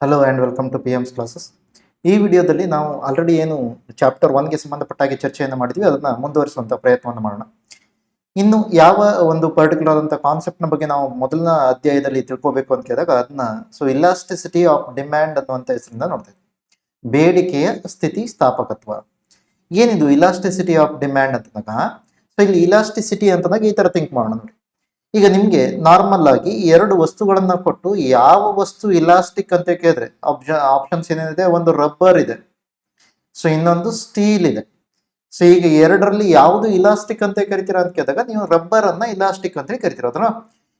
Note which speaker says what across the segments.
Speaker 1: Hello and welcome to P M's classes. ಈ ವಿಡಿಯೋದಲ್ಲಿ ನಾವು ಆಲ್ರೆಡಿ ಏನು ಚಾಪ್ಟರ್ 1ಗೆ ಸಂಬಂಧಪಟ್ಟಾಗಿ ಚರ್ಚೆಯನ್ನು ಮಾಡಿದ್ವಿ, ಅದನ್ನು ಮುಂದುವರಿಸುವಂಥ ಪ್ರಯತ್ನವನ್ನು ಮಾಡೋಣ. ಇನ್ನು ಯಾವ ಒಂದು ಪರ್ಟಿಕ್ಯುಲರ್ ಆದಂಥ ಕಾನ್ಸೆಪ್ಟ್ನ ಬಗ್ಗೆ ನಾವು ಮೊದಲನ ಅಧ್ಯಾಯದಲ್ಲಿ ತಿಳ್ಕೋಬೇಕು ಅಂತ ಕೇಳಿದಾಗ ಅದನ್ನ ಇಲಾಸ್ಟಿಸಿಟಿ ಆಫ್ ಡಿಮ್ಯಾಂಡ್ ಅನ್ನುವಂಥ ಹೆಸರಿಂದ ನೋಡ್ತಾ ಇದ್ವಿ. ಬೇಡಿಕೆಯ ಸ್ಥಿತಿ ಸ್ಥಾಪಕತ್ವ. ಏನಿದು ಇಲಾಸ್ಟಿಸಿಟಿ ಆಫ್ ಡಿಮ್ಯಾಂಡ್ ಅಂತಂದಾಗ, ಇಲ್ಲಿ ಇಲಾಸ್ಟಿಸಿಟಿ ಅಂತಂದಾಗ ಈ ಥರ ಥಿಂಕ್ ಮಾಡೋಣ ನೋಡಿ. ಈಗ ನಿಮಗೆ ನಾರ್ಮಲ್ ಆಗಿ ಎರಡು ವಸ್ತುಗಳನ್ನ ಕೊಟ್ಟು ಯಾವ ವಸ್ತು ಇಲಾಸ್ಟಿಕ್ ಅಂತ ಕೇಳಿದ್ರೆ ಆಪ್ಷನ್ಸ್ ಏನೇನಿದೆ, ಒಂದು ರಬ್ಬರ್ ಇದೆ, ಸೊ ಇನ್ನೊಂದು ಸ್ಟೀಲ್ ಇದೆ. ಸೊ ಈಗ ಎರಡರಲ್ಲಿ ಯಾವುದು ಇಲಾಸ್ಟಿಕ್ ಅಂತ ಕರಿತೀರಾ ಅಂತ ಕೇಳಿದಾಗ ನೀವು ರಬ್ಬರ್ ಅನ್ನ ಇಲಾಸ್ಟಿಕ್ ಅಂತ ಕರಿತೀರ.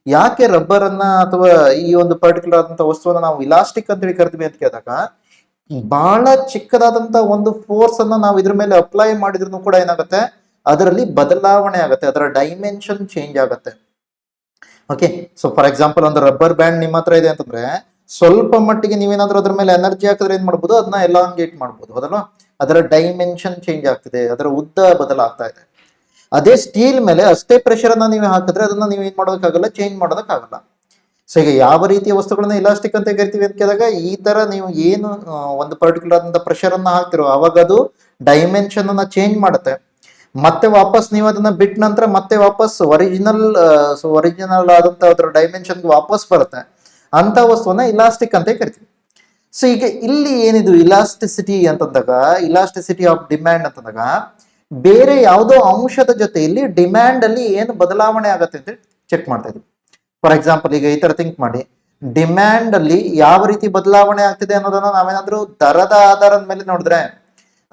Speaker 1: ಯಾಕೆ ರಬ್ಬರ್ ಅನ್ನ ಅಥವಾ ಈ ಒಂದು ಪರ್ಟಿಕ್ಯುಲರ್ ಆದಂತ ವಸ್ತುವನ್ನ ನಾವು ಇಲಾಸ್ಟಿಕ್ ಅಂತ ಕರಿತೀವಿ ಅಂತ ಕೇಳಿದಾಗ, ಬಹಳ ಚಿಕ್ಕದಾದಂತ ಒಂದು ಫೋರ್ಸ್ ಅನ್ನ ನಾವು ಇದ್ರ ಮೇಲೆ ಅಪ್ಲೈ ಮಾಡಿದ್ರು ಕೂಡ ಏನಾಗುತ್ತೆ, ಅದರಲ್ಲಿ ಬದಲಾವಣೆ ಆಗುತ್ತೆ, ಅದರ ಡೈಮೆನ್ಷನ್ ಚೇಂಜ್ ಆಗುತ್ತೆ. ಓಕೆ, ಸೊ ಫಾರ್ ಎಕ್ಸಾಂಪಲ್ ಒಂದು ರಬ್ಬರ್ ಬ್ಯಾಂಡ್ ನಿಮ್ಮ ಹತ್ರ ಇದೆ ಅಂತಂದ್ರೆ ಸ್ವಲ್ಪ ಮಟ್ಟಿಗೆ ನೀವೇನಾದ್ರೂ ಅದ್ರ ಮೇಲೆ ಎನರ್ಜಿ ಹಾಕಿದ್ರೆ ಏನ್ ಮಾಡ್ಬೋದು, ಅದನ್ನ ಎಲಾಂಗೇಟ್ ಮಾಡ್ಬೋದು, ಅದಲ್ವಾ? ಅದರ ಡೈಮೆನ್ಷನ್ ಚೇಂಜ್ ಆಗ್ತಿದೆ, ಅದರ ಉದ್ದ ಬದಲಾಗ್ತಾ ಇದೆ. ಅದೇ ಸ್ಟೀಲ್ ಮೇಲೆ ಅಷ್ಟೇ ಪ್ರೆಷರ್ ಅನ್ನ ನೀವು ಹಾಕಿದ್ರೆ ಅದನ್ನ ನೀವು ಏನ್ ಮಾಡೋದಕ್ಕಾಗಲ್ಲ, ಚೇಂಜ್ ಮಾಡೋದಕ್ಕಾಗಲ್ಲ. ಸೊ ಈಗ ಯಾವ ರೀತಿಯ ವಸ್ತುಗಳನ್ನ ಇಲಾಸ್ಟಿಕ್ ಅಂತ ಕರಿತೀವಿ ಅಂತ ಕೇಳಿದಾಗ, ಈ ತರ ನೀವು ಏನು ಒಂದು ಪರ್ಟಿಕ್ಯುಲರ್ ಆದಂತ ಪ್ರೆಷರ್ ಅನ್ನ ಹಾಕ್ತಿರೋ ಅವಾಗ ಅದು ಡೈಮೆನ್ಷನ್ ಅನ್ನ ಚೇಂಜ್ ಮಾಡುತ್ತೆ. ಮತ್ತೆ ವಾಪಸ್ ನೀವು ಅದನ್ನ ಬಿಟ್ಟ ನಂತರ ಮತ್ತೆ ವಾಪಸ್ ಒರಿಜಿನಲ್ ಆದಂತ ಅದರ ಡೈಮೆನ್ಷನ್ಗೆ ವಾಪಸ್ ಬರುತ್ತೆ. ಅಂತ ವಸ್ತುವನ್ನ ಇಲಾಸ್ಟಿಕ್ ಅಂತ ಕರಿತೀವಿ. ಸೊ ಈಗ ಇಲ್ಲಿ ಏನಿದು ಇಲಾಸ್ಟಿಸಿಟಿ ಅಂತಂದಾಗ, ಇಲಾಸ್ಟಿಸಿಟಿ ಆಫ್ ಡಿಮ್ಯಾಂಡ್ ಅಂತಂದಾಗ, ಬೇರೆ ಯಾವುದೋ ಅಂಶದ ಜೊತೆಯಲ್ಲಿ ಡಿಮ್ಯಾಂಡ್ ಅಲ್ಲಿ ಏನು ಬದಲಾವಣೆ ಆಗುತ್ತೆ ಅಂತ ಚೆಕ್ ಮಾಡ್ತಾ ಇದ್ವಿ. ಫಾರ್ ಎಕ್ಸಾಂಪಲ್ ಈಗ ಈ ತರ ಥಿಂಕ್ ಮಾಡಿ, ಡಿಮ್ಯಾಂಡ್ ಅಲ್ಲಿ ಯಾವ ರೀತಿ ಬದಲಾವಣೆ ಆಗ್ತಿದೆ ಅನ್ನೋದನ್ನ ನಾವೇನಾದ್ರೂ ದರದ ಆಧಾರದ ಮೇಲೆ ನೋಡಿದ್ರೆ,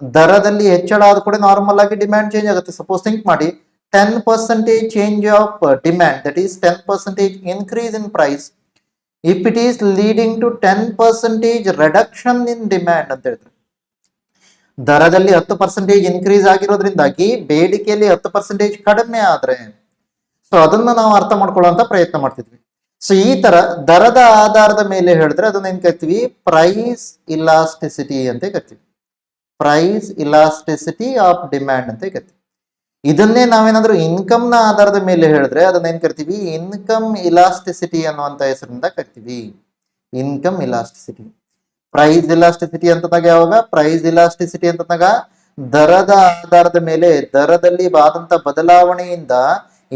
Speaker 1: ದರದಲ್ಲಿ ಹೆಚ್ಚಳ ಆದ ಕೂಡ ನಾರ್ಮಲ್ ಆಗಿ ಡಿಮ್ಯಾಂಡ್ ಚೇಂಜ್ ಆಗುತ್ತೆ. ಸಪೋಸ್ ಥಿಂಕ್ ಮಾಡಿ, 10% change of demand, that is 10% increase in price if it is leading to 10% reduction in demand ಅಂತ ಹೇಳ್ತಾರೆ. ದರದಲ್ಲಿ 10% ಇನ್ಕ್ರೀಸ್ ಆಗಿರೋದ್ರಿಂದಾಗಿ ಬೇಡಿಕೆಯಲ್ಲಿ 10% ಕಡಿಮೆ ಆದ್ರೆ, ಸೊ ಅದನ್ನ ನಾವು ಅರ್ಥ ಮಾಡ್ಕೊಳ್ಳುವಂತ ಪ್ರಯತ್ನ ಮಾಡ್ತಿದ್ವಿ. ಸೊ ಈ ತರ ದರದ ಆಧಾರದ ಮೇಲೆ ಹೇಳಿದ್ರೆ ಅದನ್ನ ಏನ್ ಕರಿತೀವಿ, ಪ್ರೈಸ್ ಇಲಾಸ್ಟಿಸಿಟಿ ಅಂತ ಕರಿತೀವಿ. ಪ್ರೈಸ್ ಇಲಾಸ್ಟಿಸಿಟಿ ಆಫ್ ಡಿಮ್ಯಾಂಡ್ ಅಂತ ಕರಿತೀವಿ. ಇದನ್ನೇ ನಾವೇನಾದ್ರೂ ಇನ್ಕಮ್ ನ ಆಧಾರದ ಮೇಲೆ ಹೇಳಿದ್ರೆ ಅದನ್ನ ಏನ್ ಕರಿತೀವಿ, ಇನ್ಕಮ್ ಇಲಾಸ್ಟಿಸಿಟಿ ಅನ್ನುವಂತ ಹೆಸರಿಂದ ಕರಿತೀವಿ. Income elasticity. ಪ್ರೈಸ್ ಇಲಾಸ್ಟಿಸಿಟಿ ಅಂತಂದಾಗ ಯಾವಾಗ, ಪ್ರೈಸ್ ಇಲಾಸ್ಟಿಸಿಟಿ ಅಂತಂದಾಗ ದರದ ಆಧಾರದ ಮೇಲೆ, ದರದಲ್ಲಿ ಆದಂತ ಬದಲಾವಣೆಯಿಂದ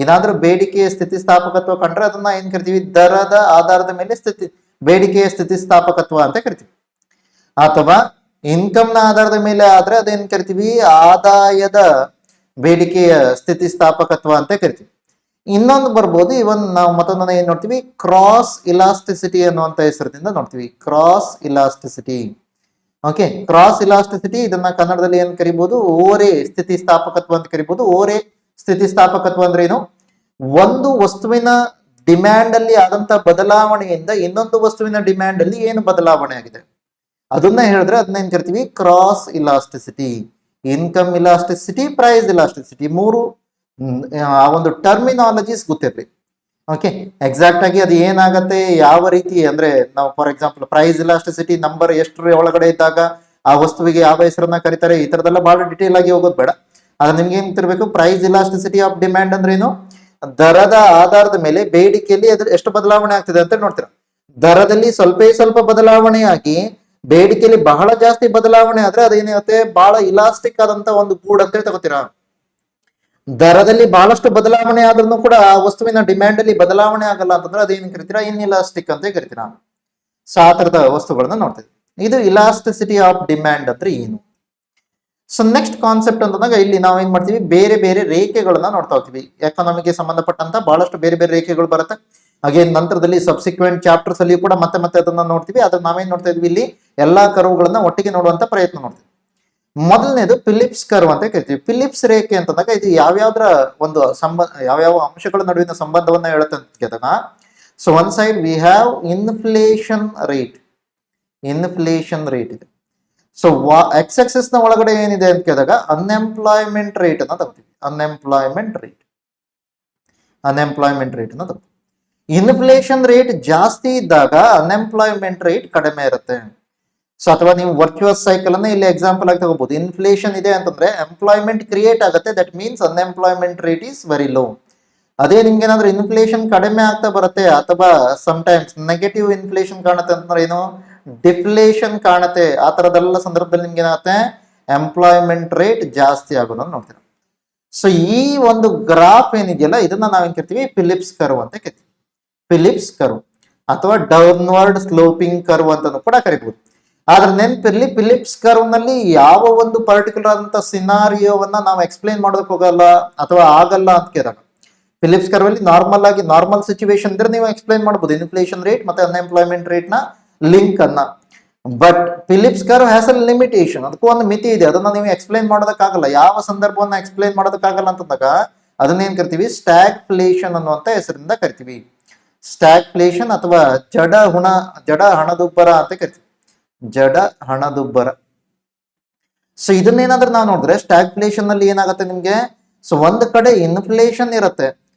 Speaker 1: ಏನಾದ್ರೂ ಬೇಡಿಕೆಯ ಸ್ಥಿತಿಸ್ಥಾಪಕತ್ವ ಕಂಡ್ರೆ ಅದನ್ನ ಏನ್ ಕರಿತೀವಿ, ದರದ ಆಧಾರದ ಮೇಲೆ ಬೇಡಿಕೆಯ ಸ್ಥಿತಿಸ್ಥಾಪಕತ್ವ ಅಂತ ಕರಿತೀವಿ. ಅಥವಾ ಇನ್ಕಮ್ ನ ಆಧಾರದ ಮೇಲೆ ಆದ್ರೆ ಅದೇನ್ ಕರಿತೀವಿ, ಆದಾಯದ ಬೇಡಿಕೆಯ ಸ್ಥಿತಿಸ್ಥಾಪಕತ್ವ ಅಂತ ಕರಿತೀವಿ. ಇನ್ನೊಂದು ಬರ್ಬೋದು, ಇವನ್ ನಾವು ಮತ್ತೊಂದನ್ನ ಏನ್ ನೋಡ್ತೀವಿ, ಕ್ರಾಸ್ ಇಲಾಸ್ಟಿಸಿಟಿ ಅನ್ನುವಂತ ಹೆಸರಿನಿಂದ ನೋಡ್ತೀವಿ. Cross elasticity. Okay, cross elasticity ಇದನ್ನ ಕನ್ನಡದಲ್ಲಿ ಏನ್ ಕರಿಬಹುದು, ಓರೆ ಸ್ಥಿತಿಸ್ಥಾಪಕತ್ವ ಅಂತ ಕರಿಬಹುದು. ಓರೆ ಸ್ಥಿತಿಸ್ಥಾಪಕತ್ವ ಅಂದ್ರೆ ಏನು, ಒಂದು ವಸ್ತುವಿನ ಡಿಮ್ಯಾಂಡ್ ಅಲ್ಲಿ ಆದಂತ ಬದಲಾವಣೆಯಿಂದ ಇನ್ನೊಂದು ವಸ್ತುವಿನ ಡಿಮ್ಯಾಂಡ್ ಅಲ್ಲಿ ಏನು ಬದಲಾವಣೆ ಆಗಿದೆ ಅದನ್ನ ಹೇಳಿದ್ರೆ ಅದನ್ನ ಏನ್ ಕರಿತೀವಿ, cross elasticity. Income elasticity, price elasticity, ಮೂರು ಆ ಒಂದು ಟರ್ಮಿನಾಲಜೀಸ್ ಗೊತ್ತಿರ್ಲಿ. ಓಕೆ, ಎಕ್ಸಾಕ್ಟ್ ಆಗಿ ಅದು ಏನಾಗತ್ತೆ, ಯಾವ ರೀತಿ ಅಂದ್ರೆ ನಾವು for example price elasticity number ಎಷ್ಟರ ಒಳಗಡೆ ಇದ್ದಾಗ ಆ ವಸ್ತುವಿಗೆ ಯಾವ ಹೆಸರನ್ನ ಕರೀತಾರೆ, ಈ ತರದೆಲ್ಲ ಬಹಳ ಡಿಟೇಲ್ ಆಗಿ ಹೋಗೋದು ಬೇಡ. ಆದ್ರೆ ನಿಮ್ಗೆ ಏನ್ ತಿರ್ಬೇಕು, ಪ್ರೈಸ್ ಇಲಾಸ್ಟಿಸಿಟಿ ಆಫ್ ಡಿಮ್ಯಾಂಡ್ ಅಂದ್ರೆ ಏನು, ದರದ ಆಧಾರದ ಮೇಲೆ ಬೇಡಿಕೆಯಲ್ಲಿ ಅದ್ರ ಎಷ್ಟು ಬದಲಾವಣೆ ಆಗ್ತಿದೆ ಅಂತ ನೋಡ್ತೀರಾ. ದರದಲ್ಲಿ ಸ್ವಲ್ಪ ಬದಲಾವಣೆ ಆಗಿ ಬೇಡಿಕೆಯಲ್ಲಿ ಬಹಳ ಜಾಸ್ತಿ ಬದಲಾವಣೆ ಆದ್ರೆ ಅದೇನಾಗುತ್ತೆ, ಬಹಳ ಇಲಾಸ್ಟಿಕ್ ಆದಂತ ಒಂದು ಗೂಡ್ ಅಂತ ತಗೋತೀರಾ. ದರದಲ್ಲಿ ಬಹಳಷ್ಟು ಬದಲಾವಣೆ ಆದ್ರೂ ಕೂಡ ಆ ವಸ್ತುವಿನ ಡಿಮ್ಯಾಂಡ್ ಅಲ್ಲಿ ಬದಲಾವಣೆ ಆಗಲ್ಲ ಅಂತಂದ್ರೆ ಅದೇನ್ ಕರಿತೀರಾ, ಇನ್ಇಲಾಸ್ಟಿಕ್ ಅಂತ ಕರಿತೀರಾ. ಸೊ ಆ ತರದ ವಸ್ತುಗಳನ್ನ ನೋಡ್ತೀವಿ. ಇದು ಇಲಾಸ್ಟಿಸಿಟಿ ಆಫ್ ಡಿಮ್ಯಾಂಡ್ ಅಂದ್ರೆ ಏನು. ಸೊ ನೆಕ್ಸ್ಟ್ ಕಾನ್ಸೆಪ್ಟ್ ಅಂತಂದಾಗ ಇಲ್ಲಿ ನಾವು ಏನ್ ಮಾಡ್ತೀವಿ, ಬೇರೆ ಬೇರೆ ರೇಖೆಗಳನ್ನ ನೋಡ್ತಾ ಹೋಗ್ತೀವಿ. ಎಕಾನಮಿಗೆ ಸಂಬಂಧಪಟ್ಟಂತ ಬಹಳಷ್ಟು ಬೇರೆ ಬೇರೆ ರೇಖೆಗಳು ಬರುತ್ತೆ. ಹಾಗೆ ನಂತರದಲ್ಲಿ ಸಬ್ಸಿಕ್ವೆಂಟ್ ಚಾಪ್ಟರ್ಸ್ ಅಲ್ಲಿ ಕೂಡ ಮತ್ತೆ ಅದನ್ನ ನೋಡ್ತೀವಿ. ಅದನ್ನ ನಾವೇನ್ ನೋಡ್ತಾ ಇದ್ವಿ, ಇಲ್ಲಿ ಎಲ್ಲಾ ಕರ್ವ್ಗಳನ್ನ ಒಟ್ಟಿಗೆ ನೋಡುವಂತ ಪ್ರಯತ್ನ ಮಾಡ್ತೀವಿ. ಮೊದಲನೇದು ಫಿಲಿಪ್ಸ್ ಕರ್ವ್ ಅಂತ ಕರಿತೀವಿ. ಫಿಲಿಪ್ಸ್ ರೇಖೆ ಅಂತಂದಾಗ ಇದು ಯಾವ್ಯಾವ್ದ್ರ ಒಂದು ಯಾವ್ಯಾವ ಅಂಶಗಳ ನಡುವಿನ ಸಂಬಂಧವನ್ನ ಹೇಳುತ್ತೆ ಅಂತ ಕೇಳಿದಾಗ, so one side we have inflation rate ಇದೆ. ಸೊ ಎಕ್ಸ್ ಆಕ್ಸಿಸ್ ನ ಒಳಗಡೆ ಏನಿದೆ ಅಂತ ಕೇಳಿದಾಗ ಅನ್ಎಂಪ್ಲಾಯ್ಮೆಂಟ್ ರೇಟ್ ಅನ್ನ ತಗೋತೀವಿ. ಅನ್ಎಂಪ್ಲಾಯ್ಮೆಂಟ್ ರೇಟ್ ಅನ್ನ ತಗೋತೀವಿ. ಇನ್ಫ್ಲೇಷನ್ ರೇಟ್ ಜಾಸ್ತಿ ಇದ್ದಾಗ ಅನ್ಎಂಪ್ಲಾಯ್ಮೆಂಟ್ ರೇಟ್ ಕಡಿಮೆ ಇರುತ್ತೆ. ಸೊ ಅಥವಾ ನೀವು ವರ್ಚುವಸ್ ಸೈಕಲ್ ಅನ್ನ ಇಲ್ಲಿ ಎಕ್ಸಾಂಪಲ್ ಆಗಿ ತಗೋಬಹುದು. ಇನ್ಫ್ಲೇಷನ್ ಇದೆ ಅಂತಂದ್ರೆ ಎಂಪ್ಲಾಯ್ಮೆಂಟ್ ಕ್ರಿಯೇಟ್ ಆಗುತ್ತೆ, that means unemployment rate is very low. ಅದೇ ನಿಮ್ಗೆ ಏನಾದ್ರೂ ಇನ್ಫ್ಲೇಷನ್ ಕಡಿಮೆ ಆಗ್ತಾ ಬರುತ್ತೆ ಅಥವಾ ಸಮ್ಟೈಮ್ಸ್ ನೆಗೆಟಿವ್ ಇನ್ಫ್ಲೇಷನ್ ಕಾಣುತ್ತೆ ಅಂತಂದ್ರೆ ಏನು, ಡಿಫ್ಲೇಷನ್ ಕಾಣುತ್ತೆ, ಆ ತರದೆಲ್ಲ ಸಂದರ್ಭದಲ್ಲಿ ನಿಮ್ಗೆ ಏನಾಗುತ್ತೆ, ಎಂಪ್ಲಾಯ್ಮೆಂಟ್ ರೇಟ್ ಜಾಸ್ತಿ ಆಗೋದನ್ನು ನೋಡ್ತೀರಾ. ಸೊ ಈ ಒಂದು ಗ್ರಾಫ್ ಏನಿದೆಯಲ್ಲ ಇದನ್ನ ನಾವೇನ್ ಕರಿತೀವಿ, ಫಿಲಿಪ್ಸ್ ಕರ್ವ್ ಅಂತ ಕರಿತೀವಿ. ಫಿಲಿಪ್ಸ್ ಕರ್ವ್ ಅಥವಾ ಡೌನ್ವರ್ಡ್ ಸ್ಲೋಪಿಂಗ್ ಕರ್ವ್ ಅಂತಾನು ಕೂಡ ಕರಿಬಹುದು. ಆದ್ರೆ ನೆನಪಿರ್ಲಿ, ಫಿಲಿಪ್ಸ್ ಕರ್ವ್ ನಲ್ಲಿ ಯಾವ ಒಂದು ಪರ್ಟಿಕ್ಯುಲರ್ ಆದಂತ ಸಿನಾರಿಯೋವನ್ನ ನಾವು ಎಕ್ಸ್ಪ್ಲೈನ್ ಮಾಡೋದಕ್ಕೆ ಹೋಗಲ್ಲ ಅಥವಾ ಆಗಲ್ಲ ಅಂತ ಕೇಳಿದಾಗ, ಫಿಲಿಪ್ಸ್ ಕರ್ವ್ ಅಲ್ಲಿ ನಾರ್ಮಲ್ ಆಗಿ ನಾರ್ಮಲ್ ಸಿಚುವೇಶನ್ ಇದ್ರೆ ನೀವು ಎಕ್ಸ್ಪ್ಲೈನ್ ಮಾಡಬಹುದು ಇನ್ಫ್ಲೇಷನ್ ರೇಟ್ ಮತ್ತೆ ಅನ್ಎಂಪ್ಲಾಯ್ಮೆಂಟ್ ರೇಟ್ ನ ಲಿಂಕ್ ಅನ್ನ. But Philips curve has a limitation, ಅದಕ್ಕೂ ಒಂದು ಮಿತಿ ಇದೆ, ಅದನ್ನ ನೀವು ಎಕ್ಸ್ಪ್ಲೈನ್ ಮಾಡೋದಕ್ಕಾಗಲ್ಲ. ಯಾವ ಸಂದರ್ಭವನ್ನ ಎಕ್ಸ್ಪ್ಲೈನ್ ಮಾಡೋದಕ್ಕಾಗಲ್ಲ ಅಂತಂದಾಗ ಅದನ್ನೇನ್ ಕರಿತೀವಿ, ಸ್ಟ್ಯಾಗ್ಫ್ಲೇಷನ್ ಅನ್ನುವಂತ ಹೆಸರಿಂದ ಕರಿತೀವಿ. ಸ್ಟ್ಯಾಗ್ಫ್ಲೇಷನ್ ಅಥವಾ ಜಡ ಹಣದುಬ್ಬರ ಅಂತ ಕರಿತೀವಿ, ಜಡ ಹಣದುಬ್ಬರ. ಸೊ ಇದನ್ನೇನಾದ್ರೂ ನಾವು ನೋಡಿದ್ರೆ ಸ್ಟ್ಯಾಗ್ಫ್ಲೇಷನ್ ನಲ್ಲಿ ಏನಾಗುತ್ತೆ ನಿಮ್ಗೆ, ಸೊ ಒಂದ್ ಕಡೆ ಇನ್ಫ್ಲೇಷನ್ ಇರುತ್ತೆ,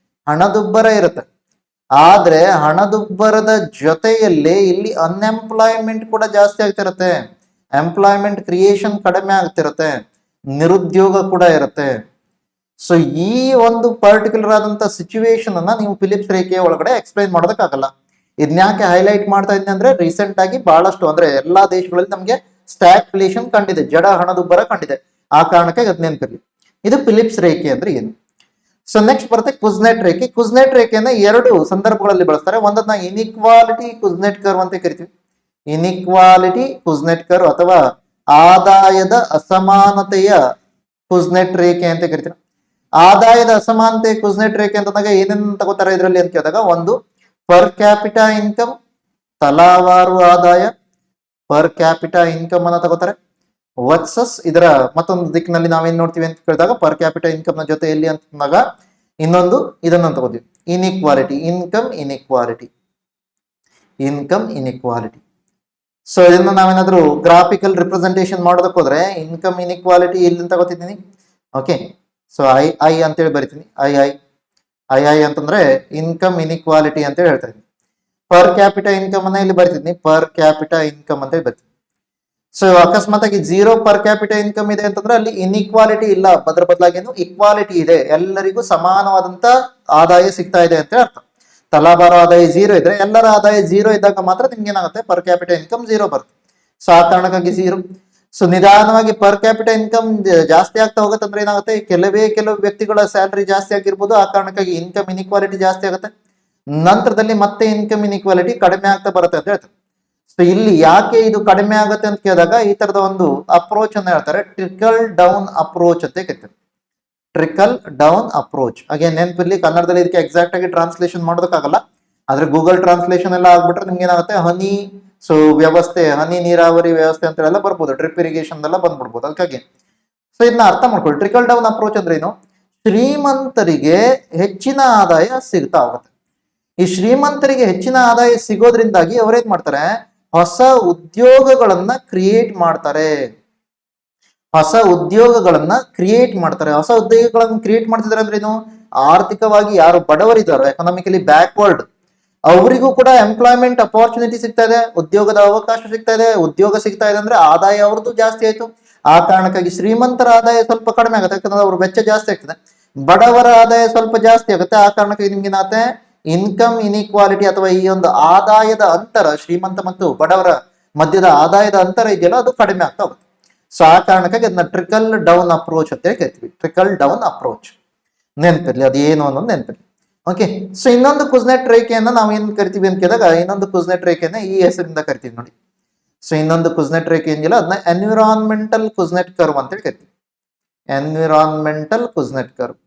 Speaker 1: ಹಣದುಬ್ಬರ ಇರುತ್ತೆ, ಆದ್ರೆ ಹಣದುಬ್ಬರದ ಜೊತೆಯಲ್ಲಿ ಇಲ್ಲಿ ಅನ್ಎಂಪ್ಲಾಯ್ಮೆಂಟ್ ಕೂಡ ಜಾಸ್ತಿ ಆಗ್ತಿರತ್ತೆ, ಎಂಪ್ಲಾಯ್ಮೆಂಟ್ ಕ್ರಿಯೇಷನ್ ಕಡಿಮೆ ಆಗ್ತಿರತ್ತೆ, ನಿರುದ್ಯೋಗ ಕೂಡ ಇರುತ್ತೆ. ಸೊ ಈ ಒಂದು ಪರ್ಟಿಕ್ಯುಲರ್ ಆದಂತ ಸಿಚುವೇಶನ್ ಅನ್ನ ನೀವು ಫಿಲಿಪ್ಸ್ ರೇಖೆಯ ಒಳಗಡೆ ಎಕ್ಸ್ಪ್ಲೈನ್ ಮಾಡೋದಕ್ಕಾಗಲ್ಲ. ಇದನ್ಯಾಕೆ ಹೈಲೈಟ್ ಮಾಡ್ತಾ ಇದ್ದೀನಿ ಅಂದ್ರೆ, ರೀಸೆಂಟ್ ಆಗಿ ಬಹಳಷ್ಟು ಅಂದ್ರೆ ಎಲ್ಲಾ ದೇಶಗಳಲ್ಲಿ ನಮಗೆ ಸ್ಟ್ಯಾಗ್ಫ್ಲೇಷನ್ ಕಂಡಿದೆ, ಜಡ ಹಣದುಬ್ಬರ ಕಂಡಿದೆ, ಆ ಕಾರಣಕ್ಕೆ ಅದ್ ನೆನಪಿರ್ಲಿ. ಇದು ಫಿಲಿಪ್ಸ್ ರೇಖೆ ಅಂದ್ರೆ ಏನು. ಸೊ ನೆಕ್ಸ್ಟ್ ಬರುತ್ತೆ ಕುಜ್ನೆಟ್ ರೇಖೆ. ಕುಜ್ನೆಟ್ ರೇಖೆಯನ್ನ ಎರಡು ಸಂದರ್ಭಗಳಲ್ಲಿ ಬಳಸ್ತಾರೆ. ಒಂದನ್ನ ಇನಿಕ್ವಾಲಿಟಿ ಕುಜ್ನೆಟ್ ಕರ್ವ್ ಅಂತ ಕರಿತೀವಿ, ಇನಿಕ್ವಾಲಿಟಿ ಕುಜ್ನೆಟ್ ಕರ್ವ್ ಅಥವಾ ಆದಾಯದ ಅಸಮಾನತೆಯ ಕುಜ್ನೆಟ್ ರೇಖೆ ಅಂತ ಕರಿತೀವಿ. ಆದಾಯದ ಅಸಮಾನತೆ ಕುಜ್ನೆಟ್ ರೇಖೆ ಅಂತಂದಾಗ ಏನೇನು ತಗೋತಾರೆ ಇದರಲ್ಲಿ ಅಂತ ಕೇಳಿದಾಗ, ಒಂದು ಪರ್ ಕ್ಯಾಪಿಟಾ ಇನ್ಕಮ್, ತಲಾವಾರು ಆದಾಯ, ಪರ್ ಕ್ಯಾಪಿಟಾ ಇನ್ಕಮ್ ಅನ್ನ ತಗೋತಾರೆ. ವರ್ಸಸ್ ಇದರ ಮತ್ತೊಂದು ದಿಕ್ಕಿನಲ್ಲಿ ನಾವೇನ್ ನೋಡ್ತೀವಿ ಅಂತ ಕೇಳಿದಾಗ, ಪರ್ ಕ್ಯಾಪಿಟಲ್ ಇನ್ಕಮ್ ನ ಜೊತೆ ಎಲ್ಲಿ ಅಂತಂದಾಗ ಇನ್ನೊಂದು ಇದನ್ನ ತಗೋತೀವಿ, inequality, income inequality, income inequality. So ಇದನ್ನ ನಾವೇನಾದ್ರೂ ಗ್ರಾಫಿಕಲ್ ರಿಪ್ರೆಸೆಂಟೇಷನ್ ಮಾಡೋದಕ್ಕೆ ಹೋದ್ರೆ ಇನ್ಕಮ್ ಇನ್ಇಕ್ವಾಲಿಟಿ ಇಲ್ಲಿ ತಗೋತಿದ್ದೀನಿ. ಓಕೆ, ಸೊ ಐ ಅಂತೇಳಿ ಬರಿತೀನಿ, ಐ ಅಂತಂದ್ರೆ ಇನ್ಕಮ್ ಇನ್ಇಕ್ವಾಲಿಟಿ ಅಂತೇಳಿ ಹೇಳ್ತಾ ಇದ್ದೀನಿ. ಪರ್ ಕ್ಯಾಪಿಟಾ ಇನ್ಕಮ್ ಅನ್ನ ಇಲ್ಲಿ ಬರ್ತಿದ್ದೀನಿ, ಪರ್ ಕ್ಯಾಪಿಟಾ ಇನ್ಕಮ್ ಅಂತ ಹೇಳಿ ಬರ್ತೀನಿ. ಸೊ ಅಕಸ್ಮಾತ್ ಆಗಿ 0 ಪರ್ ಕ್ಯಾಪಿಟಲ್ ಇನ್ಕಮ್ ಇದೆ ಅಂತಂದ್ರೆ ಅಲ್ಲಿ ಇನ್ಇಕ್ವಾಲಿಟಿ ಇಲ್ಲ, ಅದರ ಬದಲಾಗಿ ಏನು ಇಕ್ವಾಲಿಟಿ ಇದೆ, ಎಲ್ಲರಿಗೂ ಸಮಾನವಾದಂತ ಆದಾಯ ಸಿಗ್ತಾ ಇದೆ ಅಂತ ಅರ್ಥ. ತಲಾಬಾರೋ ಆದಾಯ 0 ಇದ್ರೆ, ಎಲ್ಲರ ಆದಾಯ 0 ಇದ್ದಾಗ ಮಾತ್ರ ನಿಮ್ಗೆ ಏನಾಗುತ್ತೆ, ಪರ್ ಕ್ಯಾಪಿಟಲ್ ಇನ್ಕಮ್ 0 ಬರುತ್ತೆ. ಸೊ ಆ ಕಾರಣಕ್ಕಾಗಿ 0. ಸೊ ನಿಧಾನವಾಗಿ ಪರ್ ಕ್ಯಾಪಿಟಲ್ ಇನ್ಕಮ್ ಜಾಸ್ತಿ ಆಗ್ತಾ ಹೋಗುತ್ತೆ ಅಂದ್ರೆ ಏನಾಗುತ್ತೆ, ಕೆಲವು ವ್ಯಕ್ತಿಗಳ ಸ್ಯಾಲರಿ ಜಾಸ್ತಿ ಆಗಿರ್ಬೋದು, ಆ ಕಾರಣಕ್ಕಾಗಿ ಇನ್ಕಮ್ ಇನ್ಇಕ್ವಾಲಿಟಿ ಜಾಸ್ತಿ ಆಗುತ್ತೆ. ನಂತರದಲ್ಲಿ ಮತ್ತೆ ಇನ್ಕಮ್ ಇನ್ಇಕ್ವಾಲಿಟಿ ಕಡಿಮೆ ಆಗ್ತಾ ಬರುತ್ತೆ ಅಂತ ಹೇಳ್ತಾರೆ. ಸೊ ಇಲ್ಲಿ ಯಾಕೆ ಇದು ಕಡಿಮೆ ಆಗುತ್ತೆ ಅಂತ ಕೇಳಿದಾಗ ಈ ತರದ ಒಂದು ಅಪ್ರೋಚ್ ಅನ್ನ ಹೇಳ್ತಾರೆ, ಟ್ರಿಕಲ್ ಡೌನ್ ಅಪ್ರೋಚ್ ಅಂತ ಕರಿತಾರೆ. Trickle down approach. ಹಾಗೆ ನೆನಪಿರ್ಲಿ, ಕನ್ನಡದಲ್ಲಿ ಇದಕ್ಕೆ ಎಕ್ಸಾಕ್ಟ್ ಆಗಿ ಟ್ರಾನ್ಸ್ಲೇಷನ್ ಮಾಡೋದಕ್ಕಾಗಲ್ಲ, ಆದ್ರೆ ಗೂಗಲ್ ಟ್ರಾನ್ಸ್ಲೇಷನ್ ಎಲ್ಲ ಆಗ್ಬಿಟ್ರೆ ನಿಮ್ಗೆ ಏನಾಗುತ್ತೆ, ಹನಿ ಸೊ ವ್ಯವಸ್ಥೆ, ಹನಿ ನೀರಾವರಿ ವ್ಯವಸ್ಥೆ ಅಂತ ಎಲ್ಲ ಬರ್ಬೋದು, ಡ್ರಿಪ್ ಇರಿಗೇಷನ್ ಎಲ್ಲ ಬಂದ್ಬಿಡ್ಬೋದು. ಅದಕ್ಕಾಗಿ ಸೊ ಇದನ್ನ ಅರ್ಥ ಮಾಡ್ಕೊಳ್ಳಿ. ಟ್ರಿಕಲ್ ಡೌನ್ ಅಪ್ರೋಚ್ ಅಂದ್ರೆ ಏನು, ಶ್ರೀಮಂತರಿಗೆ ಹೆಚ್ಚಿನ ಆದಾಯ ಸಿಗ್ತಾ ಹೋಗುತ್ತೆ. ಈ ಶ್ರೀಮಂತರಿಗೆ ಹೆಚ್ಚಿನ ಆದಾಯ ಸಿಗೋದ್ರಿಂದಾಗಿ ಅವ್ರೇನ್ ಮಾಡ್ತಾರೆ, ಹೊಸ ಉದ್ಯೋಗಗಳನ್ನ ಕ್ರಿಯೇಟ್ ಮಾಡ್ತಾರೆ, ಹೊಸ ಉದ್ಯೋಗಗಳನ್ನ ಕ್ರಿಯೇಟ್ ಮಾಡ್ತಾರೆ. ಹೊಸ ಉದ್ಯೋಗಗಳನ್ನು ಕ್ರಿಯೇಟ್ ಮಾಡ್ತಿದ್ದಾರೆ ಅಂದ್ರೆ ಏನು, ಆರ್ಥಿಕವಾಗಿ ಯಾರು ಬಡವರಿದ್ದಾರೋ, ಎಕನಾಮಿಕಲಿ ಬ್ಯಾಕ್ವರ್ಡ್, ಅವರಿಗೂ ಕೂಡ ಎಂಪ್ಲಾಯ್ಮೆಂಟ್ ಅಪಾರ್ಚುನಿಟಿ ಸಿಗ್ತಾ ಇದೆ, ಉದ್ಯೋಗದ ಅವಕಾಶ ಸಿಗ್ತಾ ಇದೆ. ಉದ್ಯೋಗ ಸಿಗ್ತಾ ಇದೆ ಅಂದ್ರೆ ಆದಾಯ ಅವ್ರದ್ದು ಜಾಸ್ತಿ ಆಯ್ತು. ಆ ಕಾರಣಕ್ಕಾಗಿ ಶ್ರೀಮಂತರ ಆದಾಯ ಸ್ವಲ್ಪ ಕಡಿಮೆ ಆಗುತ್ತೆ, ಯಾಕಂದ್ರೆ ಅವ್ರ ವೆಚ್ಚ ಜಾಸ್ತಿ ಆಗ್ತದೆ. ಬಡವರ ಆದಾಯ ಸ್ವಲ್ಪ ಜಾಸ್ತಿ ಆಗುತ್ತೆ, ಆ ಕಾರಣಕ್ಕಾಗಿ ನಿಮ್ಗೆ ಏನಾಗುತ್ತೆ, ಇನ್ಕಮ್ ಇನ್ಇಕ್ವಾಲಿಟಿ ಅಥವಾ ಈ ಒಂದು ಆದಾಯದ ಅಂತರ, ಶ್ರೀಮಂತ ಮತ್ತು ಬಡವರ ಮಧ್ಯದ ಆದಾಯದ ಅಂತರ ಇದೆಯಲ್ಲ ಅದು ಕಡಿಮೆ ಆಗ್ತಾ ಹೋಗುತ್ತೆ. ಸೊ ಆ ಕಾರಣಕ್ಕಾಗಿ ಅದನ್ನ ಟ್ರಿಕಲ್ ಡೌನ್ ಅಪ್ರೋಚ್ ಅಂತ ಕರಿತೀವಿ, ಟ್ರಿಕಲ್ ಡೌನ್ ಅಪ್ರೋಚ್. ನೆನಪಿರ್ಲಿ, ಅದು ಏನು ಅನ್ನೋದು ನೆನಪಿರ್ಲಿ. ಓಕೆ, ಸೊ ಇನ್ನೊಂದು ಕುಜ್ನೆಟ್ ರೇಖೆಯನ್ನ ನಾವು ಏನ್ ಕರಿತೀವಿ ಅಂತ ಕೇಳಿದಾಗ, ಇನ್ನೊಂದು ಕುಜ್ನೆಟ್ ರೇಖೆಯನ್ನ ಈ ಹೆಸರಿಂದ ಕರಿತೀವಿ ನೋಡಿ. ಸೊ ಇನ್ನೊಂದು ಕುಜ್ನೆಟ್ ರೇಖೆ ಏನಿಲ್ಲ ಅದನ್ನ ಎನ್ವಿರಾನ್ಮೆಂಟಲ್ ಕುಜ್ನೆಟ್ ಕರ್ವ್ ಅಂತೇಳಿ ಕರಿತೀವಿ, ಎನ್ವಿರಾನ್ಮೆಂಟಲ್ ಕುಜ್ನೆಟ್ ಕರ್ವ್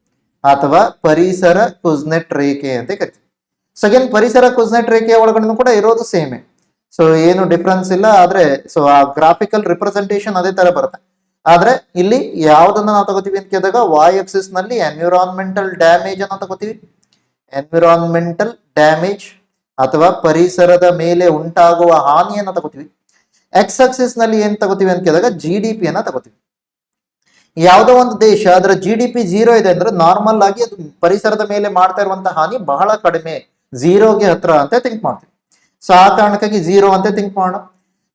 Speaker 1: ಅಥವಾ ಪರಿಸರ ಕುಜ್ನೆಟ್ ರೇಖೆ ಅಂತ ಕರಿತೀವಿ. ಸೊ ಅಗೇನ್ ಪರಿಸರ ಕುಜ್ನೆಟ್ ರೇಖೆಯ ಒಳಗಡೆ ಕೂಡ ಇರೋದು ಸೇಮೆ, ಸೊ ಏನು ಡಿಫ್ರೆನ್ಸ್ ಇಲ್ಲ. ಆದ್ರೆ ಸೊ ಆ ಗ್ರಾಫಿಕಲ್ ರಿಪ್ರೆಸೆಂಟೇಷನ್ ಅದೇ ತರ ಬರುತ್ತೆ. ಆದ್ರೆ ಇಲ್ಲಿ ಯಾವ್ದನ್ನ ನಾವು ತಗೋತೀವಿ ಅಂತ ಕೇಳಿದಾಗ, ವಾಯ್ ಆಕ್ಸಿಸ್ ನಲ್ಲಿ ಎನ್ವಿರಾನ್ಮೆಂಟಲ್ ಡ್ಯಾಮೇಜ್ ಅನ್ನ ತಗೋತೀವಿ, ಎನ್ವಿರಾನ್ಮೆಂಟಲ್ ಡ್ಯಾಮೇಜ್ ಅಥವಾ ಪರಿಸರದ ಮೇಲೆ ಉಂಟಾಗುವ ಹಾನಿಯನ್ನ ತಗೋತೀವಿ. ಎಕ್ಸ್ ಆಕ್ಸಿಸ್ ನಲ್ಲಿ ಏನ್ ತಗೋತೀವಿ ಅಂತ ಕೇಳಿದಾಗ GDP ಅನ್ನ ತಗೋತೀವಿ. ಯಾವುದೋ ಒಂದು ದೇಶ ಅದರ GDP 0 ಇದೆ ಅಂದ್ರೆ ನಾರ್ಮಲ್ ಆಗಿ ಅದು ಪರಿಸರದ ಮೇಲೆ ಮಾಡ್ತಾ ಇರುವಂತಹ ಹಾನಿ ಬಹಳ ಕಡಿಮೆ, 0ಗೆ ಹತ್ರ ಅಂತ ಥಿಂಕ್ ಮಾಡ್ತೀವಿ. ಸೊ ಆ ಕಾರಣಕ್ಕಾಗಿ 0 ಅಂತ ಥಿಂಕ್ ಮಾಡೋಣ.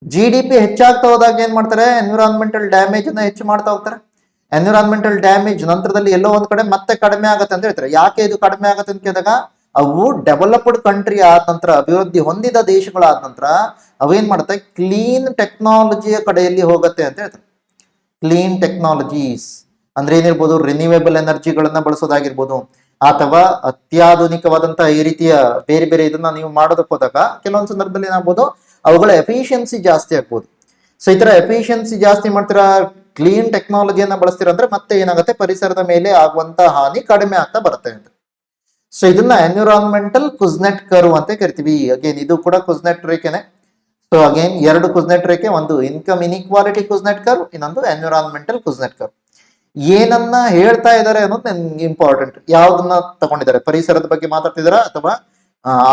Speaker 1: GDP ಹೆಚ್ಚಾಗ್ತಾ ಹೋದಾಗ ಏನ್ ಮಾಡ್ತಾರೆ, ಎನ್ವಿರಾನ್ಮೆಂಟಲ್ ಡ್ಯಾಮೇಜ್ ಅನ್ನ ಹೆಚ್ಚು ಮಾಡ್ತಾ ಹೋಗ್ತಾರೆ. ಎನ್ವಿರಾನ್ಮೆಂಟಲ್ ಡ್ಯಾಮೇಜ್ ನಂತರದಲ್ಲಿ ಎಲ್ಲೋ ಒಂದ್ ಕಡೆ ಮತ್ತೆ ಕಡಿಮೆ ಆಗುತ್ತೆ ಅಂತ ಹೇಳ್ತಾರೆ. ಯಾಕೆ ಇದು ಕಡಿಮೆ ಆಗುತ್ತೆ ಅಂತ ಕೇಳಿದಾಗ, ಅವು ಡೆವಲಪ್ಡ್ ಕಂಟ್ರಿ ಆದ ನಂತರ, ಅಭಿವೃದ್ಧಿ ಹೊಂದಿದ ದೇಶಗಳಾದ ನಂತರ ಅವೇನ್ ಮಾಡುತ್ತೆ, ಕ್ಲೀನ್ ಟೆಕ್ನಾಲಜಿಯ ಕಡೆಯಲ್ಲಿ ಹೋಗುತ್ತೆ ಅಂತ ಹೇಳ್ತಾರೆ. ಕ್ಲೀನ್ ಟೆಕ್ನಾಲಜೀಸ್ ಅಂದ್ರೆ ಏನಿರ್ಬೋದು, ರಿನ್ಯೂವೇಬಲ್ ಎನರ್ಜಿಗಳನ್ನ ಬಳಸೋದಾಗಿರ್ಬೋದು, ಅಥವಾ ಅತ್ಯಾಧುನಿಕವಾದಂತಹ ಈ ರೀತಿಯ ಬೇರೆ ಬೇರೆ ಇದನ್ನ ನೀವು ಮಾಡೋದಕ್ಕೆ ಹೋದಾಗ ಕೆಲವೊಂದು ಸಂದರ್ಭದಲ್ಲಿ ಏನಾಗ್ಬೋದು, ಅವುಗಳ ಎಫಿಷಿಯನ್ಸಿ ಜಾಸ್ತಿ ಆಗ್ಬೋದು. ಸೊ ಈ ತರ ಎಫಿಷಿಯನ್ಸಿ ಜಾಸ್ತಿ ಮಾಡ್ತೀರಾ, ಕ್ಲೀನ್ ಟೆಕ್ನಾಲಜಿಯನ್ನ ಬಳಸ್ತೀರಾ ಅಂದ್ರೆ ಮತ್ತೆ ಏನಾಗುತ್ತೆ, ಪರಿಸರದ ಮೇಲೆ ಆಗುವಂತ ಹಾನಿ ಕಡಿಮೆ ಆಗ್ತಾ ಬರುತ್ತೆ ಅಂತ. ಸೊ ಇದನ್ನ ಎನ್ವಿರಾನ್ಮೆಂಟಲ್ ಕುಜ್ನೆಟ್ ಕರ್ವ್ ಅಂತ ಕರಿತೀವಿ. ಅಗೇನ್ ಇದು ಕೂಡ ಕುಜ್ನೆಟ್ ರೇಖೆನೆ. ಸೊ ಅಗೇನ್ ಎರಡು ಕುಜ್ನೆಟ್ ರೇಖೆ, ಒಂದು ಇನ್ಕಮ್ ಇನ್ಇಕ್ವಾಲಿಟಿ ಕುಜ್ನೆಟ್ ಕರ್ವ್, ಇನ್ನೊಂದು ಎನ್ವಿರಾನ್ಮೆಂಟಲ್ ಕುಜ್ನೆಟ್ ಕರ್ವ್. ಏನನ್ನ ಹೇಳ್ತಾ ಇದ್ದಾರೆ ಅನ್ನೋದು ನನ್ಗೆ ಇಂಪಾರ್ಟೆಂಟ್. ಯಾವ್ದನ್ನ ತಗೊಂಡಿದ್ದಾರೆ, ಪರಿಸರದ ಬಗ್ಗೆ ಮಾತಾಡ್ತಿದಾರ ಅಥವಾ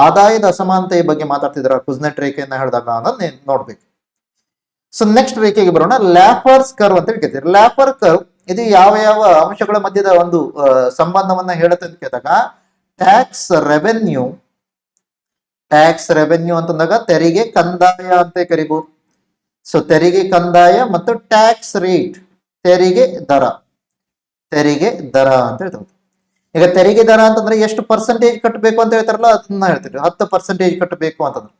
Speaker 1: ಆದಾಯದ ಅಸಮಾನತೆಯ ಬಗ್ಗೆ ಮಾತಾಡ್ತಿದಾರ ಕುಜ್ನೆಟ್ ರೇಖೆಯನ್ನ ಹೇಳಿದಾಗ ಅನ್ನೋದು ನೋಡ್ಬೇಕು. ಸೊ ನೆಕ್ಸ್ಟ್ ರೇಖೆಗೆ ಬರೋಣ, ಲ್ಯಾಫರ್ಸ್ ಕರ್ವ್ ಅಂತ ಹೇಳ್ತೀವಿ. ಲ್ಯಾಫರ್ ಕರ್ವ್ ಇದು ಯಾವ ಯಾವ ಅಂಶಗಳ ಮಧ್ಯದ ಒಂದು ಸಂಬಂಧವನ್ನ ಹೇಳುತ್ತೆ ಅಂತ ಕೇಳಿದಾಗ, ಟ್ಯಾಕ್ಸ್ ರೆವೆನ್ಯೂ ಅಂತಂದಾಗ ತೆರಿಗೆ ಕಂದಾಯ ಅಂತ ಕರಿಬಹುದು. ಸೊ ತೆರಿಗೆ ಕಂದಾಯ ಮತ್ತು ಟ್ಯಾಕ್ಸ್ ರೇಟ್, ತೆರಿಗೆ ದರ ಅಂತ ಹೇಳ್ತಾರೆ. ಈಗ ತೆರಿಗೆ ದರ ಅಂತಂದ್ರೆ ಎಷ್ಟು ಪರ್ಸೆಂಟೇಜ್ ಕಟ್ಟಬೇಕು ಅಂತ ಹೇಳ್ತಾರಲ್ಲ, ಅದನ್ನ ಹೇಳ್ತೀವಿ. 10% ಕಟ್ಟಬೇಕು ಅಂತಂದ್ರೆ.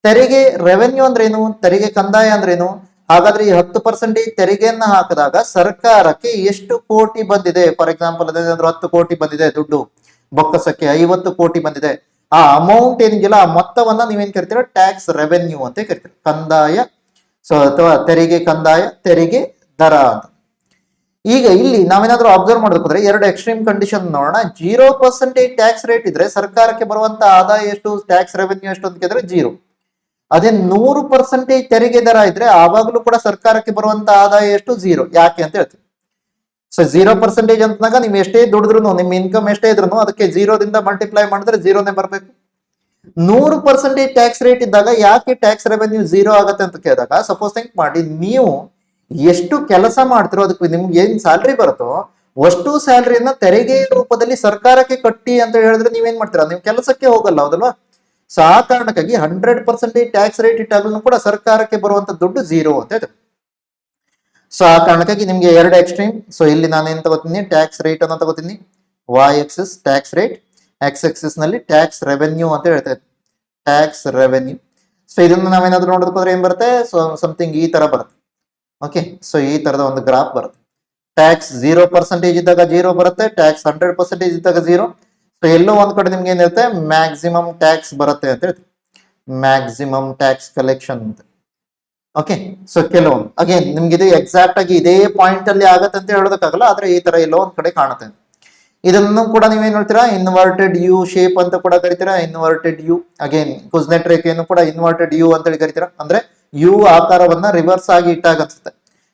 Speaker 1: ತೆರಿಗೆ ರೆವೆನ್ಯೂ ಅಂದ್ರೇನು, ತೆರಿಗೆ ಕಂದಾಯ ಅಂದ್ರೇನು? ಹಾಗಾದ್ರೆ ಈ 10% ತೆರಿಗೆಯನ್ನ ಹಾಕಿದಾಗ ಸರ್ಕಾರಕ್ಕೆ ಎಷ್ಟು ಕೋಟಿ ಬಂದಿದೆ? ಫಾರ್ ಎಕ್ಸಾಂಪಲ್ ಅದೇನಾದ್ರು 10 ಕೋಟಿ ಬಂದಿದೆ ದುಡ್ಡು ಬೊಕ್ಕಸಕ್ಕೆ, 50 ಕೋಟಿ ಬಂದಿದೆ, ಆ ಅಮೌಂಟ್ ಏನಿಲ್ಲ ಆ ಮೊತ್ತವನ್ನ ನೀವೇನ್ ಕರಿತೀರ, ಟ್ಯಾಕ್ಸ್ ರೆವೆನ್ಯೂ ಅಂತ ಕರಿತೀರಿ. ಕಂದಾಯ, ಸೊ ಅಥವಾ ತೆರಿಗೆ ಕಂದಾಯ, ತೆರಿಗೆ ದರ ಅಂತ. ಈಗ ಇಲ್ಲಿ ನಾವೇನಾದ್ರೂ ಅಬ್ಸರ್ವ್ ಮಾಡೋದಕ್ಕೆ ಎರಡು ಎಕ್ಸ್ಟ್ರೀಮ್ ಕಂಡೀಷನ್ ನೋಡೋಣ. 0% ಟ್ಯಾಕ್ಸ್ ರೇಟ್ ಇದ್ರೆ ಸರ್ಕಾರಕ್ಕೆ ಬರುವಂತ ಆದಾಯ ಎಷ್ಟು, ಟ್ಯಾಕ್ಸ್ ರೆವೆನ್ಯೂ ಎಷ್ಟು ಅಂತ ಕೇಳಿದ್ರೆ 0. ಅದೇ 100% ತೆರಿಗೆ ದರ ಇದ್ರೆ ಆವಾಗಲೂ ಕೂಡ ಸರ್ಕಾರಕ್ಕೆ ಬರುವಂತ ಆದಾಯ ಎಷ್ಟು, 0. ಯಾಕೆ ಅಂತ ಹೇಳ್ತೀವಿ. ಸೊ 0% ಅಂತಂದಾಗ ನೀವು ಎಷ್ಟೇ ದುಡಿದ್ರು, ನಿಮ್ ಇನ್ಕಮ್ ಎಷ್ಟೇ ಇದ್ರು ಅದಕ್ಕೆ 0ದಿಂದ ಮಲ್ಟಿಪ್ಲೈ ಮಾಡಿದ್ರೆ 0ನೇ ಬರ್ಬೇಕು. 100% ಟ್ಯಾಕ್ಸ್ ರೇಟ್ ಇದ್ದಾಗ ಯಾಕೆ ಟ್ಯಾಕ್ಸ್ ರೆವೆನ್ಯೂ 0 ಆಗತ್ತೆ ಅಂತ ಕೇಳಿದಾಗ, ಸಪೋಸ್ ಥಿಂಕ್ ಮಾಡಿ, ನೀವು ಎಷ್ಟು ಕೆಲಸ ಮಾಡ್ತಿರೋ ಅದಕ್ಕೆ ನಿಮ್ಗೆ ಏನ್ ಸ್ಯಾಲ್ರಿ ಬರುತ್ತೋ ಅಷ್ಟು ಸ್ಯಾಲ್ರಿಯನ್ನ ತೆರಿಗೆ ರೂಪದಲ್ಲಿ ಸರ್ಕಾರಕ್ಕೆ ಕಟ್ಟಿ ಅಂತ ಹೇಳಿದ್ರೆ ನೀವೇನ್ ಮಾಡ್ತೀರಾ, ನೀವು ಕೆಲಸಕ್ಕೆ ಹೋಗಲ್ಲ, ಹೌದಲ್ವಾ? ಸೊ ಆ ಕಾರಣಕ್ಕಾಗಿ 100% ಟ್ಯಾಕ್ಸ್ ರೇಟ್ ಇಟ್ಟಾಗಲೂ ಕೂಡ ಸರ್ಕಾರಕ್ಕೆ ಬರುವಂತ ದುಡ್ಡು 0 ಅಂತ ಇದೆ. ಸೊ ಆ ಕಾರಣಕ್ಕಾಗಿ ನಿಮ್ಗೆ ಎರಡು ಎಕ್ಸ್ಟ್ರೀಮ್. ಸೊ ಇಲ್ಲಿ ನಾನೇನ್ ತಗೋತೀನಿ, ಟ್ಯಾಕ್ಸ್ ರೇಟ್ ಅನ್ನ ತಗೋತೀನಿ, Y axis tax rate, X axis ನಲ್ಲಿ ಟ್ಯಾಕ್ಸ್ ರೆವೆನ್ಯೂ ಅಂತ ಹೇಳ್ತಾ ಇದ್ದೀನಿ, ಟ್ಯಾಕ್ಸ್ ರೆವೆನ್ಯೂ. ಸೊ ಇದನ್ನ ನಾವೇನಾದ್ರೂ ನೋಡೋದಕ್ಕೋದ್ರೆ ಏನ್ ಬರುತ್ತೆ, ಸೊ ಸಮಥಿಂಗ್ ಈ ತರ ಬರುತ್ತೆ. ಓಕೆ, ಸೊ ಈ ತರದ ಒಂದು ಗ್ರಾಫ್ ಬರುತ್ತೆ. ಟ್ಯಾಕ್ಸ್ 0% ಇದ್ದಾಗ 0 ಬರುತ್ತೆ, ಟ್ಯಾಕ್ಸ್ 100% ಇದ್ದಾಗ 0. ಸೊ ಎಲ್ಲೋ ಒಂದ್ ಕಡೆ ನಿಮ್ಗೆ ಏನಿರುತ್ತೆ, ಮ್ಯಾಕ್ಸಿಮಮ್ ಟ್ಯಾಕ್ಸ್ ಬರುತ್ತೆ ಅಂತ ಹೇಳ್ತೀವಿ, ಮ್ಯಾಕ್ಸಿಮಮ್ ಟ್ಯಾಕ್ಸ್ ಕಲೆಕ್ಷನ್ ಅಂತ. ಓಕೆ, ಸೊ ಕೆಲವೊಂದು ಅಗೇನ್ ನಿಮ್ಗೆ ಇದು ಎಕ್ಸಾಕ್ಟ್ ಆಗಿ ಇದೇ ಪಾಯಿಂಟ್ ಅಲ್ಲಿ ಆಗತ್ತೆ ಅಂತ ಹೇಳೋದಕ್ಕಾಗಲ್ಲ, ಆದ್ರೆ ಈ ತರ ಎಲ್ಲೋ ಒಂದ್ ಕಡೆ ಕಾಣುತ್ತೆ. ಇದನ್ನು ಕೂಡ ನೀವೇನ್ ಹೇಳ್ತೀರಾ, ಇನ್ವರ್ಟೆಡ್ ಯು ಶೇಪ್ ಅಂತ ಕೂಡ ಕರಿತೀರಾ, ಇನ್ವರ್ಟೆಡ್ ಯು. ಅಗೇನ್ ಕುಜ್ನೆಟ್ ರೇಖೆಯನ್ನು ಕೂಡ ಇನ್ವರ್ಟೆಡ್ ಯು ಅಂತ ಹೇಳಿ ಕರಿತೀರಾ, ಅಂದ್ರೆ ಯು ಆಕಾರವನ್ನ ರಿವರ್ಸ್ ಆಗಿ ಇಟ್ಟಾಗ ಅನ್ಸುತ್ತೆ.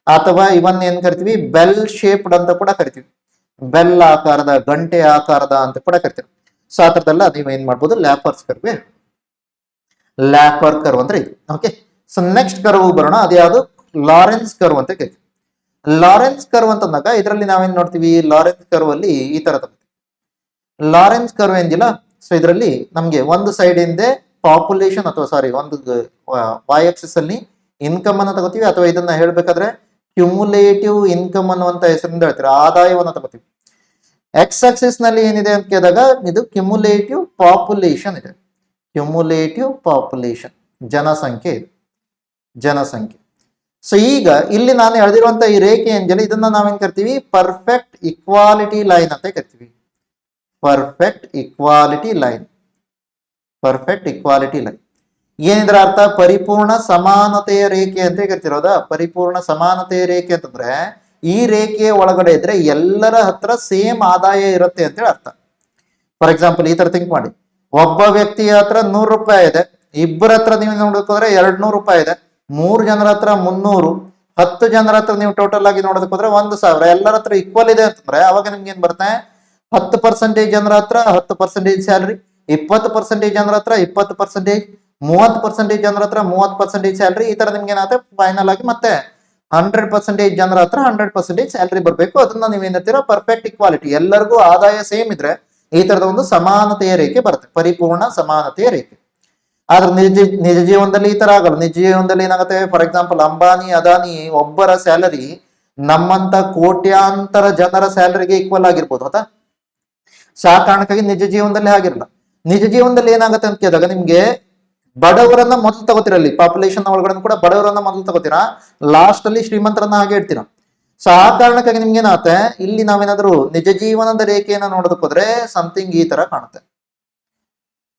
Speaker 1: ಅಥವಾ ಇವನ್ ಏನ್ ಕರಿತೀವಿ, ಬೆಲ್ ಶೇಪ್ಡ್ ಅಂತ ಕೂಡ ಕರಿತೀವಿ, ಬೆಲ್ ಆಕಾರದ, ಗಂಟೆ ಆಕಾರದ ಅಂತ ಕೂಡ ಕರಿತೀವಿ. ಸೊ ಆ ತರದೆಲ್ಲ ನೀವು ಏನ್ ಮಾಡ್ಬೋದು, ಲ್ಯಾಫರ್ಸ್ ಕರ್ವ್, ಲ್ಯಾಫರ್ ಕರ್ವ್ ಅಂದ್ರೆ ಇದು. ಓಕೆ, ಸೊ ನೆಕ್ಸ್ಟ್ ಕರ್ವ್ ಬರೋಣ, ಅದ್ಯಾವುದು, ಲಾರೆನ್ಸ್ ಕರ್ವ್ ಅಂತ ಕರಿತೀವಿ. ಲಾರೆನ್ಸ್ ಕರ್ವ್ ಅಂತಂದಾಗ ಇದರಲ್ಲಿ ನಾವೇನ್ ನೋಡ್ತೀವಿ, ಲಾರೆನ್ಸ್ ಕರ್ವ್ ಅಲ್ಲಿ ಈ ತರ ತಗೋತೀವಿ. ಲಾರೆನ್ಸ್ ಕರ್ವ್ ಏನಿಲ್ಲ, ಸೊ ಇದರಲ್ಲಿ ನಮ್ಗೆ ಒಂದು ಸೈಡ್ ಹಿಂದೆ ಪಾಪ್ಯುಲೇಷನ್ ಅಥವಾ ಸಾರಿ ಒಂದು ವೈ ಆಕ್ಸಿಸ್ ಅಲ್ಲಿ ಇನ್ಕಮ್ ಅನ್ನ ತಗೋತೀವಿ, ಅಥವಾ ಇದನ್ನ ಹೇಳ್ಬೇಕಾದ್ರೆ ಕ್ಯುಮುಲೇಟಿವ್ ಇನ್ಕಮ್ ಅನ್ನುವಂತ ಹೆಸರಿಂದ ಹೇಳ್ತೀವಿ, ಆದಾಯವನ್ನ ತಗೋತೀವಿ. ಎಕ್ಸ್ ಆಕ್ಸಿಸ್ ನಲ್ಲಿ ಏನಿದೆ ಅಂತ ಕೇಳಿದಾಗ ಇದು ಕ್ಯುಮುಲೇಟಿವ್ ಪಾಪ್ಯುಲೇಷನ್ ಇದೆ, ಕ್ಯುಮುಲೇಟಿವ್ ಪಾಪ್ಯುಲೇಷನ್, ಜನಸಂಖ್ಯೆ ಇದೆ, ಜನಸಂಖ್ಯೆ. ಸೊ ಈಗ ಇಲ್ಲಿ ನಾನು ಎಳೆದಿರುವಂತ ಈ ರೇಖೆ ಏನಿದೆ ಇದನ್ನ ನಾವೇನ್ ಕರಿತೀವಿ, ಪರ್ಫೆಕ್ಟ್ ಇಕ್ವಾಲಿಟಿ ಲೈನ್ ಅಂತ ಕರಿತೀವಿ, perfect equality line, perfect equality line. ಏನಿದ್ರ ಅರ್ಥ, ಪರಿಪೂರ್ಣ ಸಮಾನತೆಯ ರೇಖೆ ಅಂತ ಕರಿತಿರೋದ. ಪರಿಪೂರ್ಣ ಸಮಾನತೆಯ ರೇಖೆ ಅಂತಂದ್ರೆ ಈ ರೇಖೆಯ ಒಳಗಡೆ ಇದ್ರೆ ಎಲ್ಲರ ಹತ್ರ ಸೇಮ್ ಆದಾಯ ಇರುತ್ತೆ ಅಂತೇಳಿ ಅರ್ಥ. ಫಾರ್ ಎಕ್ಸಾಂಪಲ್ ಈ ತರ ಥಿಂಕ್ ಮಾಡಿ, ಒಬ್ಬ ವ್ಯಕ್ತಿಯ ಹತ್ರ 100 ರೂಪಾಯಿ ಇದೆ, ಇಬ್ಬರ ಹತ್ರ ನೀವು ನೋಡೋಕೋದ್ರೆ 200 ರೂಪಾಯಿ ಇದೆ, 3 ಜನರ ಹತ್ರ 300, 10 ಜನರ ಹತ್ರ ನೀವು ಟೋಟಲ್ ಆಗಿ ನೋಡೋದಕ್ಕೋದ್ರೆ 1000, ಎಲ್ಲರ ಹತ್ರ ಈಕ್ವಲ್ ಇದೆ ಅಂತಂದ್ರೆ ಅವಾಗ ನಿಮ್ಗೆ ಏನ್ ಬರುತ್ತೆ, 10% ಜನರ ಹತ್ರ 10% ಸ್ಯಾಲ್ರಿ, 20% ಜನರ ಹತ್ರ 20%, 30% ಜನರ ಹತ್ರ 30% ಸ್ಯಾಲ್ರಿ. ಈ ತರ ನಿಮ್ಗೆ ಏನಾಗುತ್ತೆ, ಫೈನಲ್ ಆಗಿ ಮತ್ತೆ 100% ಜನರ ಹತ್ರ 100% ಸ್ಯಾಲ್ರಿ ಬರಬೇಕು. ಅದನ್ನ ನೀವೇನಂತೀರಾ, ಪರ್ಫೆಕ್ಟ್ ಇಕ್ವಾಲಿಟಿ, ಎಲ್ಲರಿಗೂ ಆದಾಯ ಸೇಮ್ ಇದ್ರೆ ಈ ತರದ ಒಂದು ಸಮಾನತೆಯ ರೇಖೆ ಬರುತ್ತೆ, ಪರಿಪೂರ್ಣ ಸಮಾನತೆಯ ರೇಖೆ. ಆದ್ರೆ ನಿಜ ಜೀವನದಲ್ಲಿ ಈ ತರ ಆಗಲ್ಲ. ನಿಜ ಜೀವನದಲ್ಲಿ ಏನಾಗುತ್ತೆ, ಫಾರ್ ಎಕ್ಸಾಂಪಲ್ ಅಂಬಾನಿ ಅದಾನಿ ಒಬ್ಬರ ಸ್ಯಾಲರಿ ನಮ್ಮಂತ ಕೋಟ್ಯಾಂತರ ಜನರ ಸ್ಯಾಲರಿಗೆ ಈಕ್ವಲ್ ಆಗಿರ್ಬೋದು, ಆಯ್ತಾ? ಸೊ ಆ ಕಾರಣಕ್ಕಾಗಿ ನಿಜ ಜೀವನದಲ್ಲಿ ಆಗಿರಲ್ಲ. ನಿಜ ಜೀವನದಲ್ಲಿ ಏನಾಗುತ್ತೆ ಅಂತ ಕೇಳಿದಾಗ ನಿಮ್ಗೆ ಬಡವರನ್ನ ಮೊದಲು ತಗೋತೀರಲ್ಲಿ, ಪಾಪ್ಯುಲೇಷನ್ ಒಳಗಡೆ ಕೂಡ ಬಡವರನ್ನ ಮೊದಲು ತಗೋತೀರಾ, ಲಾಸ್ಟ್ ಅಲ್ಲಿ ಶ್ರೀಮಂತರನ್ನ ಹಾಗೆ ಇಡ್ತೀರಾ. ಸೊ ಆ ಕಾರಣಕ್ಕಾಗಿ ನಿಮ್ಗೆ ಏನಾಗುತ್ತೆ, ಇಲ್ಲಿ ನಾವೇನಾದ್ರೂ ನಿಜ ಜೀವನದ ರೇಖೆಯನ್ನ ನೋಡೋದಕ್ಕೆ ಹೋದ್ರೆ ಸಮಥಿಂಗ್ ಈ ತರ ಕಾಣುತ್ತೆ.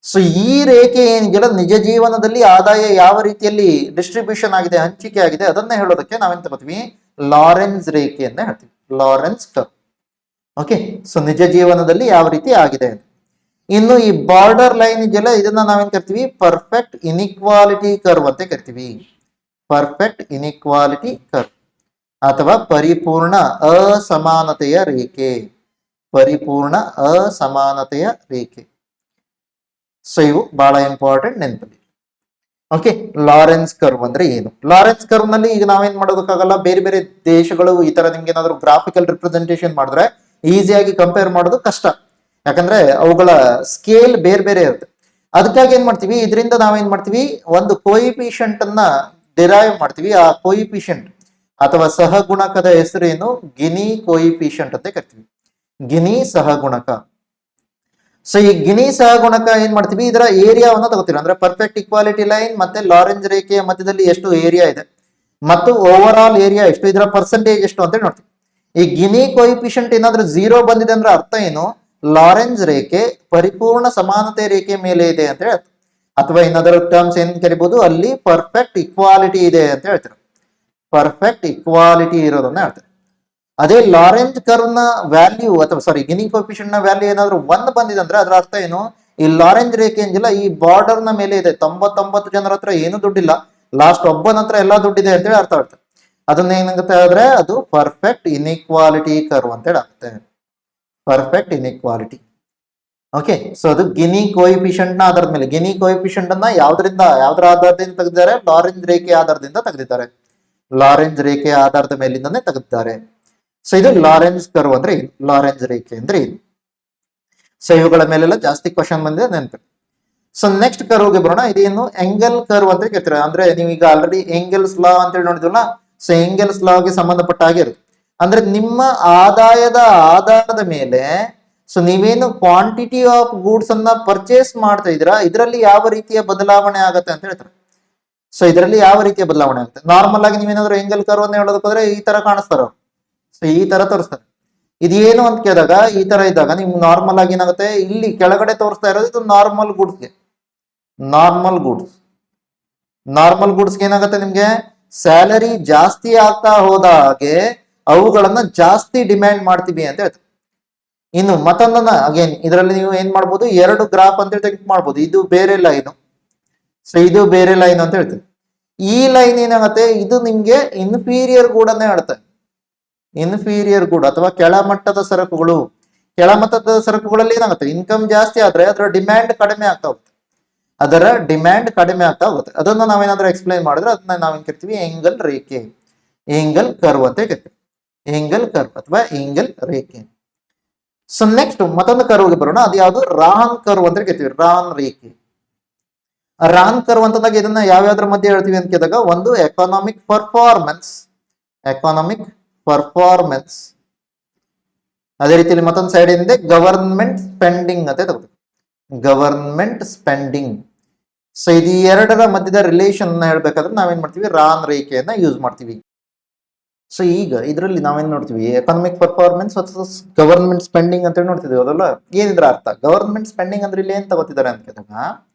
Speaker 1: ಸೊ ಈ ರೇಖೆ ಏನಿದೆಯಲ್ಲ, ನಿಜ ಜೀವನದಲ್ಲಿ ಆದಾಯ ಯಾವ ರೀತಿಯಲ್ಲಿ ಡಿಸ್ಟ್ರಿಬ್ಯೂಷನ್ ಆಗಿದೆ, ಹಂಚಿಕೆ ಆಗಿದೆ, ಅದನ್ನ ಹೇಳೋದಕ್ಕೆ ನಾವೇನ್ ತಗೋತೀವಿ, ಲಾರೆನ್ಸ್ ರೇಖೆಯನ್ನ ಹೇಳ್ತೀವಿ, ಲಾರೆನ್ಸ್ ಕರ್ವ್. ಓಕೆ, ಸೊ ನಿಜ ಜೀವನದಲ್ಲಿ ಯಾವ ರೀತಿ ಆಗಿದೆ. ಇನ್ನು ಈ ಬಾರ್ಡರ್ ಲೈನ್ ಇದೆಯಲ್ಲ, ಇದನ್ನ ನಾವೇನ್ ಕರಿತೀವಿ, ಪರ್ಫೆಕ್ಟ್ ಇನ್ಇಕ್ವಾಲಿಟಿ ಕರ್ವ್ ಅಂತ ಕರಿತೀವಿ. ಪರ್ಫೆಕ್ಟ್ ಇನ್ಇಕ್ವಾಲಿಟಿ ಕರ್ವ್ ಅಥವಾ ಪರಿಪೂರ್ಣ ಅಸಮಾನತೆಯ ರೇಖೆ, ಪರಿಪೂರ್ಣ ಅಸಮಾನತೆಯ ರೇಖೆ. ಸೊ ಇವು ಬಹಳ ಇಂಪಾರ್ಟೆಂಟ್ ನೆನಪಲ್ಲಿ. ಓಕೆ, ಲಾರೆನ್ಸ್ ಕರ್ವ್ ಅಂದ್ರೆ ಏನು? ಲಾರೆನ್ಸ್ ಕರ್ವ್ ನಲ್ಲಿ ಈಗ ನಾವೇನ್ ಮಾಡೋದಕ್ಕಾಗಲ್ಲ, ಬೇರೆ ಬೇರೆ ದೇಶಗಳು ಈ ತರ ನಿಮ್ಗೆ ಏನಾದ್ರು ಗ್ರಾಫಿಕಲ್ ರಿಪ್ರೆಸೆಂಟೇಷನ್ ಮಾಡಿದ್ರೆ ಈಸಿಯಾಗಿ ಕಂಪೇರ್ ಮಾಡೋದು ಕಷ್ಟ, ಯಾಕಂದ್ರೆ ಅವುಗಳ ಸ್ಕೇಲ್ ಬೇರೆ ಬೇರೆ ಇರುತ್ತೆ. ಅದಕ್ಕಾಗಿ ಏನ್ ಮಾಡ್ತೀವಿ, ಇದರಿಂದ ನಾವೇನ್ ಮಾಡ್ತೀವಿ, ಒಂದು ಕೋಯಿಫಿಷಿಯಂಟ್ ಅನ್ನ ಡಿರೈವ್ ಮಾಡ್ತೀವಿ. ಆ ಕೋಯಿಫಿಷಿಯಂಟ್ ಅಥವಾ ಸಹಗುಣಕದ ಹೆಸರೇನು, ಗಿನಿ ಕೋಯಿಫಿಷಿಯಂಟ್ ಅಂತ ಕರಿತೀವಿ, ಗಿನಿ ಸಹಗುಣಕ. ಸೊ ಈ ಗಿನಿ ಸಹಗುಣಕ ಏನ್ ಮಾಡ್ತೀವಿ, ಇದರ ಏರಿಯಾವನ್ನ ತಗೋತೀವಿ. ಅಂದ್ರೆ ಪರ್ಫೆಕ್ಟ್ ಇಕ್ವಾಲಿಟಿ ಲೈನ್ ಮತ್ತೆ ಲಾರೆಂಜ್ ರೇಖೆಯ ಮಧ್ಯದಲ್ಲಿ ಎಷ್ಟು ಏರಿಯಾ ಇದೆ ಮತ್ತು ಓವರ್ ಆಲ್ ಏರಿಯಾ ಎಷ್ಟು, ಇದರ ಪರ್ಸೆಂಟೇಜ್ ಎಷ್ಟು ಅಂತ ನೋಡ್ತೀವಿ. ಈ ಗಿನಿ ಕೋಯಿಫಿಷಿಯಂಟ್ ಏನಾದ್ರೂ 0 ಬಂದಿದೆ ಅಂದ್ರೆ ಅರ್ಥ ಏನು, ಲಾರೆಂಜ್ ರೇಖೆ ಪರಿಪೂರ್ಣ ಸಮಾನತೆ ರೇಖೆ ಮೇಲೆ ಇದೆ ಅಂತ ಹೇಳ್ತಾರೆ. ಅಥವಾ ಇನ್ನದರ ಟರ್ಮ್ಸ್ ಏನ್ ಕರಿಬಹುದು, ಅಲ್ಲಿ ಪರ್ಫೆಕ್ಟ್ ಇಕ್ವಾಲಿಟಿ ಇದೆ ಅಂತ ಹೇಳ್ತಾರೆ, ಪರ್ಫೆಕ್ಟ್ ಇಕ್ವಾಲಿಟಿ ಇರೋದನ್ನ ಹೇಳ್ತಾರೆ. ಅದೇ ಲಾರೆಂಜ್ ಕರ್ವ್ ನ ವ್ಯಾಲ್ಯೂ ಅಥವಾ ಸಾರಿ ಗಿನಿ ಕೋಫಿಷಿಯಂಟ್ ನ ವ್ಯಾಲ್ಯೂ ಏನಾದ್ರು 1 ಬಂದಿದೆ ಅಂದ್ರೆ ಅದರ ಅರ್ಥ ಏನು, ಈ ಲಾರೆಂಜ್ ರೇಖೆ ಏನಿಲ್ಲ ಈ ಬಾರ್ಡರ್ ನ ಮೇಲೆ ಇದೆ, 99 ಜನರ ಹತ್ರ ಏನು ದುಡ್ಡಿಲ್ಲ, ಲಾಸ್ಟ್ ಒಬ್ಬನ ಹತ್ರ ಎಲ್ಲಾ ದುಡ್ಡಿದೆ ಅಂತೇಳಿ ಅರ್ಥ ಆಗುತ್ತೆ. ಅದನ್ನ ಏನಾಗುತ್ತೆ ಆದ್ರೆ ಅದು ಪರ್ಫೆಕ್ಟ್ ಇನ್ಇಕ್ವಾಲಿಟಿ ಕರ್ವ್ ಅಂತ ಹೇಳಿ ಆಗುತ್ತೆ, ಪರ್ಫೆಕ್ಟ್ ಇನ್ಇಕ್ವಾಲಿಟಿ. ಓಕೆ, ಸೊ ಅದು ಗಿನಿ ಕೋಯಿಫಿಷಿಯಂಟ್ ನ ಆಧಾರದ ಮೇಲೆ, ಗಿನಿ ಕೋಯಿಫಿಷಿಯಂಟ್ ಅನ್ನ ಯಾವ್ದ್ರ ಆಧಾರದಿಂದ ತೆಗೆದಿದ್ದಾರೆ, ಲಾರೆಂಜ್ ರೇಖೆ ಆಧಾರದಿಂದ ತೆಗೆದಿದ್ದಾರೆ, ಲಾರೆಂಜ್ ರೇಖೆ ಆಧಾರದ ಮೇಲಿಂದಾನೇ ತೆಗೆದಿದ್ದಾರೆ. ಸೊ ಇದು ಲಾರೆಂಜ್ ಕರ್ವ್ ಅಂದ್ರೆ ಏನು, ಲಾರೆಂಜ್ ರೇಖೆ ಅಂದ್ರೆ ಏನು. ಸೊ ಇವುಗಳ ಮೇಲೆಲ್ಲ ಜಾಸ್ತಿ ಕ್ವಶನ್ ಬಂದಿದೆ ನೆನಪು. ಸೊ ನೆಕ್ಸ್ಟ್ ಕರ್ವ್ಗೆ ಬರೋಣ. ಇದೇನು ಎಂಗಲ್ ಕರ್ವ್ ಅಂತ ಕೇಳ್ತಾರೆ. ಅಂದ್ರೆ ನೀವು ಈಗ ಆಲ್ರೆಡಿ ಎಂಗಲ್ಸ್ ಲಾ ಅಂತ ಹೇಳಿ ನೋಡಿದ್ವಲ್ಲ, ಸೊ ಎಂಗಲ್ಸ್ ಲಾಗೆ ಸಂಬಂಧಪಟ್ಟ ಹಾಗೆ ಇರುತ್ತೆ. ಅಂದ್ರೆ ನಿಮ್ಮ ಆದಾಯದ ಆಧಾರದ ಮೇಲೆ, ಸೊ ನೀವೇನು ಕ್ವಾಂಟಿಟಿ ಆಫ್ ಗೂಡ್ಸ್ ಅನ್ನ ಪರ್ಚೇಸ್ ಮಾಡ್ತಾ ಇದ್ದೀರಾ, ಇದರಲ್ಲಿ ಯಾವ ರೀತಿಯ ಬದಲಾವಣೆ ಆಗುತ್ತೆ ಅಂತ ಹೇಳ್ತಾರೆ. ಸೊ ಇದರಲ್ಲಿ ಯಾವ ರೀತಿಯ ಬದಲಾವಣೆ ಆಗುತ್ತೆ, ನಾರ್ಮಲ್ ಆಗಿ ನೀವೇನಾದ್ರು ಎಂಗಲ್ ಕರ್ವ್ ಅನ್ನ ಹೇಳೋದಕ್ಕೋದ್ರೆ ಈ ತರ ಕಾಣಿಸ್ತಾರ, ಸೊ ಈ ತರ ತೋರಿಸ್ತಾರೆ. ಇದೇನು ಅಂತ ಕೇಳಿದಾಗ ಈ ತರ ಇದ್ದಾಗ ನಿಮ್ಗೆ ನಾರ್ಮಲ್ ಆಗಿ ಏನಾಗುತ್ತೆ, ಇಲ್ಲಿ ಕೆಳಗಡೆ ತೋರಿಸ್ತಾ ಇರೋದು ಇದು ನಾರ್ಮಲ್ ಗೂಡ್ಸ್ಗೆ, ನಾರ್ಮಲ್ ಗೂಡ್ಸ್, ನಾರ್ಮಲ್ ಗೂಡ್ಸ್ಗೆ ಏನಾಗುತ್ತೆ, ನಿಮ್ಗೆ ಸ್ಯಾಲರಿ ಜಾಸ್ತಿ ಆಗ್ತಾ ಹೋದ ಹಾಗೆ ಅವುಗಳನ್ನ ಜಾಸ್ತಿ ಡಿಮ್ಯಾಂಡ್ ಮಾಡ್ತೀವಿ ಅಂತ ಹೇಳ್ತಾರೆ. ಇನ್ನು ಮತ್ತೊಂದನ್ನ ಅಗೇನ್ ಇದರಲ್ಲಿ ನೀವು ಏನ್ ಮಾಡ್ಬೋದು, 2 ಗ್ರಾಫ್ ಅಂತ ಹೇಳಿ ಮಾಡ್ಬೋದು. ಇದು ಬೇರೆ ಲೈನು, ಸೊ ಇದು ಬೇರೆ ಲೈನ್ ಅಂತ ಹೇಳ್ತೀವಿ. ಈ ಲೈನ್ ಏನಾಗುತ್ತೆ, ಇದು ನಿಮ್ಗೆ ಇನ್ಫೀರಿಯರ್ ಗೂಡ್ ಅನ್ನೇ ಹೇಳ್ತಾರೆ, ಇನ್ಫೀರಿಯರ್ ಗೂಡ್ ಅಥವಾ ಕೆಳಮಟ್ಟದ ಸರಕುಗಳು. ಕೆಳಮಟ್ಟದ ಸರಕುಗಳಲ್ಲಿ ಏನಾಗುತ್ತೆ, ಇನ್ಕಮ್ ಜಾಸ್ತಿ ಆದ್ರೆ ಅದರ ಡಿಮ್ಯಾಂಡ್ ಕಡಿಮೆ ಆಗ್ತಾ ಹೋಗುತ್ತೆ, ಅದರ ಡಿಮ್ಯಾಂಡ್ ಕಡಿಮೆ ಆಗ್ತಾ ಹೋಗುತ್ತೆ. ಅದನ್ನ ನಾವೇನಾದ್ರೂ ಎಕ್ಸ್ಪ್ಲೈನ್ ಮಾಡಿದ್ರೆ ಅದನ್ನ ನಾವೇನ್ ಕರಿತೀವಿ, ಎಂಗಲ್ ರೇಖೆ, ಎಂಗಲ್ ಕರ್ವ್ ಅಂತ ಕರಿತೀವಿ, ಎಂಗಲ್ ಕರ್ವ್ ಅಥವಾ ಎಂಗಲ್ ರೇಖೆ. ಸೊ ನೆಕ್ಸ್ಟ್ ಮತ್ತೊಂದು ಕರ್ವ್ಗೆ ಬರೋಣ. ಅದು ಯಾವುದು, ರಾನ್ ಕರ್ವ್ ಅಂತ ಕರಿತೀವಿ, ರಾನ್ ರೇಖೆ. ರಾನ್ ಕರ್ವ್ ಅಂತಂದಾಗ ಇದನ್ನ ಯಾವ್ಯಾವ್ದ್ರ ಮಧ್ಯೆ ಹೇಳ್ತೀವಿ ಅಂತ ಕೇಳಿದಾಗ, ಒಂದು ಎಕಾನಮಿಕ್ ಪರ್ಫಾರ್ಮೆನ್ಸ್, ಎಕಾನಮಿಕ್ ಪರ್ಫಾರ್ಮೆನ್ಸ್, ಅದೇ ರೀತಿಯಲ್ಲಿ ಮತ್ತೊಂದು ಸೈಡ್ ಏನಿದೆ ಗವರ್ಮೆಂಟ್ ಸ್ಪೆಂಡಿಂಗ್ ಅಂತ ತಗೋತೀವಿ, ಗವರ್ಮೆಂಟ್ ಸ್ಪೆಂಡಿಂಗ್. ಸೊ ಇದು ಎರಡರ ಮಧ್ಯದ ರಿಲೇಷನ್ ಹೇಳ್ಬೇಕಾದ್ರೆ ನಾವೇನ್ ಮಾಡ್ತೀವಿ, ರಾನ್ ರೇಖೆಯನ್ನ ಯೂಸ್ ಮಾಡ್ತೀವಿ. ಸೊ ಈಗ ಇದರಲ್ಲಿ ನಾವೇನ್ ನೋಡ್ತೀವಿ, ಎಕನಾಮಿಕ್ ಪರ್ಫಾರ್ಮೆನ್ಸ್ ಗವರ್ಮೆಂಟ್ ಸ್ಪೆಂಡಿಂಗ್ ಅಂತ ನೋಡ್ತಿದ್ವಿ, ಅದಲ್ಲ ಏನಿದ್ರ ಅರ್ಥ. ಗವರ್ಮೆಂಟ್ ಸ್ಪೆಂಡಿಂಗ್ ಅಂದ್ರೆ ಇಲ್ಲಿ ಏನ್ ತಗೋತಿದ್ದಾರೆ ಅಂತ ಕೇಳಿದಾಗ,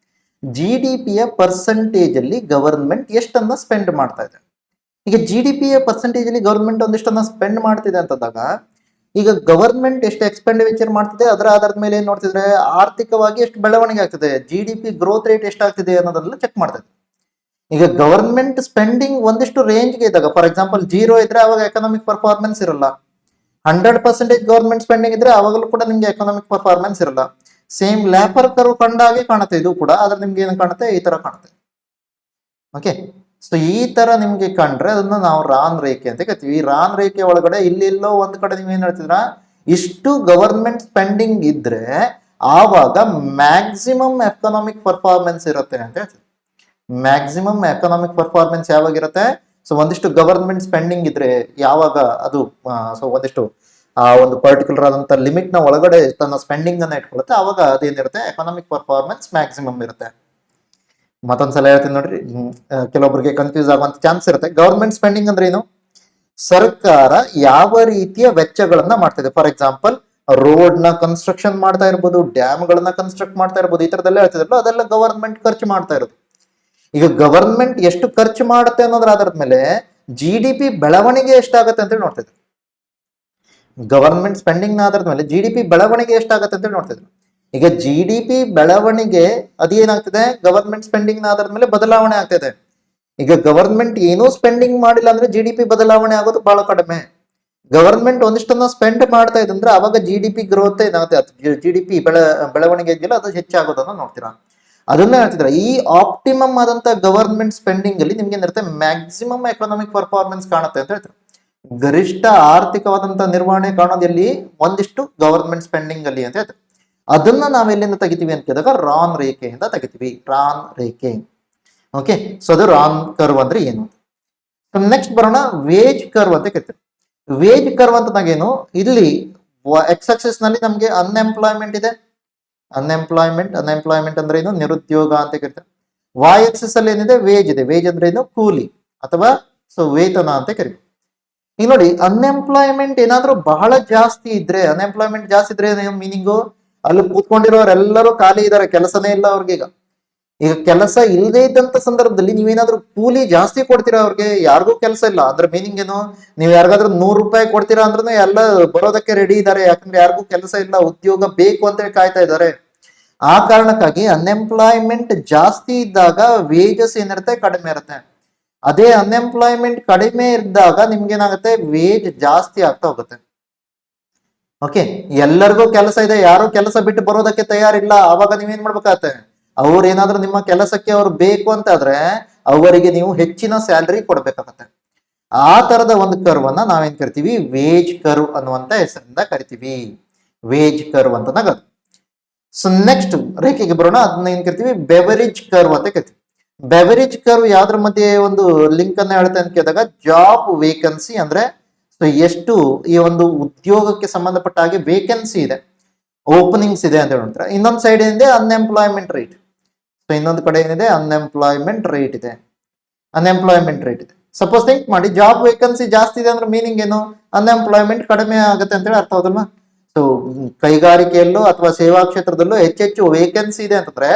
Speaker 1: GDP-ಯ ಪರ್ಸೆಂಟೇಜ್ ಅಲ್ಲಿ ಗವರ್ಮೆಂಟ್ ಎಷ್ಟನ್ನ ಸ್ಪೆಂಡ್ ಮಾಡ್ತಾ ಇದೆ. ಈಗ GDP-ಯ ಪರ್ಸೆಂಟೇಜ್ ಅಲ್ಲಿ ಗವರ್ಮೆಂಟ್ ಒಂದಿಷ್ಟನ್ನ ಸ್ಪೆಂಡ್ ಮಾಡ್ತಿದೆ ಅಂತಂದಾಗ, ಈಗ ಗವರ್ಮೆಂಟ್ ಎಷ್ಟು ಎಕ್ಸ್ಪೆಂಡಿಚರ್ ಮಾಡ್ತಿದೆ ಅದರ ಆಧಾರದ ಮೇಲೆ ಏನ್ ನೋಡ್ತಿದ್ರೆ, ಆರ್ಥಿಕವಾಗಿ ಎಷ್ಟು ಬೆಳವಣಿಗೆ ಆಗ್ತಿದೆ, GDP ಗ್ರೋತ್ ರೇಟ್ ಎಷ್ಟಾಗ್ತಿದೆ ಅನ್ನೋದನ್ನ ಚೆಕ್ ಮಾಡ್ತಾ ಇದೆ. ಈಗ ಗವರ್ಮೆಂಟ್ ಸ್ಪೆಂಡಿಂಗ್ ಒಂದಿಷ್ಟು ರೇಂಜ್ಗೆ ಇದ್ದಾಗ, ಫಾರ್ ಎಕ್ಸಾಂಪಲ್ 0 ಇದ್ರೆ ಅವಾಗ ಎಕನಾಮಿಕ್ ಪರ್ಫಾರ್ಮೆನ್ಸ್ ಇರಲ್ಲ, 100% ಗವರ್ಮೆಂಟ್ ಸ್ಪೆಂಡಿಂಗ್ ಇದ್ರೆ ಅವಾಗಲೂ ಕೂಡ ನಿಮ್ಗೆ ಎಕನಾಮಿಕ್ ಪರ್ಫಾರ್ಮೆನ್ಸ್ ಇರಲ್ಲ. ಸೇಮ್ ಲ್ಯಾಪರ್ ಕರ್ವ್ ಕಂಡಾಗೆ ಕಾಣುತ್ತೆ ಇದು ಕೂಡ, ಆದ್ರೆ ನಿಮ್ಗೆ ಏನು ಕಾಣುತ್ತೆ, ಈ ತರ ಕಾಣುತ್ತೆ. ಓಕೆ, ಸೊ ಈ ತರ ನಿಮ್ಗೆ ಕಂಡ್ರೆ ಅದನ್ನ ನಾವು ರಾನ್ ರೇಖೆ ಅಂತ ಕರಿತೀವಿ. ಈ ರಾನ್ ರೇಖೆ ಒಳಗಡೆ ಇಲ್ಲೆಲ್ಲೋ ಒಂದ್ ಕಡೆ ನೀವ್ ಏನ್ ಹೇಳ್ತಿದ್ರ, ಇಷ್ಟು ಗವರ್ಮೆಂಟ್ ಸ್ಪೆಂಡಿಂಗ್ ಇದ್ರೆ ಆವಾಗ ಮ್ಯಾಕ್ಸಿಮಮ್ ಎಕನಾಮಿಕ್ ಪರ್ಫಾರ್ಮೆನ್ಸ್ ಇರುತ್ತೆ ಅಂತ ಹೇಳ್ತೀವಿ. ಮ್ಯಾಕ್ಸಿಮಮ್ ಎಕನಾಮಿಕ್ ಪರ್ಫಾರ್ಮೆನ್ಸ್ ಯಾವಾಗಿರುತ್ತೆ, ಸೊ ಒಂದಿಷ್ಟು ಗವರ್ಮೆಂಟ್ ಸ್ಪೆಂಡಿಂಗ್ ಇದ್ರೆ ಯಾವಾಗ ಅದು, ಸೊ ಒಂದಿಷ್ಟು ಆ ಒಂದು ಪರ್ಟಿಕ್ಯುಲರ್ ಆದಂತ ಲಿಮಿಟ್ ನ ಒಳಗಡೆ ತನ್ನ ಸ್ಪೆಂಡಿಂಗ್ ಅನ್ನ ಇಟ್ಕೊಳ್ಳುತ್ತೆ, ಅವಾಗ ಅದೇನಿರುತ್ತೆ ಎಕನಾಮಿಕ್ ಪರ್ಫಾರ್ಮೆನ್ಸ್ ಮ್ಯಾಕ್ಸಿಮಮ್ ಇರುತ್ತೆ. ಮತ್ತೊಂದ್ಸಲ ಹೇಳ್ತೀನಿ ನೋಡ್ರಿ, ಕೆಲವೊಬ್ಬರಿಗೆ ಕನ್ಫ್ಯೂಸ್ ಆಗುವಂತ ಚಾನ್ಸ್ ಇರುತ್ತೆ. ಗವರ್ಮೆಂಟ್ ಸ್ಪೆಂಡಿಂಗ್ ಅಂದ್ರೆ ಏನು? ಸರ್ಕಾರ ಯಾವ ರೀತಿಯ ವೆಚ್ಚಗಳನ್ನ ಮಾಡ್ತಿದೆ. ಫಾರ್ ಎಕ್ಸಾಂಪಲ್, ರೋಡ್ ನ ಕನ್ಸ್ಟ್ರಕ್ಷನ್ ಮಾಡ್ತಾ ಇರ್ಬೋದು, ಡ್ಯಾಮ್ ಗಳನ್ನ ಕನ್ಸ್ಟ್ರಕ್ಟ್ ಮಾಡ್ತಾ ಇರ್ಬೋದು, ಈ ತರದೆಲ್ಲ ಹೇಳ್ತಿದ್ರಲ್ಲ, ಅದೆಲ್ಲ ಗವರ್ಮೆಂಟ್ ಖರ್ಚು ಮಾಡ್ತಾ ಇರೋದು. ಈಗ ಗವರ್ಮೆಂಟ್ ಎಷ್ಟು ಖರ್ಚು ಮಾಡುತ್ತೆ ಅನ್ನೋದ್ರ ಆಧಾರದ ಮೇಲೆ GDP ಬೆಳವಣಿಗೆ ಎಷ್ಟಾಗತ್ತೆ ಅಂತೇಳಿ ನೋಡ್ತಿದ್ರು. ಗವರ್ಮೆಂಟ್ ಸ್ಪೆಂಡಿಂಗ್ ನ ಆಧಾರದ ಮೇಲೆ GDP ಬೆಳವಣಿಗೆ ಎಷ್ಟಾಗತ್ತೆ ಅಂತೇಳಿ ನೋಡ್ತಿದ್ರು. ಈಗ GDP ಬೆಳವಣಿಗೆ ಅದೇನಾಗ್ತಿದೆ, ಗವರ್ಮೆಂಟ್ ಸ್ಪೆಂಡಿಂಗ್ ನ ಆಧಾರದ ಮೇಲೆ ಬದಲಾವಣೆ ಆಗ್ತಿದೆ. ಈಗ ಗವರ್ಮೆಂಟ್ ಏನೂ ಸ್ಪೆಂಡಿಂಗ್ ಮಾಡಿಲ್ಲ ಅಂದ್ರೆ GDP ಬದಲಾವಣೆ ಆಗೋದು ಬಹಳ ಕಡಿಮೆ. ಗವರ್ಮೆಂಟ್ ಒಂದಿಷ್ಟನ್ನ ಸ್ಪೆಂಡ್ ಮಾಡ್ತಾ ಇದೆ ಅಂದ್ರೆ ಅವಾಗ GDP ಗ್ರೋತ್ ಏನಾಗುತ್ತೆ, GDP ಬೆಳವಣಿಗೆ ಇದೆಯಲ್ಲ ಅದು ಹೆಚ್ಚಾಗೋದನ್ನ ನೋಡ್ತೀರಾ. ಅದನ್ನ ಹೇಳ್ತಿದ್ರ, ಈ ಆಪ್ಟಿಮಮ್ ಆದಂತ ಗವರ್ಮೆಂಟ್ ಸ್ಪೆಂಡಿಂಗ್ ಅಲ್ಲಿ ನಿಮ್ಗೆ ಏನಿರುತ್ತೆ, ಮ್ಯಾಕ್ಸಿಮಮ್ ಎಕನಾಮಿಕ್ ಪರ್ಫಾರ್ಮೆನ್ಸ್ ಕಾಣುತ್ತೆ ಅಂತ ಹೇಳ್ತಾರೆ. ಗರಿಷ್ಠ ಆರ್ಥಿಕವಾದಂತ ನಿರ್ವಹಣೆ ಕಾಣೋದು ಎಲ್ಲಿ, ಒಂದಿಷ್ಟು ಗವರ್ಮೆಂಟ್ ಸ್ಪೆಂಡಿಂಗ್ ಅಲ್ಲಿ ಅಂತ ಹೇಳ್ತಾರೆ. ಅದನ್ನ ನಾವೆಲ್ಲಿಂದ ತೆಗಿತೀವಿ ಅಂತ ಕೇಳಿದಾಗ ರಾನ್ ರೇಖೆಯಿಂದ ತೆಗಿತೀವಿ, ರಾನ್ ರೇಖೆ. ಓಕೆ, ಸೊ ಅದು ರಾನ್ ಕರ್ವ್ ಅಂದ್ರೆ ಏನು. ನೆಕ್ಸ್ಟ್ ಬರೋಣ, ವೇಜ್ ಕರ್ವ್ ಅಂತ ಕರಿತೀವಿ. ವೇಜ್ ಕರ್ವ್ ಅಂತನಾಗೇನು, ಇಲ್ಲಿ ಎಕ್ಸ್ ಆಕ್ಸಿಸ್ ನಲ್ಲಿ ನಮ್ಗೆ ಅನ್ಎಂಪ್ಲಾಯ್ಮೆಂಟ್ ಇದೆ. ಅನ್ಎಂಪ್ಲಾಯ್ಮೆಂಟ್ ಅಂದ್ರೆ ಏನು, ನಿರುದ್ಯೋಗ ಅಂತ ಕರಿತಾರೆ. ವೈ ಆಕ್ಸಿಸ್ ಅಲ್ಲಿ ಏನಿದೆ, ವೇಜ್ ಇದೆ. ವೇಜ್ ಅಂದ್ರೆ ಏನು, ಕೂಲಿ ಅಥವಾ ಸೊ ವೇತನ ಅಂತ ಕರಿತೀವಿ. ಈಗ ನೋಡಿ, ಅನ್ಎಂಪ್ಲಾಯ್ಮೆಂಟ್ ಏನಾದ್ರೂ ಬಹಳ ಜಾಸ್ತಿ ಇದ್ರೆ, ಅನ್ಎಂಪ್ಲಾಯ್ಮೆಂಟ್ ಜಾಸ್ತಿ ಇದ್ರೆ ಮೀನಿಂಗು, ಅಲ್ಲಿ ಕೂತ್ಕೊಂಡಿರೋರೆಲ್ಲರೂ ಖಾಲಿ ಇದಾರೆ, ಕೆಲಸನೇ ಇಲ್ಲ ಅವ್ರಿಗೆ. ಈಗ ಕೆಲಸ ಇಲ್ಲದೆ ಇದ್ದಂತ ಸಂದರ್ಭದಲ್ಲಿ ನೀವೇನಾದ್ರೂ ಕೂಲಿ ಜಾಸ್ತಿ ಕೊಡ್ತೀರಾ ಅವ್ರಿಗೆ, ಯಾರಿಗೂ ಕೆಲಸ ಇಲ್ಲ ಅಂದ್ರೆ ಮೀನಿಂಗ್ ಏನು, ನೀವು ಯಾರಿಗಾದ್ರೂ 100 ರೂಪಾಯಿ ಕೊಡ್ತೀರಾ ಅಂದ್ರೂ ಎಲ್ಲ ಬರೋದಕ್ಕೆ ರೆಡಿ ಇದ್ದಾರೆ, ಯಾಕಂದ್ರೆ ಯಾರಿಗೂ ಕೆಲಸ ಇಲ್ಲ, ಉದ್ಯೋಗ ಬೇಕು ಅಂತೇಳಿ ಕಾಯ್ತಾ ಇದ್ದಾರೆ. ಆ ಕಾರಣಕ್ಕಾಗಿ ಅನ್ಎಂಪ್ಲಾಯ್ಮೆಂಟ್ ಜಾಸ್ತಿ ಇದ್ದಾಗ ವೇಜಸ್ ಏನಿರುತ್ತೆ ಕಡಿಮೆ ಇರುತ್ತೆ. ಅದೇ ಅನ್ಎಂಪ್ಲಾಯ್ಮೆಂಟ್ ಕಡಿಮೆ ಇದ್ದಾಗ ನಿಮ್ಗೆ ಏನಾಗುತ್ತೆ, ವೇಜ್ ಜಾಸ್ತಿ ಆಗ್ತಾ ಹೋಗುತ್ತೆ. ಓಕೆ, ಎಲ್ಲರಿಗೂ ಕೆಲಸ ಇದೆ, ಯಾರು ಕೆಲಸ ಬಿಟ್ಟು ಬರೋದಕ್ಕೆ ತಯಾರಿಲ್ಲ, ಅವಾಗ ನೀವೇನ್ ಮಾಡ್ಬೇಕಾಗತ್ತೆ, ಅವ್ರು ಏನಾದ್ರೂ ನಿಮ್ಮ ಕೆಲಸಕ್ಕೆ ಅವ್ರು ಬೇಕು ಅಂತ ಆದ್ರೆ ಅವರಿಗೆ ನೀವು ಹೆಚ್ಚಿನ ಸ್ಯಾಲರಿ ಕೊಡ್ಬೇಕಾಗತ್ತೆ. ಆ ತರದ ಒಂದು ಕರ್ವ್ ಅನ್ನ ನಾವೇನ್ ಕರಿತೀವಿ, ವೇಜ್ ಕರ್ವ್ ಅನ್ನುವಂತ ಹೆಸರಿಂದ ಕರಿತೀವಿ. ವೇಜ್ ಕರ್ವ್ ಅಂತ ನಗದು. ಸೊ ನೆಕ್ಸ್ಟ್ ರೇಖೆಗೆ ಬರೋಣ, ಅದನ್ನ ಏನ್ ಕರಿತೀವಿ, ಬೆವರೇಜ್ ಕರ್ವ್ ಅಂತ ಕರಿತೀವಿ. ಬೆವರೇಜ್ ಕರ್ವ್ ಯಾವ್ದ್ರ ಮಧ್ಯೆ ಒಂದು ಲಿಂಕ್ ಅನ್ನ ಹೇಳುತ್ತೆ ಅಂತ ಕೇಳಿದಾಗ, ಜಾಬ್ ವೇಕೆನ್ಸಿ ಅಂದ್ರೆ ಸೊ ಎಷ್ಟು ಈ ಒಂದು ಉದ್ಯೋಗಕ್ಕೆ ಸಂಬಂಧಪಟ್ಟ ಹಾಗೆ ವೇಕೆನ್ಸಿ ಇದೆ, ಓಪನಿಂಗ್ಸ್ ಇದೆ ಅಂತ ಹೇಳ್ತಾರೆ. ಇನ್ನೊಂದು ಸೈಡ್ ಏನಿದೆ, ಅನ್ಎಂಪ್ಲಾಯ್ಮೆಂಟ್ ರೇಟ್. ಸೊ ಇನ್ನೊಂದು ಕಡೆ ಏನಿದೆ, ಅನ್ಎಂಪ್ಲಾಯ್ಮೆಂಟ್ ರೇಟ್ ಇದೆ. ಅನ್ಎಂಪ್ಲಾಯ್ಮೆಂಟ್ ರೇಟ್ ಇದೆ. ಸಪೋಸ್ ಥಿಂಕ್ ಮಾಡಿ, ಜಾಬ್ ವೇಕೆನ್ಸಿ ಜಾಸ್ತಿ ಇದೆ ಅಂದ್ರೆ ಮೀನಿಂಗ್ ಏನು, ಅನ್ಎಂಪ್ಲಾಯ್ಮೆಂಟ್ ಕಡಿಮೆ ಆಗುತ್ತೆ ಅಂತೇಳಿ ಅರ್ಥ ಹೌದಲ್ವಾ. ಸೊ ಕೈಗಾರಿಕೆಯಲ್ಲೂ ಅಥವಾ ಸೇವಾ ಕ್ಷೇತ್ರದಲ್ಲೂ ಹೆಚ್ಚೆಚ್ಚು ವೇಕೆನ್ಸಿ ಇದೆ ಅಂತಂದ್ರೆ,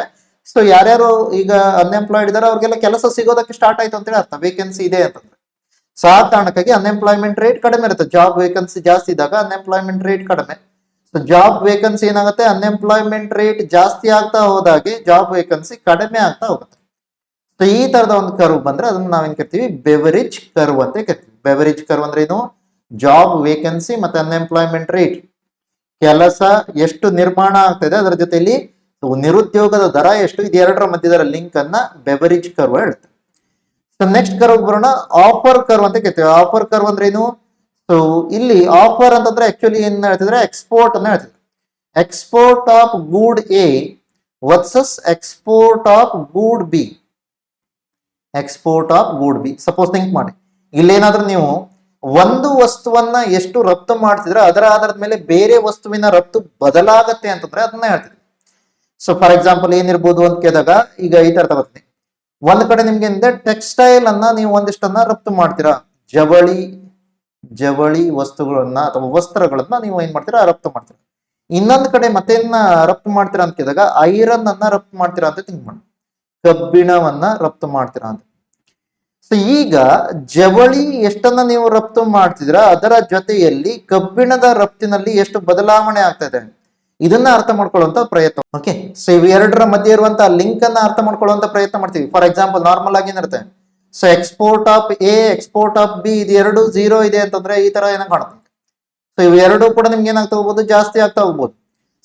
Speaker 1: ಸೊ ಯಾರ್ಯಾರು ಈಗ ಅನ್ಎಂಪ್ಲಾಯ್ಡ್ ಇದಾರೆ ಅವ್ರಿಗೆಲ್ಲ ಕೆಲಸ ಸಿಗೋದಕ್ಕೆ ಸ್ಟಾರ್ಟ್ ಆಯ್ತು ಅಂತೇಳಿ ಅರ್ಥ, ವೇಕೆನ್ಸಿ ಇದೆ ಅಂತಂದ್ರೆ. ಸೊ ಆ ಕಾರಣಕ್ಕಾಗಿ ಅನ್ಎಂಪ್ಲಾಯ್ಮೆಂಟ್ ರೇಟ್ ಕಡಿಮೆ ಇರುತ್ತೆ. ಜಾಬ್ ವೇಕೆನ್ಸಿ ಜಾಸ್ತಿ ಇದ್ದಾಗ ಅನ್ಎಂಪ್ಲಾಯ್ಮೆಂಟ್ ರೇಟ್ ಕಡಿಮೆ. ಸೊ ಜಾಬ್ ವೇಕೆನ್ಸಿ ಏನಾಗುತ್ತೆ, ಅನ್ಎಂಪ್ಲಾಯ್ಮೆಂಟ್ ರೇಟ್ ಜಾಸ್ತಿ ಆಗ್ತಾ ಹೋದಾಗೆ ಜಾಬ್ ವೇಕೆನ್ಸಿ ಕಡಿಮೆ ಆಗ್ತಾ ಹೋಗುತ್ತೆ. ಸೊ ಈ ತರದ ಒಂದು ಕರ್ವ್ ಬಂದ್ರೆ ಅದನ್ನ ನಾವೇನ್ ಕರಿತೀವಿ, ಬೆವರೇಜ್ ಕರ್ವ್ ಅಂತ ಕರಿತೀವಿ. ಬೆವರೇಜ್ ಕರ್ವ್ ಅಂದ್ರೆ ಏನು, ಜಾಬ್ ವೇಕೆನ್ಸಿ ಮತ್ತೆ ಅನ್ಎಂಪ್ಲಾಯ್ಮೆಂಟ್ ರೇಟ್, ಕೆಲಸ ಎಷ್ಟು ನಿರ್ಮಾಣ ಆಗ್ತದೆ ಅದರ ಜೊತೆಯಲ್ಲಿ ನಿರುದ್ಯೋಗದ ದರ ಎಷ್ಟು, ಇದೆರಡರ ಮಧ್ಯದ ಲಿಂಕ್ ಅನ್ನ ಬೆವರೇಜ್ ಕರ್ವ್ ಹೇಳ್ತಾರೆ. ಸೊ ನೆಕ್ಸ್ಟ್ ಕರ್ವ್ ಬರೋಣ, ಆಫರ್ ಕರ್ವ್ ಅಂತ ಕರಿತೀವಿ. ಆಫರ್ ಕರ್ವ್ ಅಂದ್ರೆ ಏನು, ಸೊ ಇಲ್ಲಿ ಆಫರ್ ಅಂತಂದ್ರೆ ಆಕ್ಚುಲಿ ಏನ್ ಹೇಳ್ತಿದ್ರೆ, ಎಕ್ಸ್ಪೋರ್ಟ್ ಅನ್ನ ಹೇಳ್ತಿದ್ರು. Export of good A versus export of good B. Export of good B. Suppose think ಮಾಡಿ, ಇಲ್ಲೇನಾದ್ರೂ ನೀವು ಒಂದು ವಸ್ತುವನ್ನ ಎಷ್ಟು ರಫ್ತು ಮಾಡ್ತಿದ್ರೆ ಅದರ ಆಧಾರದ ಮೇಲೆ ಬೇರೆ ವಸ್ತುವಿನ ರಫ್ತು ಬದಲಾಗತ್ತೆ ಅಂತಂದ್ರೆ ಅದನ್ನ ಹೇಳ್ತಿದ್ವಿ. ಸೊ ಫಾರ್ ಎಕ್ಸಾಂಪಲ್ ಏನಿರ್ಬೋದು ಅಂತ ಕೇಳಿದಾಗ, ಈಗ ಈ ತರ ತಗೋತೀನಿ, ಒಂದ್ ಕಡೆ ನಿಮ್ಗೆ ಟೆಕ್ಸ್ಟೈಲ್ ಅನ್ನ ನೀವು ಒಂದಿಷ್ಟನ್ನ ರಫ್ತು ಮಾಡ್ತೀರಾ, ಜವಳಿ ವಸ್ತುಗಳನ್ನ ಅಥವಾ ವಸ್ತ್ರಗಳನ್ನ ನೀವು ಏನ್ ಮಾಡ್ತೀರಾ, ರಫ್ತು ಮಾಡ್ತೀರಾ. ಇನ್ನೊಂದು ಕಡೆ ಮತ್ತೇನ ರಫ್ತು ಮಾಡ್ತೀರಾ ಅಂತ ಕೇಳಿದಾಗ, ಐರನ್ ಅನ್ನ ರಫ್ತು ಮಾಡ್ತೀರಾ ಅಂತ ಥಿಂಕ್ ಮಾಡಿ, ಕಬ್ಬಿಣವನ್ನ ರಫ್ತು ಮಾಡ್ತೀರಾ ಅಂತ. ಸೊ ಈಗ ಜವಳಿ ಎಷ್ಟನ್ನ ನೀವು ರಫ್ತು ಮಾಡ್ತಿದ್ರ, ಅದರ ಜೊತೆಯಲ್ಲಿ ಕಬ್ಬಿಣದ ರಫ್ತಿನಲ್ಲಿ ಎಷ್ಟು ಬದಲಾವಣೆ ಆಗ್ತದೆ, ಇದನ್ನ ಅರ್ಥ ಮಾಡ್ಕೊಳ್ಳುವಂತ ಪ್ರಯತ್ನ. ಓಕೆ, ಸೊ ಇವೆರಡರ ಮಧ್ಯೆ ಇರುವಂತಹ ಲಿಂಕ್ ಅನ್ನ ಅರ್ಥ ಮಾಡ್ಕೊಳ್ಳುವಂತ ಪ್ರಯತ್ನ ಮಾಡ್ತೀವಿ. ಫಾರ್ ಎಕ್ಸಾಂಪಲ್ ನಾರ್ಮಲ್ ಆಗಿ ಏನಿರುತ್ತೆ, so export of A export of B ಇದು ಎರಡು 0 ಇದೆ ಅಂತಂದ್ರೆ ಈ ತರ ಏನೋ ಕಾಣುತ್ತೆ. ಸೊ ಇವೆರಡು ಕೂಡ ನಿಮ್ಗೆ ಏನಾಗ್ತಾ ಹೋಗ್ಬೋದು, ಜಾಸ್ತಿ ಆಗ್ತಾ ಹೋಗ್ಬೋದು.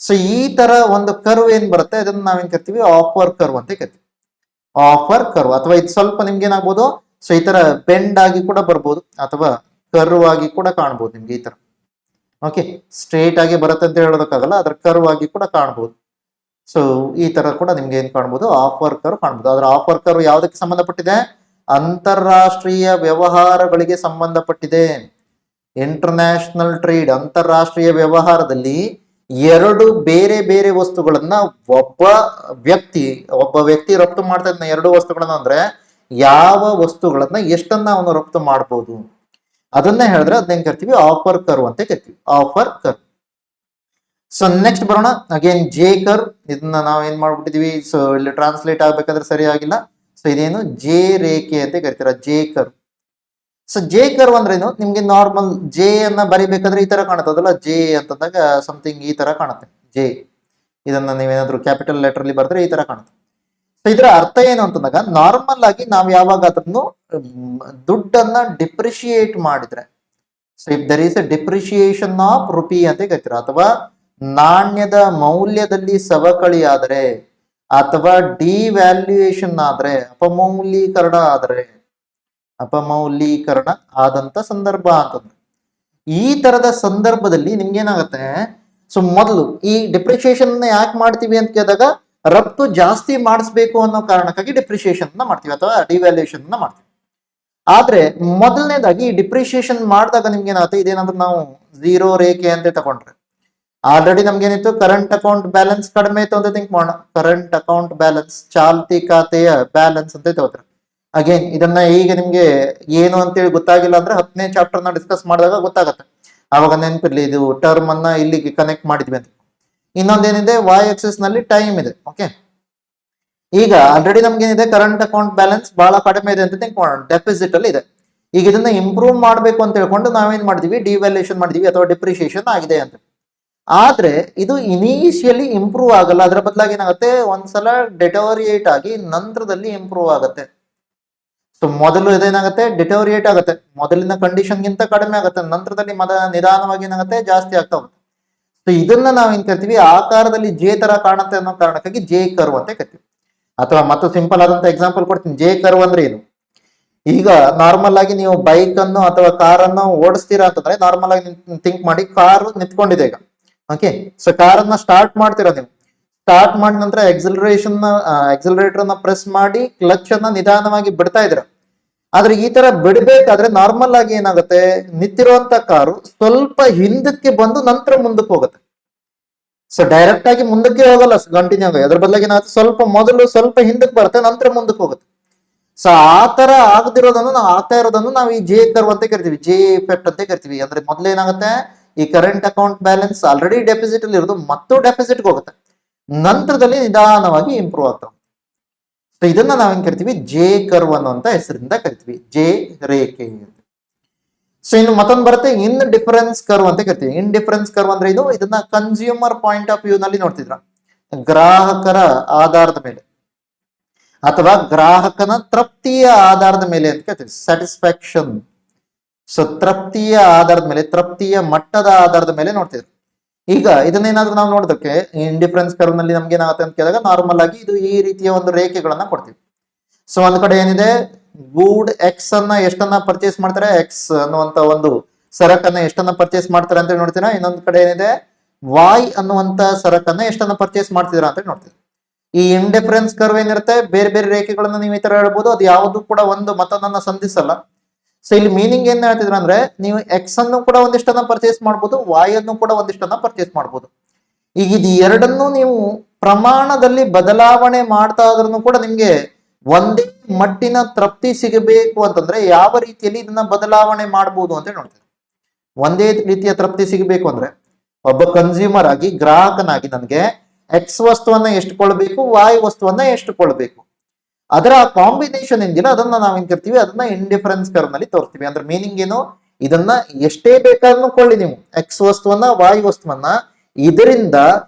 Speaker 1: ಸೊ ಈ ತರ ಒಂದು ಕರ್ವ್ ಏನ್ ಬರುತ್ತೆ ಅದನ್ನ ನಾವೇನ್ ಕರಿತೀವಿ, ಆಫರ್ ಕರ್ವ್ ಅಂತ ಕರಿತೀವಿ. ಆಫರ್ ಕರ್ವ್, ಅಥವಾ ಇದು ಸ್ವಲ್ಪ ನಿಮ್ಗೆ ಏನಾಗ್ಬೋದು, ಸೊ ಈ ತರ ಬೆಂಡ್ ಆಗಿ ಕೂಡ ಬರ್ಬೋದು ಅಥವಾ ಕರ್ವ್ ಆಗಿ ಕೂಡ ಕಾಣ್ಬೋದು ನಿಮ್ಗೆ ಈ ತರ. ಓಕೆ, ಸ್ಟ್ರೇಟ್ ಆಗಿ ಬರುತ್ತೆ ಅಂತ ಹೇಳೋದಕ್ಕಾಗಲ್ಲ, ಅದ್ರ ಕರ್ವ್ ಆಗಿ ಕೂಡ ಕಾಣ್ಬೋದು. ಸೊ ಈ ತರ ಕೂಡ ನಿಮ್ಗೆ ಏನ್ ಕಾಣ್ಬೋದು, ಆಫರ್ ಕರ್ವ್ ಕಾಣ್ಬೋದು. ಅದ್ರ ಆಫರ್ ಕರ್ವ್ ಯಾವ್ದಕ್ಕೆ ಸಂಬಂಧಪಟ್ಟಿದೆ, ಅಂತಾರಾಷ್ಟ್ರೀಯ ವ್ಯವಹಾರಗಳಿಗೆ ಸಂಬಂಧಪಟ್ಟಿದೆ. ಇಂಟರ್ನ್ಯಾಷನಲ್ ಟ್ರೇಡ್, ಅಂತಾರಾಷ್ಟ್ರೀಯ ವ್ಯವಹಾರದಲ್ಲಿ ಎರಡು ಬೇರೆ ಬೇರೆ ವಸ್ತುಗಳನ್ನ ಒಬ್ಬ ವ್ಯಕ್ತಿ ರಫ್ತು ಮಾಡ್ತಾ ಇದ್ದಾನೆ ಎರಡು ವಸ್ತುಗಳನ್ನ ಅಂದ್ರೆ ಯಾವ ವಸ್ತುಗಳನ್ನ ಎಷ್ಟನ್ನ ಅವನು ರಫ್ತು ಮಾಡ್ಬೋದು ಅದನ್ನ ಹೇಳಿದ್ರೆ ಅದನ್ನ ಕರಿತೀವಿ ಆಫರ್ ಕರ್ವ್ ಅಂತ ಕರಿತೀವಿ, ಆಫರ್ ಕರ್ವ್. ಸೊ ನೆಕ್ಸ್ಟ್ ಬರೋಣ, ಅಗೇನ್ ಜೆ ಕರ್ವ್. ಇದನ್ನ ನಾವು ಏನ್ ಮಾಡ್ಬಿಟ್ಟಿದೀವಿ, ಸೊ ಇಲ್ಲಿ ಟ್ರಾನ್ಸ್ಲೇಟ್ ಆಗ್ಬೇಕಾದ್ರೆ ಸರಿಯಾಗಿಲ್ಲ. ಸೊ ಇದೇನು ಜೆ ರೇಖೆ ಅಂತ ಕರಿತೀರ, J curve. So J curve ಅಂದ್ರೆ ಏನು, ನಿಮ್ಗೆ ನಾರ್ಮಲ್ ಜೆ ಅನ್ನ ಬರಿಬೇಕಾದ್ರೆ ಈ ತರ ಕಾಣುತ್ತದಲ್ಲ, ಜೆ ಅಂತಂದಾಗ ಸಮಥಿಂಗ್ ಈ ತರ ಕಾಣುತ್ತೆ ಜೆ. ಇದನ್ನ ನೀವೇನಾದ್ರೂ ಕ್ಯಾಪಿಟಲ್ ಲೆಟರ್ ಅಲ್ಲಿ ಬರೆದ್ರೆ ಈ ತರ ಕಾಣುತ್ತೆ. ಸೊ ಇದರ ಅರ್ಥ ಏನು ಅಂತಂದಾಗ, ನಾರ್ಮಲ್ ಆಗಿ ನಾವು ಯಾವಾಗ ಅದನ್ನು ದುಡ್ಡನ್ನ ಡಿಪ್ರಿಶಿಯೇಟ್ ಮಾಡಿದ್ರೆ, so if there is a depreciation of rupee ಅಂತ ಕರಿತೀರ, ಅಥವಾ ನಾಣ್ಯದ ಮೌಲ್ಯದಲ್ಲಿ ಸವಕಳಿ ಆದರೆ, ಅಥವಾ ಡಿವ್ಯಾಲ್ಯೂಯೇಷನ್ ಆದ್ರೆ, ಅಪಮೌಲ್ಯೀಕರಣ ಆದಂತ ಸಂದರ್ಭ ಅಂತಂದ್ರೆ, ಈ ತರದ ಸಂದರ್ಭದಲ್ಲಿ ನಿಮ್ಗೇನಾಗತ್ತೆ, ಸೊ ಮೊದಲು ಈ ಡಿಪ್ರಿಸಿಯೇಷನ್ ಯಾಕೆ ಮಾಡ್ತೀವಿ ಅಂತ ಕೇಳಿದಾಗ, ರಫ್ತು ಜಾಸ್ತಿ ಮಾಡಿಸ್ಬೇಕು ಅನ್ನೋ ಕಾರಣಕ್ಕಾಗಿ ಡಿಪ್ರಿಸಿಯೇಷನ್ ಮಾಡ್ತೀವಿ ಅಥವಾ ಡಿವ್ಯಾಲ್ಯೂಯೇಷನ್ ಮಾಡ್ತೀವಿ. ಆದ್ರೆ ಮೊದಲನೇದಾಗಿ ಡಿಪ್ರಿಸಿಯೇಷನ್ ಮಾಡಿದಾಗ ನಿಮ್ಗೇನಾಗುತ್ತೆ, ಇದೇನಾದ್ರೂ ನಾವು ಝೀರೋ ರೇಖೆ ಅಂತ ತಗೊಂಡ್ರೆ, ಆಲ್ರೆಡಿ ನಮ್ಗೇನಿತ್ತು ಕರೆಂಟ್ ಅಕೌಂಟ್ ಬ್ಯಾಲೆನ್ಸ್ ಕಡಿಮೆ ಇತ್ತು ಅಂತ ಥಿಂಕ್ ಮಾಡೋಣ. ಕರೆಂಟ್ ಅಕೌಂಟ್ ಬ್ಯಾಲೆನ್ಸ್, ಚಾಲ್ತಿ ಖಾತೆಯ ಬ್ಯಾಲೆನ್ಸ್ ಅಂತ ತಗೋತಾರೆ. ಅಗೇನ್ ಇದನ್ನ ಈಗ ನಿಮ್ಗೆ ಏನು ಅಂತೇಳಿ ಗೊತ್ತಾಗಿಲ್ಲ ಅಂದ್ರೆ 10ನೇ ಚಾಪ್ಟರ್ ನ ಡಿಸ್ಕಸ್ ಮಾಡಿದಾಗ ಗೊತ್ತಾಗತ್ತೆ, ಆವಾಗ ನೆನಪಿರ್ಲಿ ಇದು ಟರ್ಮ್ ಅನ್ನ ಇಲ್ಲಿಗೆ ಕನೆಕ್ಟ್ ಮಾಡಿದ್ವಿ ಅಂತ. ಇನ್ನೊಂದೇನಿದೆ, ವೈ ಆಕ್ಸಿಸ್ ನಲ್ಲಿ ಟೈಮ್ ಇದೆ. ಓಕೆ, ಈಗ ಆಲ್ರೆಡಿ ನಮ್ಗೇನಿದೆ ಕರೆಂಟ್ ಅಕೌಂಟ್ ಬ್ಯಾಲೆನ್ಸ್ ಬಹಳ ಕಡಿಮೆ ಇದೆ ಅಂತ ಥಿಂಕ್ ಮಾಡೋಣ, ಡೆಫಿಸಿಟ್ ಅಲ್ಲಿ ಇದೆ. ಈಗ ಇದನ್ನ ಇಂಪ್ರೂವ್ ಮಾಡ್ಬೇಕು ಅಂತ ಹೇಳ್ಕೊಂಡು ನಾವೇನ್ ಮಾಡಿದೀವಿ, ಡಿವ್ಯಾಲ್ಯೂಯೇಷನ್ ಮಾಡಿದೀವಿ ಅಥವಾ ಡಿಪ್ರಿಸಿಯೇಷನ್ ಆಗಿದೆ ಅಂತ. ಆದ್ರೆ ಇದು ಇನಿಷಿಯಲಿ ಇಂಪ್ರೂವ್ ಆಗಲ್ಲ, ಅದರ ಬದಲಾಗಿ ಏನಾಗುತ್ತೆ, ಒಂದ್ಸಲ ಡೆಟೋರಿಯೇಟ್ ಆಗಿ ನಂತರದಲ್ಲಿ ಇಂಪ್ರೂವ್ ಆಗುತ್ತೆ. ಸೊ ಮೊದಲು ಇದೇನಾಗುತ್ತೆ, ಡಿಟೋರಿಯೇಟ್ ಆಗುತ್ತೆ, ಮೊದಲಿನ ಕಂಡೀಷನ್ ಗಿಂತ ಕಡಿಮೆ ಆಗುತ್ತೆ, ನಂತರದಲ್ಲಿ ನಿಧಾನವಾಗಿ ಏನಾಗುತ್ತೆ, ಜಾಸ್ತಿ ಆಗ್ತಾ ಹೋಗುತ್ತೆ. ಸೊ ಇದನ್ನ ನಾವೇನ್ ಕರಿತೀವಿ, ಆಕಾರದಲ್ಲಿ ಜೆ ತರ ಕಾಣುತ್ತೆ ಅನ್ನೋ ಕಾರಣಕ್ಕಾಗಿ ಜೆ ಕರ್ವ್ ಅಂತ ಕರಿತೀವಿ. ಅಥವಾ ಮತ್ತು ಸಿಂಪಲ್ ಆದಂತ ಎಕ್ಸಾಂಪಲ್ ಕೊಡ್ತೀನಿ, ಜೆ ಕರ್ವ್ ಅಂದ್ರೆ ಏನು. ಈಗ ನಾರ್ಮಲ್ ಆಗಿ ನೀವು ಬೈಕ್ ಅನ್ನು ಅಥವಾ ಕಾರ್ ಅನ್ನು ಓಡಿಸ್ತೀರಾ ಅಂತಂದ್ರೆ, ನಾರ್ಮಲ್ ಆಗಿ ಥಿಂಕ್ ಮಾಡಿ, ಕಾರು ನಿಂತ್ಕೊಂಡಿದೆ ಈಗ. ಓಕೆ, ಸೊ ಕಾರನ್ನ ಸ್ಟಾರ್ಟ್ ಮಾಡ್ತೀರಾ ನೀವು, ಸ್ಟಾರ್ಟ್ ಮಾಡಿದ ನಂತರ ಎಕ್ಸಲರೇಟರ್ ಅನ್ನ ಪ್ರೆಸ್ ಮಾಡಿ ಕ್ಲಚ್ ಅನ್ನ ನಿಧಾನವಾಗಿ ಬಿಡ್ತಾ ಇದ್ರ. ಆದ್ರೆ ಈ ತರ ಬಿಡ್ಬೇಕಾದ್ರೆ ನಾರ್ಮಲ್ ಆಗಿ ಏನಾಗುತ್ತೆ, ನಿಂತಿರುವಂತ ಕಾರು ಸ್ವಲ್ಪ ಹಿಂದಕ್ಕೆ ಬಂದು ನಂತರ ಮುಂದಕ್ಕೆ ಹೋಗುತ್ತೆ. ಸೊ ಡೈರೆಕ್ಟ್ ಆಗಿ ಮುಂದಕ್ಕೆ ಹೋಗಲ್ಲ, ಕಂಟಿನ್ಯೂ ಆಗಿ, ಅದ್ರ ಬದಲಾಗಿ ಏನಾಗುತ್ತೆ, ಮೊದಲು ಸ್ವಲ್ಪ ಹಿಂದಕ್ಕೆ ಬರುತ್ತೆ, ನಂತರ ಮುಂದಕ್ಕೆ ಹೋಗುತ್ತೆ. ಸೊ ಆ ತರ ಆಗ್ತಾ ಇರೋದನ್ನು ನಾವು ಈ ಜೆ ಕರ್ವ್ ಅಂತ ಕರಿತೀವಿ, ಜೆ ಎಫೆಕ್ಟ್ ಅಂತ ಕರಿತೀವಿ. ಅಂದ್ರೆ ಮೊದಲೇನಾಗುತ್ತೆ, ಈ current account balance already deficit ಅಲ್ಲಿ ಇರೋದು ಮತ್ತು ಡೆಫಿಸಿಟ್ ಹೋಗುತ್ತೆ, ನಂತರದಲ್ಲಿ ನಿಧಾನವಾಗಿ ಇಂಪ್ರೂವ್ ಆಗ್ತಾವೆ. ಸೊ ಇದನ್ನ ನಾವೇನ್ ಕರಿತೀವಿ, ಜೆ ಕರ್ವ್ ಅನ್ನುವಂತ ಹೆಸರಿಂದ ಕರಿತೀವಿ, ಜೆ ರೇಖೆ. ಸೊ ಇನ್ನು ಮತ್ತೊಂದು ಬರುತ್ತೆ, ಇನ್ ಡಿಫರೆನ್ಸ್ ಕರ್ವ್ ಅಂತ ಕರಿತೀವಿ. ಇನ್ ಡಿಫರೆನ್ಸ್ ಕರ್ವ್ ಅಂದ್ರೆ ಇದನ್ನ ಕನ್ಸ್ಯೂಮರ್ ಪಾಯಿಂಟ್ ಆಫ್ ವ್ಯೂ ನಲ್ಲಿ ನೋಡ್ತಿದ್ರ, ಗ್ರಾಹಕರ ಆಧಾರದ ಮೇಲೆ ಅಥವಾ ಗ್ರಾಹಕನ ತೃಪ್ತಿಯ ಆಧಾರದ ಮೇಲೆ ಅಂತ ಕರಿತೀವಿ, ಸ್ಯಾಟಿಸ್ಫ್ಯಾಕ್ಷನ್. ಸೊ ತೃಪ್ತಿಯ ಆಧಾರದ ಮೇಲೆ, ತೃಪ್ತಿಯ ಮಟ್ಟದ ಆಧಾರದ ಮೇಲೆ ನೋಡ್ತಿದ್ರು. ಈಗ ಇದನ್ನೇನಾದ್ರೂ ನಾವು ನೋಡೋದಕ್ಕೆ ಇಂಡಿಫರೆನ್ಸ್ ಕರ್ವ್ ನಲ್ಲಿ ನಮ್ಗೆ ಏನಾಗುತ್ತೆ ಅಂತ ಕೇಳಿದಾಗ, ನಾರ್ಮಲ್ ಆಗಿ ಇದು ಈ ರೀತಿಯ ಒಂದು ರೇಖೆಗಳನ್ನ ಕೊಡ್ತೀವಿ. ಸೊ ಒಂದ್ ಕಡೆ ಏನಿದೆ, ಗೂಡ್ ಎಕ್ಸ್ ಅನ್ನ ಎಷ್ಟನ್ನ ಪರ್ಚೇಸ್ ಮಾಡ್ತಾರೆ, ಎಕ್ಸ್ ಅನ್ನುವಂತ ಒಂದು ಸರಕನ್ನ ಎಷ್ಟನ್ನ ಪರ್ಚೇಸ್ ಮಾಡ್ತಾರೆ ಅಂತ ನೋಡ್ತೀರಾ. ಇನ್ನೊಂದ್ ಕಡೆ ಏನಿದೆ, ವಾಯ್ ಅನ್ನುವಂತ ಸರಕನ್ನ ಎಷ್ಟನ್ನ ಪರ್ಚೇಸ್ ಮಾಡ್ತಿದ್ರ ಅಂತ ನೋಡ್ತೀವಿ. ಈ ಇಂಡಿಫರೆನ್ಸ್ ಕರ್ವ್ ಏನಿರುತ್ತೆ, ಬೇರೆ ಬೇರೆ ರೇಖೆಗಳನ್ನ ನೀವು ಈ ತರ ಹೇಳ್ಬೋದು, ಅದು ಯಾವುದು ಕೂಡ ಒಂದು ಮತ್ತೊಂದನ್ನ ಸಂಧಿಸಲ್ಲ. ಸೊ ಇಲ್ಲಿ ಮೀನಿಂಗ್ ಏನ್ ಹೇಳ್ತಿದ್ರ ಅಂದ್ರೆ, ನೀವು ಎಕ್ಸ್ ಅನ್ನು ಕೂಡ ಒಂದಿಷ್ಟನ್ನ ಪರ್ಚೇಸ್ ಮಾಡ್ಬೋದು, ವಾಯ್ ಅನ್ನು ಕೂಡ ಒಂದಿಷ್ಟನ್ನ ಪರ್ಚೇಸ್ ಮಾಡ್ಬೋದು. ಈಗ ಇದು ಎರಡನ್ನೂ ನೀವು ಪ್ರಮಾಣದಲ್ಲಿ ಬದಲಾವಣೆ ಮಾಡ್ತಾ ಆದ್ರೂ ಕೂಡ ನಿಮ್ಗೆ ಒಂದೇ ಮಟ್ಟಿನ ತೃಪ್ತಿ ಸಿಗಬೇಕು ಅಂತಂದ್ರೆ ಯಾವ ರೀತಿಯಲ್ಲಿ ಇದನ್ನ ಬದಲಾವಣೆ ಮಾಡ್ಬೋದು ಅಂತ ನೋಡ್ತೀವಿ. ಒಂದೇ ರೀತಿಯ ತೃಪ್ತಿ ಸಿಗಬೇಕು ಅಂದ್ರೆ, ಒಬ್ಬ ಕನ್ಸ್ಯೂಮರ್ ಆಗಿ, ಗ್ರಾಹಕನಾಗಿ ನನಗೆ ಎಕ್ಸ್ ವಸ್ತುವನ್ನ ಎಷ್ಟು ಕೊಳ್ಬೇಕು, ವಾಯ್ ವಸ್ತುವನ್ನ ಎಷ್ಟು ಕೊಳ್ಬೇಕು, ಅದರ ಕಾಂಬಿನೇಷನ್ ಏನಿಲ್ಲ ಅದನ್ನ ನಾವೇನ್ ಕರಿತೀವಿ, ಅದನ್ನ ಇಂಡಿಫರೆನ್ಸ್ ಕರ್ವ್ ನಲ್ಲಿ ತೋರಿಸ್ತೀವಿ. ಅಂದ್ರೆ ಮೀನಿಂಗ್ ಏನು, ಇದನ್ನ ಎಷ್ಟೇ ಬೇಕಾದ್ರೂ ಕೊಳ್ಳಿ ನೀವು, ಎಕ್ಸ್ ವಸ್ತುವನ್ನ ವಾಯ್ ವಸ್ತುವನ್ನ, ಇದರಿಂದ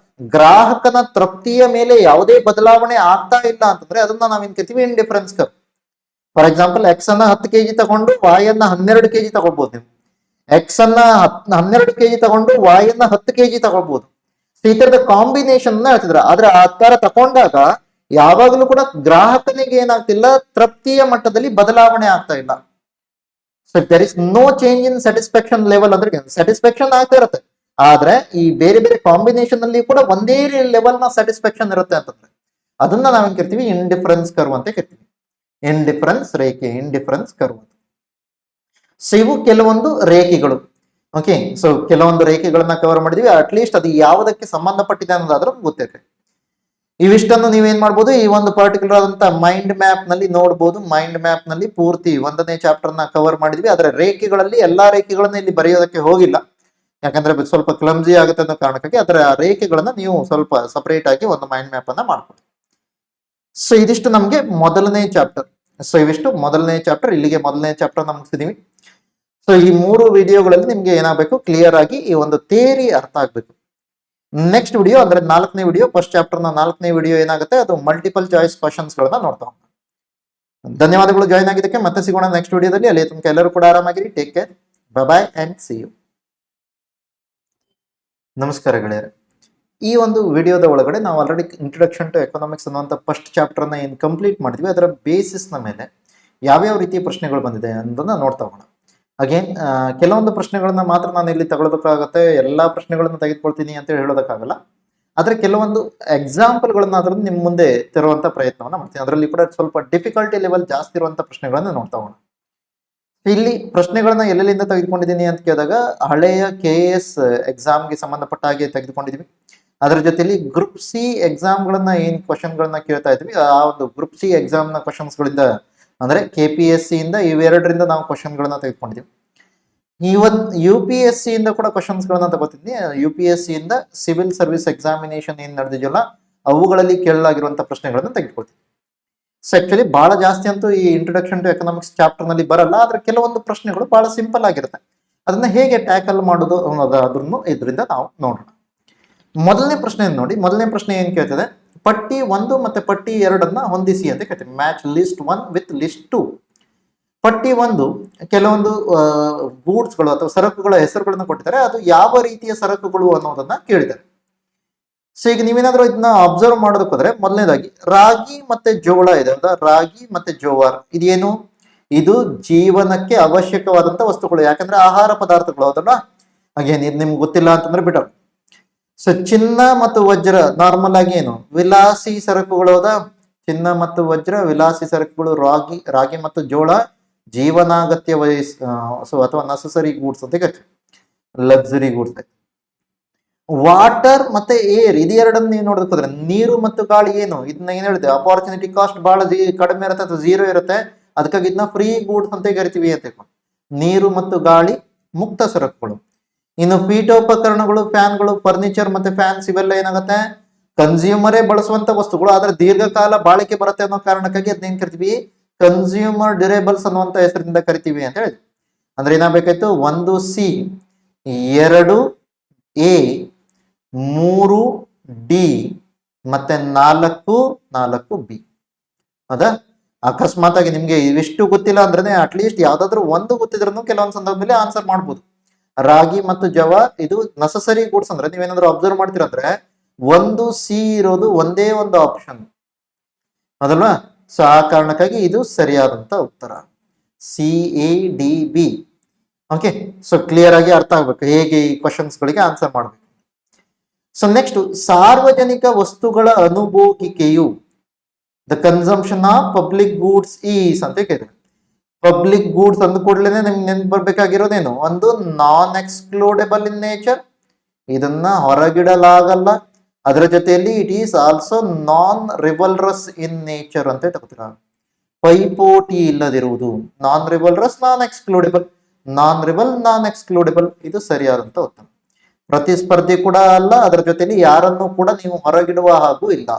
Speaker 1: ಗ್ರಾಹಕನ ತೃಪ್ತಿಯ ಮೇಲೆ ಯಾವುದೇ ಬದಲಾವಣೆ ಆಗ್ತಾ ಇಲ್ಲ ಅಂತಂದ್ರೆ ಅದನ್ನ ನಾವೇನ್ ಕರಿತೀವಿ, indifference curve. For example, X ಅನ್ನ 10 kg ತಗೊಂಡು ವಾಯ್ ಅನ್ನ 12 kg ತಗೊಳ್ಬಹುದು ನೀವು. ಎಕ್ಸ್ ಅನ್ನ 12 kg ತಗೊಂಡು ವಾಯ್ ಅನ್ನ 10 kg ತಗೊಳ್ಬಹುದು. ಈ ತರದ ಕಾಂಬಿನೇಷನ್ ಹೇಳ್ತಿದ್ರ. ಆದ್ರೆ ಆ ತರ ತಕೊಂಡಾಗ ಯಾವಾಗಲೂ ಕೂಡ ಗ್ರಾಹಕನಿಗೆ ಏನಾಗ್ತಿಲ್ಲ, ತೃಪ್ತಿಯ ಮಟ್ಟದಲ್ಲಿ ಬದಲಾವಣೆ ಆಗ್ತಾ ಇಲ್ಲ. So there is no change in satisfaction level. ಅಂದ್ರೆ ಸ್ಯಾಟಿಸ್ಫ್ಯಾಕ್ಷನ್ ಆಗ್ತಾ ಇರುತ್ತೆ, ಆದ್ರೆ ಈ ಬೇರೆ ಬೇರೆ ಕಾಂಬಿನೇಷನ್ ಅಲ್ಲಿ ಕೂಡ ಒಂದೇ ಲೆವೆಲ್ ನ ಸ್ಯಾಟಿಸ್ಫ್ಯಾಕ್ಷನ್ ಇರುತ್ತೆ ಅಂತಂದ್ರೆ ಅದನ್ನ ನಾವೇನ್ ಕರಿತೀವಿ, ಇಂಡಿಫರೆನ್ಸ್ ಕರ್ವ್ ಅಂತ ಕರಿತೀವಿ. ಇಂಡಿಫರೆನ್ಸ್ ರೇಖೆ, ಇಂಡಿಫರೆನ್ಸ್ ಕರ್ವ್. ಸೊ ಇವು ಕೆಲವೊಂದು ರೇಖೆಗಳು. ಓಕೆ, ಸೊ ಕೆಲವೊಂದು ರೇಖೆಗಳನ್ನ ಕವರ್ ಮಾಡಿದ್ವಿ. ಅಟ್ಲೀಸ್ಟ್ ಅದು ಯಾವುದಕ್ಕೆ ಸಂಬಂಧಪಟ್ಟಿದೆ ಅನ್ನೋದಾದ್ರೂ ಗೊತ್ತಿದೆ. ಇವಿಷ್ಟನ್ನು ನೀವೇನ್ ಮಾಡ್ಬೋದು, ಈ ಒಂದು ಪರ್ಟಿಕ್ಯುಲರ್ ಆದಂತ ಮೈಂಡ್ ಮ್ಯಾಪ್ ನಲ್ಲಿ ನೋಡ್ಬೋದು. ಮೈಂಡ್ ಮ್ಯಾಪ್ ನಲ್ಲಿ ಪೂರ್ತಿ 1ನೇ ಚಾಪ್ಟರ್ ನ ಕವರ್ ಮಾಡಿದ್ವಿ. ಅದರ ರೇಖೆಗಳಲ್ಲಿ ಎಲ್ಲಾ ರೇಖೆಗಳನ್ನ ಇಲ್ಲಿ ಬರೆಯೋದಕ್ಕೆ ಹೋಗಿಲ್ಲ, ಯಾಕಂದ್ರೆ ಸ್ವಲ್ಪ ಕ್ಲಮ್ಸಿ ಆಗುತ್ತೆ ಅನ್ನೋ ಕಾರಣಕ್ಕಾಗಿ ಅದರ ರೇಖೆಗಳನ್ನ ನೀವು ಸ್ವಲ್ಪ ಸಪರೇಟ್ ಆಗಿ ಒಂದು ಮೈಂಡ್ ಮ್ಯಾಪ್ ಅನ್ನ ಮಾಡ್ಕೊಳ್ಳಿ. ಸೊ ಇದಿಷ್ಟು ನಮ್ಗೆ ಮೊದಲನೇ ಚಾಪ್ಟರ್. ಸೊ ಇವಿಷ್ಟು ಮೊದಲನೇ ಚಾಪ್ಟರ್. ಇಲ್ಲಿಗೆ ಮೊದಲನೇ ಚಾಪ್ಟರ್ ಮುಗಿಸಿದೀವಿ. ಸೊ ಈ 3 ವಿಡಿಯೋಗಳಲ್ಲಿ ನಿಮ್ಗೆ ಏನಾಗಬೇಕು, ಕ್ಲಿಯರ್ ಆಗಿ ಈ ಒಂದು ಥಿಯರಿ ಅರ್ಥ ಆಗ್ಬೇಕು. ನೆಕ್ಸ್ಟ್ ವಿಡಿಯೋ ಅಂದ್ರೆ 4ನೇ ವಿಡಿಯೋ, ಫಸ್ಟ್ ಚಾಪ್ಟರ್ ನ 4ನೇ ವಿಡಿಯೋ ಏನಾಗುತ್ತೆ, ಅದು ಮಲ್ಟಿಪಲ್ ಚಾಯ್ಸ್ ಕ್ವಶನ್ಸ್ ಗಳನ್ನ ನೋಡ್ತಾ ಹೋಗೋಣ. ಧನ್ಯವಾದಗಳು ಜಾಯ್ನ್ ಆಗಿದ್ದಕ್ಕೆ. ಮತ್ತೆ ಸಿಗೋಣ ನೆಕ್ಸ್ಟ್ ವಿಡಿಯೋದಲ್ಲಿ. ಅಲ್ಲಿ ತನಕ ಎಲ್ಲರೂ ಕೂಡ ಆರಾಮಾಗಿರಿ. Take care, bye and see you. ನಮಸ್ಕಾರ ಗೆಳೆಯರೆ. ಈ ಒಂದು ವಿಡಿಯೋದ ಒಳಗಡೆ ನಾವು ಆಲ್ರೆಡಿ ಇಂಟ್ರೊಡಕ್ಷನ್ ಟು ಎಕನಾಮಿಕ್ಸ್ ಅನ್ನುವಂಥ ಫಸ್ಟ್ ಚಾಪ್ಟರ್ನ ಏನು ಕಂಪ್ಲೀಟ್ ಮಾಡಿದ್ವಿ, ಅದರ ಬೇಸಿಸ್ನ ಮೇಲೆ ಯಾವ್ಯಾವ ರೀತಿಯ ಪ್ರಶ್ನೆಗಳು ಬಂದಿದೆ ಅನ್ನೋದನ್ನ ನೋಡ್ತಾ ಹೋಗೋಣ. ಅಗೇನ್ ಕೆಲವೊಂದು ಪ್ರಶ್ನೆಗಳನ್ನ ಮಾತ್ರ ನಾನು ಇಲ್ಲಿ ತಗೊಳ್ಳೋದಕ್ಕಾಗತ್ತೆ, ಎಲ್ಲಾ ಪ್ರಶ್ನೆಗಳನ್ನ ತೆಗೆದುಕೊಳ್ತೀನಿ ಅಂತ ಹೇಳೋದಕ್ಕಾಗಲ್ಲ. ಆದರೆ ಕೆಲವೊಂದು ಎಕ್ಸಾಂಪಲ್ಗಳನ್ನ ಅದನ್ನು ನಿಮ್ಮ ಮುಂದೆ ತರುವಂತ ಪ್ರಯತ್ನವನ್ನ ಮಾಡ್ತೀನಿ. ಅದರಲ್ಲಿ ಕೂಡ ಸ್ವಲ್ಪ ಡಿಫಿಕಲ್ಟಿ ಲೆವೆಲ್ ಜಾಸ್ತಿ ಇರುವಂತ ಪ್ರಶ್ನೆಗಳನ್ನ ನೋಡ್ತಾ ಹೋಗೋಣ. ಇಲ್ಲಿ ಪ್ರಶ್ನೆಗಳನ್ನ ಎಲ್ಲೆಲ್ಲಿಂದ ತೆಗೆದುಕೊಂಡಿದ್ದೀನಿ ಅಂತ ಕೇಳಿದಾಗ, ಹಳೆಯ KS ಎಕ್ಸಾಮ್ಗೆ ಸಂಬಂಧಪಟ್ಟ ಹಾಗೆ ತೆಗೆದುಕೊಂಡಿದ್ವಿ. ಅದರ ಜೊತೆಲಿ ಗ್ರೂಪ್ ಸಿ ಎಕ್ಸಾಮ್ಗಳನ್ನ ಏನ್ ಕ್ವಶನ್ಗಳನ್ನ ಕೇಳ್ತಾ ಇದ್ವಿ, ಆ ಒಂದು ಗ್ರೂಪ್ ಸಿ ಎಕ್ಸಾಮ್ ನ ಕ್ವಶನ್ಸ್ಗಳಿಂದ ಅಂದ್ರೆ KPSC ಇಂದ ಇವೆರಡರಿಂದ ನಾವು ಕ್ವಶನ್ಗಳನ್ನ ತೆಗೆದುಕೊಂಡಿದ್ವಿ. UPSC ಇಂದ ಕೂಡ ಕ್ವಶನ್ಸ್ಗಳನ್ನ ತಗೋತಿದ್ವಿ. UPSC ಇಂದ ಸಿವಿಲ್ ಸರ್ವಿಸ್ ಎಕ್ಸಾಮಿನೇಷನ್ ಏನ್ ನಡೆದಿದೆಯಲ್ಲ, ಅವುಗಳಲ್ಲಿ ಕೇಳಲಾಗಿರುವಂತಹ ಪ್ರಶ್ನೆಗಳನ್ನ ತೆಗೆದುಕೊಳ್ತೀವಿ. ಸೊ ಆಕ್ಚುಲಿ ಬಹಳ ಜಾಸ್ತಿ ಅಂತೂ ಈ ಇಂಟ್ರೊಡಕ್ಷನ್ ಟು ಎಕನಾಮಿಕ್ಸ್ ಚಾಪ್ಟರ್ ನಲ್ಲಿ ಬರಲ್ಲ, ಆದ್ರೆ ಕೆಲವೊಂದು ಪ್ರಶ್ನೆಗಳು ಬಹಳ ಸಿಂಪಲ್ ಆಗಿರುತ್ತೆ. ಅದನ್ನ ಹೇಗೆ ಟ್ಯಾಕಲ್ ಮಾಡೋದು ಅನ್ನೋದಾದ್ರೂ ಇದರಿಂದ ನಾವು ನೋಡೋಣ. ಮೊದಲನೇ ಪ್ರಶ್ನೆ ನೋಡಿ. ಮೊದಲನೇ ಪ್ರಶ್ನೆ ಏನ್ ಕೇಳ್ತದೆ, ಪಟ್ಟಿ 1 ಮತ್ತೆ ಪಟ್ಟಿ 2 ಹೊಂದಿಸಿ ಅಂತ ಕೇಳ್ತೀವಿ. Match list 1 with list 2. ಪಟ್ಟಿ 1 ಕೆಲವೊಂದು ಗೂಡ್ಸ್ಗಳು ಅಥವಾ ಸರಕುಗಳ ಹೆಸರುಗಳನ್ನ ಕೊಟ್ಟಿದ್ದಾರೆ, ಅದು ಯಾವ ರೀತಿಯ ಸರಕುಗಳು ಅನ್ನೋದನ್ನ ಕೇಳಿದ್ದಾರೆ. ಸೊ ಈಗ ನೀವೇನಾದ್ರೂ ಇದನ್ನ ಅಬ್ಸರ್ವ್ ಮಾಡೋದಕ್ಕೆ ಹೋದ್ರೆ, ಮೊದಲನೇದಾಗಿ ರಾಗಿ ಮತ್ತೆ ಜೋಳ ಇದೆ ಹೌದಾ, ರಾಗಿ ಮತ್ತೆ ಜೋವಾರ್ ಇದೇನು, ಇದು ಜೀವನಕ್ಕೆ ಅವಶ್ಯಕವಾದಂತ ವಸ್ತುಗಳು, ಯಾಕಂದ್ರೆ ಆಹಾರ ಪದಾರ್ಥಗಳು ಹೌದಲ್ಲ. ಹಾಗೇನು ಇದು ನಿಮ್ಗೆ ಗೊತ್ತಿಲ್ಲ ಅಂತಂದ್ರೆ ಬಿಡ. ಸೊ ಚಿನ್ನ ಮತ್ತು ವಜ್ರ ನಾರ್ಮಲ್ ಆಗಿ ಏನು ವಿಲಾಸಿ ಸರಕುಗಳು ಹೌದಾ, ಚಿನ್ನ ಮತ್ತು ವಜ್ರ ವಿಲಾಸಿ ಸರಕುಗಳು. ರಾಗಿ ಮತ್ತು ಜೋಳ ಜೀವನಾಗತ್ಯ ಅಥವಾ ನೆಸೆಸರಿ ಗೂಡ್ಸ್ ಅಂತ ಕರಿತೀವಿ, ಲಕ್ಸುರಿ ಗೂಡ್ಸ್. ವಾಟರ್ ಮತ್ತೆ ಏರ್ ಇದೆರಡನ್ನು ನೀವು ನೋಡೋದಕ್ಕೋದ್ರೆ, ನೀರು ಮತ್ತು ಗಾಳಿ ಏನು, ಇದನ್ನ ಏನ್ ಹೇಳಿದೆ, ಅಪಾರ್ಚುನಿಟಿ ಕಾಸ್ಟ್ ಬಹಳ ಕಡಿಮೆ ಇರುತ್ತೆ ಅಥವಾ 0 ಇರುತ್ತೆ, ಅದಕ್ಕಾಗಿ ಇದನ್ನ ಫ್ರೀ ಗೂಡ್ಸ್ ಅಂತ ಕರಿತೀವಿ ಅಂತ. ನೀರು ಮತ್ತು ಗಾಳಿ ಮುಕ್ತ ಸರಕುಗಳು. ಇನ್ನು ಪೀಠೋಪಕರಣಗಳು, ಫ್ಯಾನ್ಗಳು, ಫರ್ನಿಚರ್ ಮತ್ತೆ ಫ್ಯಾನ್ಸ್ ಇವೆಲ್ಲ ಏನಾಗುತ್ತೆ, ಕನ್ಸ್ಯೂಮರೇ ಬಳಸುವಂತ ವಸ್ತುಗಳು, ಆದ್ರೆ ದೀರ್ಘಕಾಲ ಬಾಳಿಕೆ ಬರುತ್ತೆ ಅನ್ನೋ ಕಾರಣಕ್ಕಾಗಿ ಅದನ್ನೇನ್ ಕರಿತೀವಿ, ಕನ್ಸ್ಯೂಮರ್ ಡ್ಯೂರೇಬಲ್ಸ್ ಅನ್ನುವಂತ ಹೆಸರಿಂದ ಕರಿತೀವಿ ಅಂತ ಹೇಳಿ. ಅಂದ್ರೆ ಏನಾಗಬೇಕಾಯ್ತು, 1C 2A 3D ಮತ್ತೆ 4B. ಹೌದಾ. ಅಕಸ್ಮಾತ್ ಆಗಿ ನಿಮ್ಗೆ ಇವಿಷ್ಟು ಗೊತ್ತಿಲ್ಲ ಅಂದ್ರೆ ಅಟ್ಲೀಸ್ಟ್ ಯಾವ್ದಾದ್ರು ಒಂದು ಗೊತ್ತಿದ್ರು ಕೆಲವೊಂದು ಸಂದರ್ಭದಲ್ಲಿ ಆನ್ಸರ್ ಮಾಡ್ಬೋದು. ರಾಗಿ ಮತ್ತು ಜವಾರ್ ಇದು ನೆಸೆಸರಿ ಗೂಡ್ಸ್ ಅಂದ್ರೆ ನೀವೇನಾದ್ರೂ ಅಬ್ಸರ್ವ್ ಮಾಡ್ತೀರಂದ್ರೆ 1C ಇರೋದು ಒಂದೇ ಒಂದು ಆಪ್ಷನ್ ಅದಲ್ವಾ. ಸೊ ಆ ಕಾರಣಕ್ಕಾಗಿ ಇದು ಸರಿಯಾದಂತ ಉತ್ತರ CADB. ಓಕೆ, ಸೊ ಕ್ಲಿಯರ್ ಆಗಿ ಅರ್ಥ ಆಗ್ಬೇಕು ಹೇಗೆ ಈ ಕ್ವಶನ್ಸ್ ಗಳಿಗೆ ಆನ್ಸರ್ ಮಾಡ್ಬೇಕು. ಸೊ ನೆಕ್ಸ್ಟ್, ಸಾರ್ವಜನಿಕ ವಸ್ತುಗಳ ಅನುಭೋಗಿಕೆಯು the consumption of public goods is ಅಂತ ಕೇಳಿದ್ರೆ, ಪಬ್ಲಿಕ್ ಗೂಡ್ಸ್ ಅಂದ ಕೂಡಲೇ ನಿಮ್ಗೆ ನೆನ್ಪು ಬರ್ಬೇಕಾಗಿರೋದೇನು, ಒಂದು ನಾನ್ ಎಕ್ಸ್ಕ್ಲೂಡೆಬಲ್ ಇನ್ ನೇಚರ್, ಇದನ್ನ ಹೊರಗಿಡಲಾಗಲ್ಲ. ಅದರ ಜೊತೆಯಲ್ಲಿ it is also non rivalrous in nature ಅಂತ ತಗೋತೀರ. ಪೈಪೋಟಿ ಇಲ್ಲದಿರುವುದು, ನಾನ್ ರಿವಲ್ರಸ್ ನಾನ್ ಎಕ್ಸ್ಕ್ಲೂಡೆಬಲ್, ನಾನ್ ರಿವಲ್ ನಾನ್ ಎಕ್ಸ್ಕ್ಲೂಡೆಬಲ್, ಇದು ಸರಿಯಾದಂತ ಉತ್ತರ. ಪ್ರತಿಸ್ಪರ್ಧಿ ಕೂಡ ಅಲ್ಲ, ಅದರ ಜೊತೆಲಿ ಯಾರನ್ನು ಕೂಡ ನೀವು ಹೊರಗಿಡುವ ಹಾಗೂ ಇಲ್ಲ.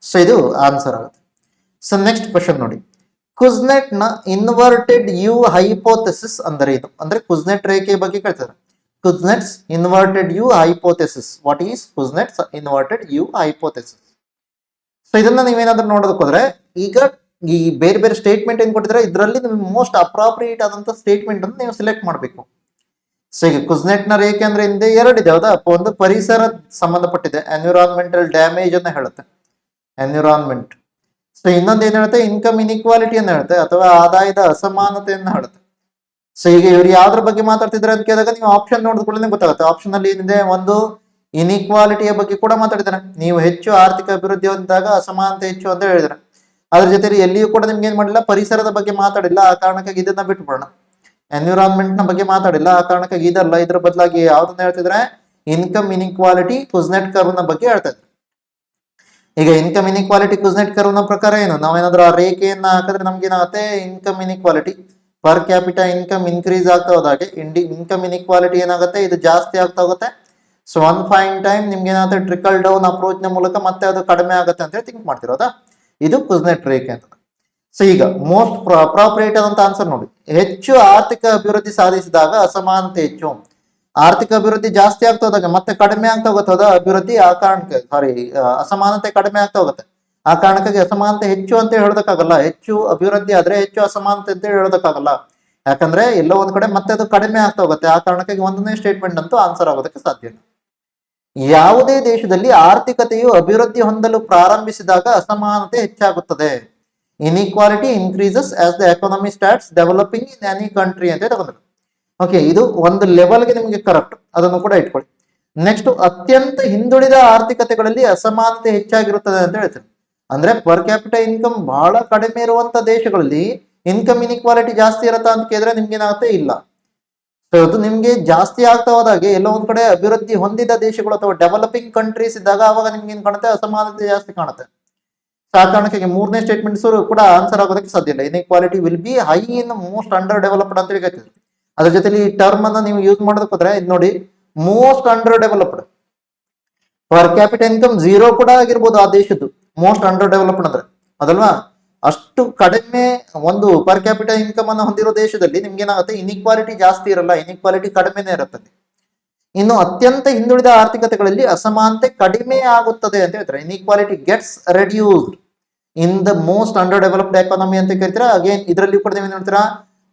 Speaker 1: ಸೊ ಇದು ಆನ್ಸರ್ ಆಗುತ್ತೆ. ಸೊ ನೆಕ್ಸ್ಟ್ ಕ್ವಶನ್ ನೋಡಿ, ಕುಜ್ನೆಟ್ ನ ಇನ್ವರ್ಟೆಡ್ ಯು ಹೈಪೋಥೆಸಿಸ್ ಅಂದ್ರೆ ಇದು, ಅಂದ್ರೆ ಕುಜ್ನೆಟ್ ರೇಖೆ ಬಗ್ಗೆ ಕೇಳ್ತಾರೆ. Kuznets inverted U hypothesis, what is Kuznets inverted U hypothesis? So ಇದನ್ನ ನೀವೇನಾದ್ರೂ ನೋಡೋದಕ್ಕೆ ಹೋದ್ರೆ, ಈಗ ಈ ಬೇರೆ ಬೇರೆ ಸ್ಟೇಟ್ಮೆಂಟ್ ಏನ್ ಕೊಟ್ಟಿದ್ರೆ ಇದರಲ್ಲಿ ನಿಮ್ಗೆ ಮೋಸ್ಟ್ ಅಪ್ರಾಪ್ರಿಯೇಟ್ ಆದಂತ ಸ್ಟೇಟ್ಮೆಂಟ್ ಅನ್ನು ನೀವು ಸೆಲೆಕ್ಟ್ ಮಾಡಬೇಕು. ಸೊ ಈಗ ಕುಜ್ನೆಟ್ ನ ರೇಖೆ ಅಂದ್ರೆ ಹಿಂದೆ 2 ಇದೆ ಹೌದಾ. ಒಂದು ಪರಿಸರ ಸಂಬಂಧಪಟ್ಟಿದೆ, ಎನ್ವಿರಾನ್ಮೆಂಟಲ್ ಡ್ಯಾಮೇಜ್ ಅನ್ನ ಹೇಳುತ್ತೆ, ಎನ್ವಿರಾನ್ಮೆಂಟ್. ಸೊ ಇನ್ನೊಂದು ಏನ್ ಹೇಳುತ್ತೆ, ಇನ್ಕಮ್ ಇನ್ಇಕ್ವಾಲಿಟಿ ಅನ್ನ ಹೇಳುತ್ತೆ ಅಥವಾ ಆದಾಯದ ಅಸಮಾನತೆಯನ್ನ ಹೇಳುತ್ತೆ. ಸೊ ಈಗ ಇವ್ರು ಯಾವ್ದ್ರ ಬಗ್ಗೆ ಮಾತಾಡ್ತಿದ್ರೆ ಅಂತ ಕೇಳಿದಾಗ ನೀವು ಆಪ್ಷನ್ ನೋಡಿದ್ಕೊಳ್ಳೆ ಗೊತ್ತಾಗುತ್ತೆ. ಆಪ್ಷನ್ ಅಲ್ಲಿ ಏನಿದೆ, ಒಂದು ಇನ್ಇಕ್ವಾಲಿಟಿಯ ಬಗ್ಗೆ ಕೂಡ ಮಾತಾಡಿದ್ದಾರೆ, ನೀವು ಹೆಚ್ಚು ಆರ್ಥಿಕ ಅಭಿವೃದ್ಧಿ ಹೊಂದಿದಾಗ ಅಸಮಾನತೆ ಹೆಚ್ಚು ಅಂತ ಹೇಳಿದ್ರೆ. ಅದ್ರ ಜೊತೆ ಎಲ್ಲಿಯೂ ಕೂಡ ನಿಮ್ಗೆ ಏನ್ ಮಾಡಿಲ್ಲ, ಪರಿಸರದ ಬಗ್ಗೆ ಮಾತಾಡಿಲ್ಲ. ಆ ಕಾರಣಕ್ಕಾಗಿ ಇದನ್ನ ಬಿಟ್ಬಿಡೋಣ. ಎನ್ವಿರಾನ್ಮೆಂಟ್ ನ ಬಗ್ಗೆ ಮಾತಾಡಿಲ್ಲ, ಆ ಕಾರಣಕ್ಕಾಗಿ ಇದಲ್ಲ. ಇದ್ರ ಬದಲಾಗಿ ಯಾವ್ದನ್ನ ಹೇಳ್ತಿದ್ರೆ ಇನ್ಕಮ್ ಇನ್ಇಕ್ವಾಲಿಟಿ ಕುಸ್ನೆಟ್ ಕರ್ವ್ ನ ಬಗ್ಗೆ ಹೇಳ್ತಾ ಇದ್ರು. ಈಗ ಇನ್ಕಮ್ ಇನ್ಇಕ್ವಾಲಿಟಿ ಕುಸ್ನೆಟ್ ಕರ್ವ್ ನ ಪ್ರಕಾರ ಏನು, ನಾವೇನಾದ್ರೂ ಆ ರೇಖೆಯನ್ನ ಹಾಕಿದ್ರೆ ನಮ್ಗೆ ಏನಾಗುತ್ತೆ, income inequality per capita income increase ಆಗ್ತಾ ಹೋದಾಗೆ ಇನ್ಕಮ್ ಇನ್ಇಕ್ವಾಲಿಟಿ ಏನಾಗುತ್ತೆ, ಇದು ಜಾಸ್ತಿ ಆಗ್ತಾ ಹೋಗುತ್ತೆ. ಸೊ ಒನ್ ಫೈನ್ ಟೈಮ್ ನಿಮ್ಗೆ ಏನಾಗುತ್ತೆ, ಟ್ರಿಕಲ್ ಡೌನ್ ಅಪ್ರೋಚ್ ನ ಮೂಲಕ ಮತ್ತೆ ಅದು ಕಡಿಮೆ ಆಗುತ್ತೆ ಅಂತ ಹೇಳಿ ಥಿಂಕ್ ಮಾಡ್ತಿರೋದಾ. ಇದು ಕುಸ್ನೆಟ್ ರೇಖೆ ಅಂತ. ಸೊ ಈಗ ಮೋಸ್ಟ್ ಅಪ್ರಾಪ್ರಿಯೇಟ್ ಆದಂತ ಆನ್ಸರ್ ನೋಡಿ, ಹೆಚ್ಚು ಆರ್ಥಿಕ ಅಭಿವೃದ್ಧಿ ಸಾಧಿಸಿದಾಗ ಅಸಮಾನತೆ ಹೆಚ್ಚು. ಆರ್ಥಿಕ ಅಭಿವೃದ್ಧಿ ಜಾಸ್ತಿ ಆಗ್ತಾ ಹೋದಾಗ ಮತ್ತೆ ಕಡಿಮೆ ಆಗ್ತಾ ಹೋಗುತ್ತೆ ಅಭಿವೃದ್ಧಿ, ಆ ಕಾರಣಕ್ಕೆ ಅಸಮಾನತೆ ಕಡಿಮೆ ಆಗ್ತಾ ಹೋಗುತ್ತೆ. ಆ ಕಾರಣಕ್ಕಾಗಿ ಅಸಮಾನತೆ ಹೆಚ್ಚು ಅಂತ ಹೇಳೋದಕ್ಕಾಗಲ್ಲ. ಹೆಚ್ಚು ಅಭಿವೃದ್ಧಿ ಆದ್ರೆ ಹೆಚ್ಚು ಅಸಮಾನತೆ ಅಂತ ಹೇಳೋದಕ್ಕಾಗಲ್ಲ, ಯಾಕಂದ್ರೆ ಎಲ್ಲೋ ಒಂದ್ ಕಡೆ ಮತ್ತೆ ಅದು ಕಡಿಮೆ ಆಗ್ತಾ ಹೋಗುತ್ತೆ. ಆ ಕಾರಣಕ್ಕಾಗಿ ಒಂದನೇ ಸ್ಟೇಟ್ಮೆಂಟ್ ಅಂತೂ ಆನ್ಸರ್ ಆಗೋದಕ್ಕೆ ಸಾಧ್ಯ ಇಲ್ಲ. ಯಾವುದೇ ದೇಶದಲ್ಲಿ ಆರ್ಥಿಕತೆಯು ಅಭಿವೃದ್ಧಿ ಹೊಂದಲು ಪ್ರಾರಂಭಿಸಿದಾಗ ಅಸಮಾನತೆ ಹೆಚ್ಚಾಗುತ್ತದೆ. Inequality increases as the economy starts developing in any country ಅಂತ ತಗೊಂಡ್ರು. ಓಕೆ, ಇದು ಒಂದು ಲೆವೆಲ್ಗೆ ನಿಮಗೆ ಕರೆಕ್ಟ್, ಅದನ್ನು ಕೂಡ ಇಟ್ಕೊಳ್ಳಿ. ನೆಕ್ಸ್ಟ್, ಅತ್ಯಂತ ಹಿಂದುಳಿದ ಆರ್ಥಿಕತೆಗಳಲ್ಲಿ ಅಸಮಾನತೆ ಹೆಚ್ಚಾಗಿರುತ್ತದೆ ಅಂತ ಹೇಳ್ತಾರೆ. ಅಂದ್ರೆ ಪರ್ ಕ್ಯಾಪಿಟಲ್ ಇನ್ಕಮ್ ಬಹಳ ಕಡಿಮೆ ಇರುವಂತ ದೇಶಗಳಲ್ಲಿ ಇನ್ಕಮ್ ಇನ್ಇಕ್ವಾಲಿಟಿ ಜಾಸ್ತಿ ಇರುತ್ತಾ ಅಂತ ಕೇಳಿದ್ರೆ ನಿಮ್ಗೆ ಏನಾಗುತ್ತೆ, ಇಲ್ಲ. ಸೊ ಅದು ನಿಮ್ಗೆ ಜಾಸ್ತಿ ಆಗ್ತಾ ಹೋದಾಗೆ ಎಲ್ಲೋ ಒಂದ್ ಕಡೆ ಅಭಿವೃದ್ಧಿ ಹೊಂದಿದ ದೇಶಗಳು ಅಥವಾ ಡೆವಲಪಿಂಗ್ ಕಂಟ್ರೀಸ್ ಇದ್ದಾಗ ಅವಾಗ ನಿಮ್ಗೆ ಏನ್ ಕಾಣುತ್ತೆ, ಅಸಮಾನತೆ ಜಾಸ್ತಿ ಕಾಣುತ್ತೆ. ಆ ಕಾರಣಕ್ಕಾಗಿ ಮೂರನೇ ಸ್ಟೇಟ್ಮೆಂಟ್ಸ್ ಕೂಡ ಆನ್ಸರ್ ಆಗೋದಕ್ಕೆ ಸಾಧ್ಯ ಇಲ್ಲ. Inequality will be high in most under developed ಅಂತ ಹೇಳಿ. ಅದ್ರ ಜೊತೆಲಿ ಈ ಟರ್ಮ್ ಅನ್ನ ನೀವು ಯೂಸ್ ಮಾಡೋದಕ್ಕೆ ಹೋದ್ರೆ ಇದು ನೋಡಿ, most under developed per capital income 0 ಕೂಡ ಆಗಿರ್ಬೋದು ಆ ದೇಶದ್ದು. ಮೋಸ್ಟ್ ಅಂಡರ್ ಡೆವಲಪ್ಡ್ ಅಂದ್ರೆ ಅದಲ್ವಾ, ಅಷ್ಟು ಕಡಿಮೆ ಒಂದು ಪರ್ ಕ್ಯಾಪಿಟಲ್ ಇನ್ಕಮ್ ಅನ್ನು ಹೊಂದಿರೋ ದೇಶದಲ್ಲಿ ನಿಮ್ಗೆ ಏನಾಗುತ್ತೆ, ಇನ್ಇಕ್ವಾಲಿಟಿ ಜಾಸ್ತಿ ಇರಲ್ಲ, ಇನ್ಇಕ್ವಾಲಿಟಿ ಕಡಿಮೆನೇ ಇರುತ್ತೆ. ಇನ್ನು ಅತ್ಯಂತ ಹಿಂದುಳಿದ ಆರ್ಥಿಕತೆಗಳಲ್ಲಿ ಅಸಮಾನತೆ ಕಡಿಮೆ ಆಗುತ್ತದೆ ಅಂತ ಹೇಳ್ತಾರೆ. Inequality gets reduced in the most under developed economy ಅಂತ ಕೇಳ್ತೀರಾ. ಅಗೇನ್ ಇದರಲ್ಲಿ ಕೂಡ ನೀವು ನೋಡ್ತೀರಾ,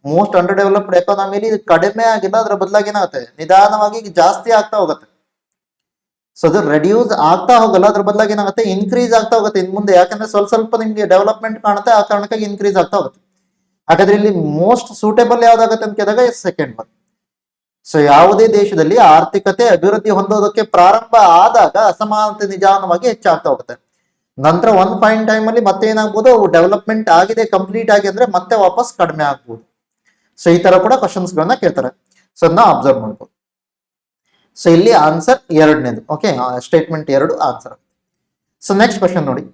Speaker 1: ಮೋಸ್ಟ್ ಅಂಡರ್ ಡೆವಲಪ್ಡ್ ಎಕಾನಮಿಲಿ ಇದು ಕಡಿಮೆ ಆಗಿಲ್ಲ, ಅದರ ಬದಲಾಗಿ ಏನಾಗುತ್ತೆ, ನಿಧಾನವಾಗಿ ಜಾಸ್ತಿ ಆಗ್ತಾ ಹೋಗುತ್ತೆ. ಸೊ ಅದು ರೆಡ್ಯೂಸ್ ಆಗ್ತಾ ಹೋಗಲ್ಲ, ಅದ್ರ ಬದಲಾಗಿ ಏನಾಗುತ್ತೆ, ಇನ್ಕ್ರೀಸ್ ಆಗ್ತಾ ಹೋಗುತ್ತೆ ಇನ್ ಮುಂದೆ. ಯಾಕಂದ್ರೆ ಸ್ವಲ್ಪ ಸ್ವಲ್ಪ ನಿಮ್ಗೆ ಡೆವಲಪ್ಮೆಂಟ್ ಕಾಣುತ್ತೆ, ಆ ಕಾರಣಕ್ಕಾಗಿ ಇನ್ಕ್ರೀಸ್ ಆಗ್ತಾ ಹೋಗುತ್ತೆ. ಹಾಗಾದ್ರೆ ಇಲ್ಲಿ ಮೋಸ್ಟ್ ಸೂಟೇಬಲ್ ಯಾವ್ದಾಗುತ್ತೆ ಅಂತ ಕೇಳಿದಾಗ ಸೆಕೆಂಡ್ ಒನ್. ಸೊ ಯಾವುದೇ ದೇಶದಲ್ಲಿ ಆರ್ಥಿಕತೆ ಅಭಿವೃದ್ಧಿ ಹೊಂದೋದಕ್ಕೆ ಪ್ರಾರಂಭ ಆದಾಗ ಅಸಮಾನತೆ ನಿಧಾನವಾಗಿ ಹೆಚ್ಚಾಗ್ತಾ ಹೋಗುತ್ತೆ. ನಂತರ ಒನ್ ಫೈನ್ ಟೈಮ್ ಅಲ್ಲಿ ಮತ್ತೆ ಏನಾಗ್ಬೋದು, ಡೆವಲಪ್ಮೆಂಟ್ ಆಗಿದೆ ಕಂಪ್ಲೀಟ್ ಆಗಿ ಅಂದ್ರೆ ಮತ್ತೆ ವಾಪಸ್ ಕಡಿಮೆ ಆಗ್ಬೋದು. ಸೊ ಈ ತರ ಕೂಡ ಕ್ವಶನ್ಸ್ ಗಳನ್ನ ಕೇಳ್ತಾರೆ. ಸೊ ಅದನ್ನ ಅಬ್ಸರ್ವ್ ಮಾಡ್ಬೋದು. ಸೊ ಇಲ್ಲಿ ಆನ್ಸರ್ ಎರಡನೇದು. Okay, statement 2 answer. So next question ನೋಡಿ,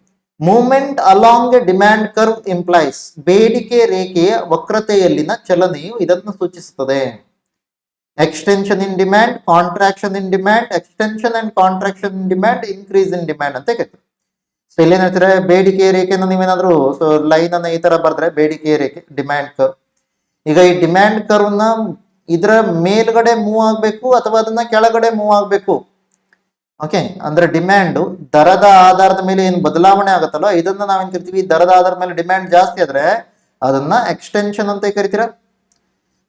Speaker 1: movement along a demand curve implies, ಬೇಡಿಕೆ ರೇಖೆಯ ವಕ್ರತೆಯಲ್ಲಿನ ಚಲನೆಯು ಇದನ್ನು ಸೂಚಿಸುತ್ತದೆ. Extension in demand, contraction in demand, extension and contraction in demand, increase in demand ಅಂತ ಕೇಳ್ತೀವಿ. ಸೊ ಇಲ್ಲಿ ಏನ್ ಹೇಳ್ತಾರೆ, ಬೇಡಿಕೆ ರೇಖೆನ ನೀವೇನಾದ್ರೂ ಲೈನ್ ಅನ್ನ ಈ ತರ ಬರ್ದ್ರೆ ಬೇಡಿಕೆ ರೇಖೆ ಡಿಮ್ಯಾಂಡ್ ಕರ್ವ್. ಈಗ ಈ ಡಿಮ್ಯಾಂಡ್ ಕರ್ವ್ ನ ಇದರ ಮೇಲ್ಗಡೆ ಮೂವ್ ಆಗ್ಬೇಕು ಅಥವಾ ಅದನ್ನ ಕೆಳಗಡೆ ಮೂವ್ ಆಗ್ಬೇಕು. ಓಕೆ, ಅಂದ್ರೆ ಡಿಮ್ಯಾಂಡ್ ದರದ ಆಧಾರದ ಮೇಲೆ ಏನು ಬದಲಾವಣೆ ಆಗುತ್ತಲ್ಲ, ಇದನ್ನ ನಾವೇನ್ ಕರಿತೀವಿ, ದರದ ಆಧಾರದ ಮೇಲೆ ಡಿಮ್ಯಾಂಡ್ ಜಾಸ್ತಿ ಆದ್ರೆ ಅದನ್ನ ಎಕ್ಸ್ಟೆನ್ಷನ್ ಅಂತ ಕರಿತೀರ.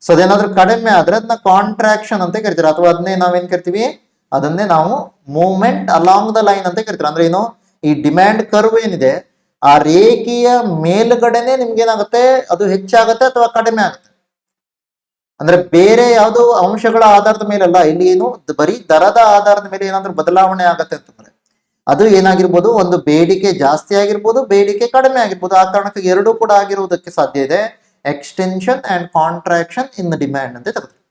Speaker 1: ಸೊ ಅದೇನಾದ್ರೂ ಕಡಿಮೆ ಆದ್ರೆ ಅದನ್ನ ಕಾಂಟ್ರಾಕ್ಷನ್ ಅಂತ ಕರಿತೀರ, ಅಥವಾ ಅದನ್ನೇ ನಾವೇನ್ ಕರಿತೀವಿ, ಅದನ್ನೇ ನಾವು ಮೂವ್ಮೆಂಟ್ ಅಲಾಂಗ್ ದ ಲೈನ್ ಅಂತ ಕರಿತೀರ. ಅಂದ್ರೆ ಏನು, ಈ ಡಿಮ್ಯಾಂಡ್ ಕರ್ವ್ ಏನಿದೆ ಆ ರೇಖೆಯ ಮೇಲ್ಗಡೆನೆ ನಿಮ್ಗೆ ಏನಾಗುತ್ತೆ, ಅದು ಹೆಚ್ಚಾಗುತ್ತೆ ಅಥವಾ ಕಡಿಮೆ ಆಗುತ್ತೆ. ಅಂದ್ರೆ ಬೇರೆ ಯಾವ್ದೋ ಅಂಶಗಳ ಆಧಾರದ ಮೇಲಲ್ಲ, ಇಲ್ಲಿ ಏನು ಬರೀ ದರದ ಆಧಾರದ ಮೇಲೆ ಏನಾದ್ರೂ ಬದಲಾವಣೆ ಆಗತ್ತೆ ಅಂತಂದ್ರೆ ಅದು ಏನಾಗಿರ್ಬೋದು, ಒಂದು ಬೇಡಿಕೆ ಜಾಸ್ತಿ ಆಗಿರ್ಬೋದು, ಬೇಡಿಕೆ ಕಡಿಮೆ ಆಗಿರ್ಬೋದು. ಆ ಕಾರಣಕ್ಕೆ ಎರಡೂ ಕೂಡ ಆಗಿರುವುದಕ್ಕೆ ಸಾಧ್ಯ ಇದೆ. Extension and contraction in the demand ಅಂತ ತಗೋತೀವಿ.